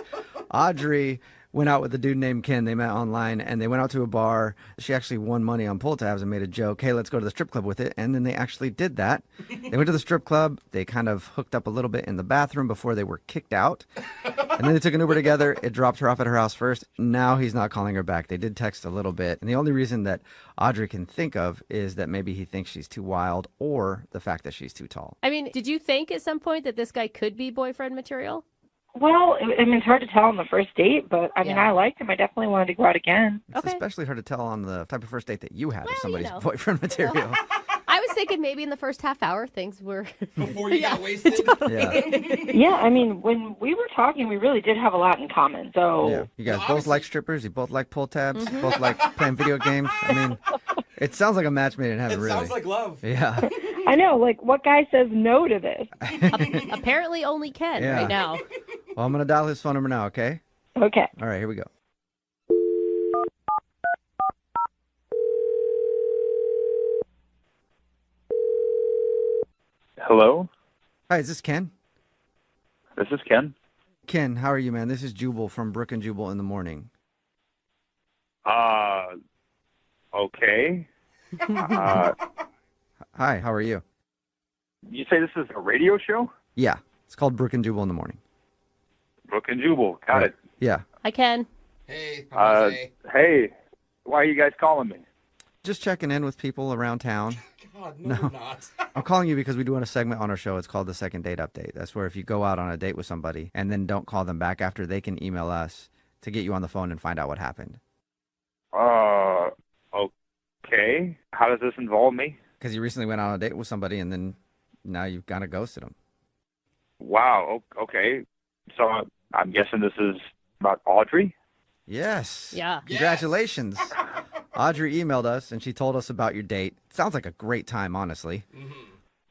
Audrey went out with a dude named Ken. They met online, and they went out to a bar. She actually won money on pull tabs and made a joke, hey, let's go to the strip club with it. And then they actually did that. They went to the strip club. They kind of hooked up a little bit in the bathroom before they were kicked out. And then they took an Uber together. It dropped her off at her house first. Now he's not calling her back. They did text a little bit. And the only reason that Audrey can think of is that maybe he thinks she's too wild or the fact that she's too tall. I mean, did you think at some point that this guy could be boyfriend material? Well, I mean, it's hard to tell on the first date, but I mean, I liked him. I definitely wanted to go out again. It's especially hard to tell on the type of first date that you had if somebody's know. boyfriend material. I was thinking maybe in the first half hour things were Before you got wasted. Totally. Yeah, I mean, when we were talking, we really did have a lot in common. So Yeah. You guys both like strippers. You both like pull tabs. You both like playing video games. I mean, it sounds like a match made in heaven, really. Sounds like love. Yeah. I know, like, what guy says no to this? Apparently only Ken Yeah. right now. Well, I'm going to dial his phone number now, okay? Okay. All right, here we go. Hello? Hi, is this Ken? This is Ken. Ken, how are you, man? This is Jubal from Brooke and Juball in the morning. Okay. Hi, how are you? You say this is a radio show? Yeah, it's called Brooke and Juball in the morning. Brooke and Jubal. Got it. Yeah. Hi, Ken. Hey, Hey, why are you guys calling me? Just checking in with people around town. God, no, you're not. I'm calling you because we do a segment on our show. It's called the Second Date Update. That's where if you go out on a date with somebody and then don't call them back after, they can email us to get you on the phone and find out what happened. Okay. How does this involve me? Because you recently went on a date with somebody and then now you've kind of ghosted them. Wow, okay. So I'm guessing this is about Audrey? Yes. Yeah. Congratulations. Audrey emailed us and she told us about your date. Sounds like a great time, honestly.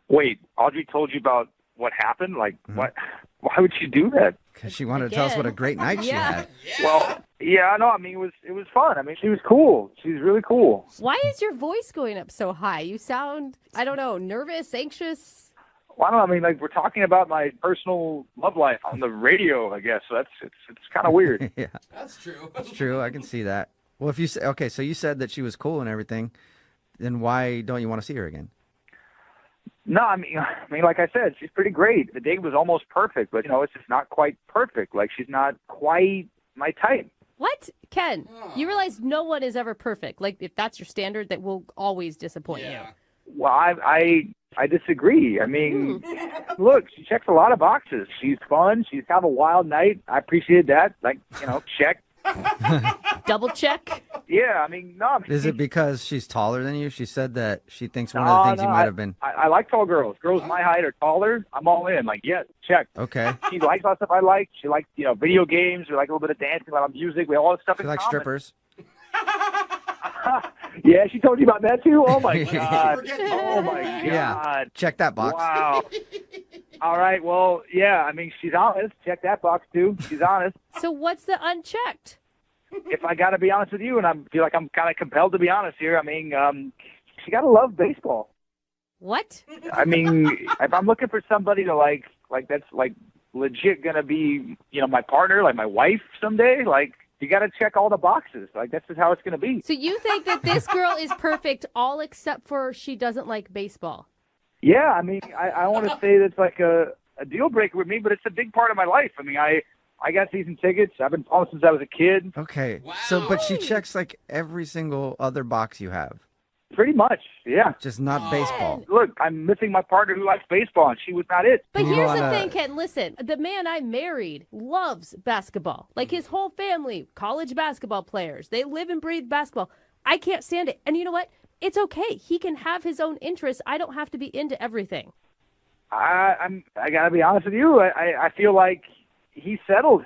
Wait, Audrey told you about what happened? Like, what? Why would she do that? Because she wanted to tell us what a great night she had. Well, yeah, no, I mean, it was fun. I mean, she was cool. She's really cool. Why is your voice going up so high? You sound, I don't know, nervous, anxious? Well, I don't know. I mean, like, we're talking about my personal love life on the radio, I guess. So it's kind of weird. Yeah. That's true. It's true. I can see that. Well, if you say, okay, so you said that she was cool and everything, then why don't you want to see her again? No, I mean, like I said, she's pretty great. The date was almost perfect, but it's just not quite perfect. Like, she's not quite my type. What? Ken, you realize no one is ever perfect. Like, if that's your standard, that will always disappoint you. Well, I disagree. I mean, look, she checks a lot of boxes. She's fun. She's have a wild night. I appreciate that. Like, check. Double check. Yeah, I mean, no. I mean, Is it because she's taller than you? She said that she thinks one of the things you might have been. I like tall girls. Girls my height or taller. I'm all in. Like, yeah, check. Okay. She likes all the stuff I like. She likes, video games. We like a little bit of dancing, a lot of music. We have all this stuff She in likes common. strippers. Yeah, she told you about that too? Oh, my God. Oh, my God. Yeah. Check that box. Wow. All right. Well, yeah, I mean, she's honest. Check that box, too. She's honest. So what's the unchecked? If I got to be honest with you, and I feel like I'm kind of compelled to be honest here, I mean, she got to love baseball. What? I mean, if I'm looking for somebody to like that's like legit going to be, my partner, like my wife someday, like, you got to check all the boxes. Like, that's just how it's going to be. So you think that this girl is perfect all except for she doesn't like baseball? Yeah, I mean, I want to say that's like a deal breaker with me, but it's a big part of my life. I mean, I got season tickets. I've been following since I was a kid. Okay. So, but she checks like every single other box you have. Pretty much, yeah. Just not baseball. Look, I'm missing my partner who likes baseball, and she was not it. But here's the thing, Ken. Listen, the man I married loves basketball. Like his whole family, college basketball players. They live and breathe basketball. I can't stand it. And you know what? It's okay. He can have his own interests. I don't have to be into everything. I got to be honest with you. I feel like he's settled.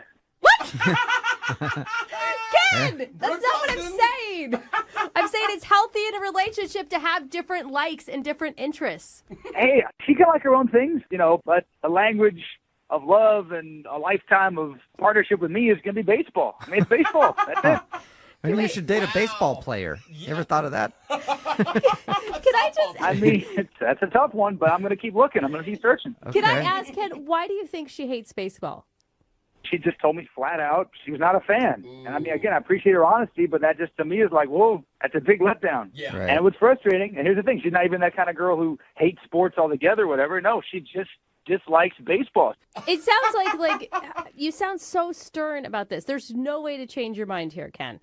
Ken, that's not what I'm saying. I'm saying it's healthy in a relationship to have different likes and different interests. Hey, she can like her own things, but the language of love and a lifetime of partnership with me is going to be baseball. I mean, it's baseball. That's it. Maybe you should date a baseball player. You ever thought of that? Can I just? I mean, that's a tough one, but I'm going to keep looking. I'm going to keep searching. Can I ask Ken, why do you think she hates baseball? She just told me flat out she was not a fan. And I mean, again, I appreciate her honesty, but that just to me is like, whoa, that's a big letdown. Yeah. Right. And it was frustrating. And here's the thing: she's not even that kind of girl who hates sports altogether, whatever. No, she just dislikes baseball. It sounds like you sound so stern about this. There's no way to change your mind here, Ken.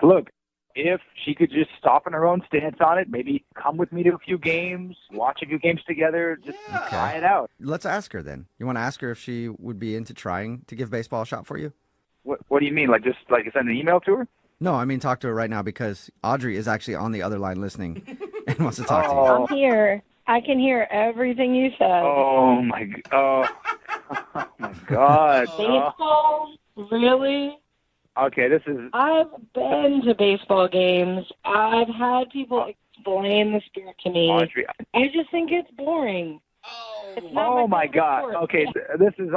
Look, if she could just soften her own stance on it, maybe come with me to a few games, watch a few games together, just try it out. Let's ask her then. You want to ask her if she would be into trying to give baseball a shot for you? What do you mean? Like just like send an email to her? No, I mean talk to her right now because Audrey is actually on the other line listening and wants to talk to you. I'm here. I can hear everything you said. Oh my God! Baseball? Really? Okay, this is. I've been to baseball games. I've had people explain the sport to me. Audrey. I just think it's boring. Oh my God! sport. Okay, this is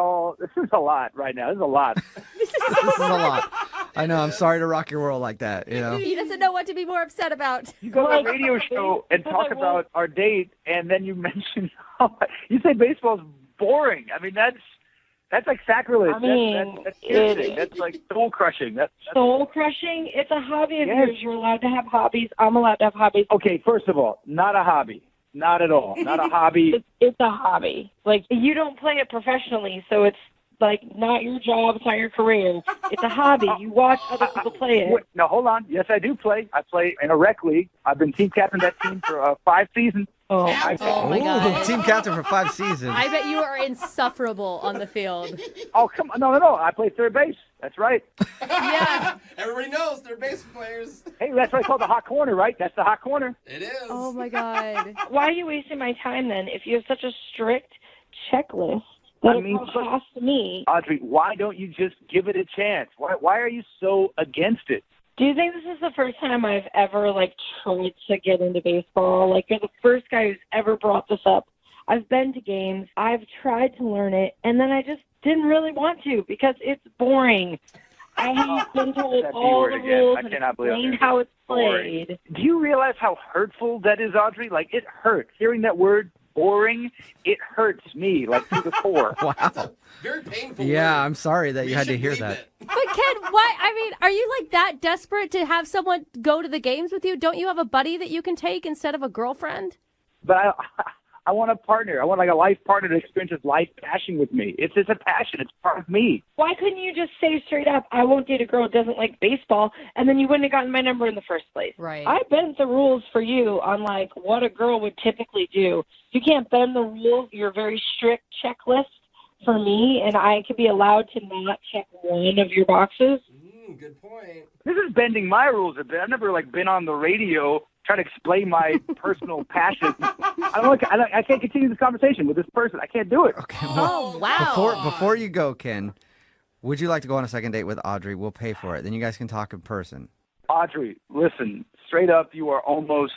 a lot right now. This is a lot. This is a lot. I know. I'm sorry to rock your world like that. You know. He doesn't know what to be more upset about. You go to a radio show and talk about our date, and then you mention you say baseball's boring. I mean, that's like sacrilege. I mean, that's piercing. That's like soul crushing. That's soul crushing. It's a hobby of yours. You're allowed to have hobbies. I'm allowed to have hobbies. Okay, first of all, not a hobby. Not at all. Not a hobby. It's a hobby. Like, you don't play it professionally, so it's like not your job. It's not your career. It's a hobby. You watch other people play it. Wait, no, hold on. Yes, I do play. I play in a rec league. I've been team captain of that team for 5 seasons. Oh my God. Team captain for 5 seasons. I bet you are insufferable on the field. Oh, come on. No. I play third base. That's right. Yeah. Everybody knows they're base players. Hey, that's what I call the hot corner, right? That's the hot corner. It is. Oh my God. Why are you wasting my time then if you have such a strict checklist? That cost me. Audrey, why don't you just give it a chance? Why are you so against it? Do you think this is the first time I've ever, tried to get into baseball? Like, you're the first guy who's ever brought this up. I've been to games. I've tried to learn it, and then I just didn't really want to because it's boring. I have been told all the rules and explained how it's played. Do you realize how hurtful that is, Audrey? Like, it hurts. Hearing that word, boring, it hurts me, to the core. Wow. Very painful. Yeah, I'm sorry that you had to hear that. But Ken, why? I mean, are you that desperate to have someone go to the games with you? Don't you have a buddy that you can take instead of a girlfriend? But I want a partner. I want a life partner to experience this life passion with me. It's a passion. It's part of me. Why couldn't you just say straight up, I won't date a girl who doesn't like baseball, and then you wouldn't have gotten my number in the first place? Right. I bent the rules for you on, what a girl would typically do. You can't bend the rules, your very strict checklist for me, and I could be allowed to not check one of your boxes. Good point. This is bending my rules a bit. I've never, been on the radio trying to explain my personal passion. I can't continue this conversation with this person. I can't do it. Okay, oh, wow. Before you go, Ken, would you like to go on a second date with Audrey? We'll pay for it. Then you guys can talk in person. Audrey, listen, straight up, you are almost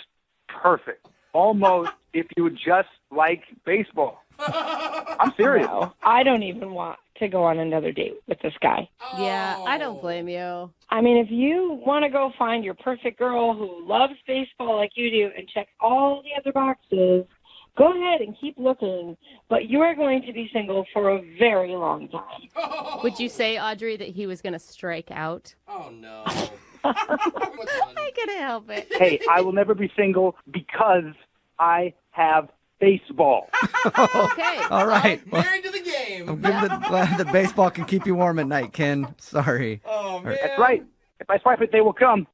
perfect. Almost if you would just like baseball. I'm serious. No, I don't even want to go on another date with this guy. Yeah, I don't blame you. I mean, if you want to go find your perfect girl who loves baseball like you do and checks all the other boxes, go ahead and keep looking. But you are going to be single for a very long time. Would you say, Audrey, that he was going to strike out? Oh, no. I couldn't help it. Hey, I will never be single because I have baseball. Okay. All right. Married to the game. I'm glad that baseball can keep you warm at night, Ken. Sorry. Oh, man. That's right. If I swipe it, they will come.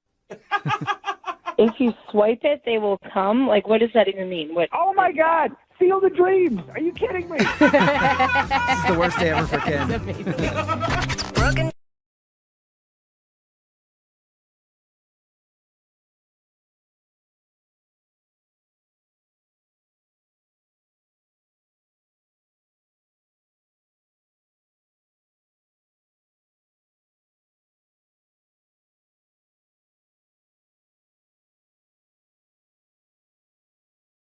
If you swipe it, they will come? What does that even mean? What? Oh, my God. Seal the dreams. Are you kidding me? This is the worst day ever for Ken. That's amazing.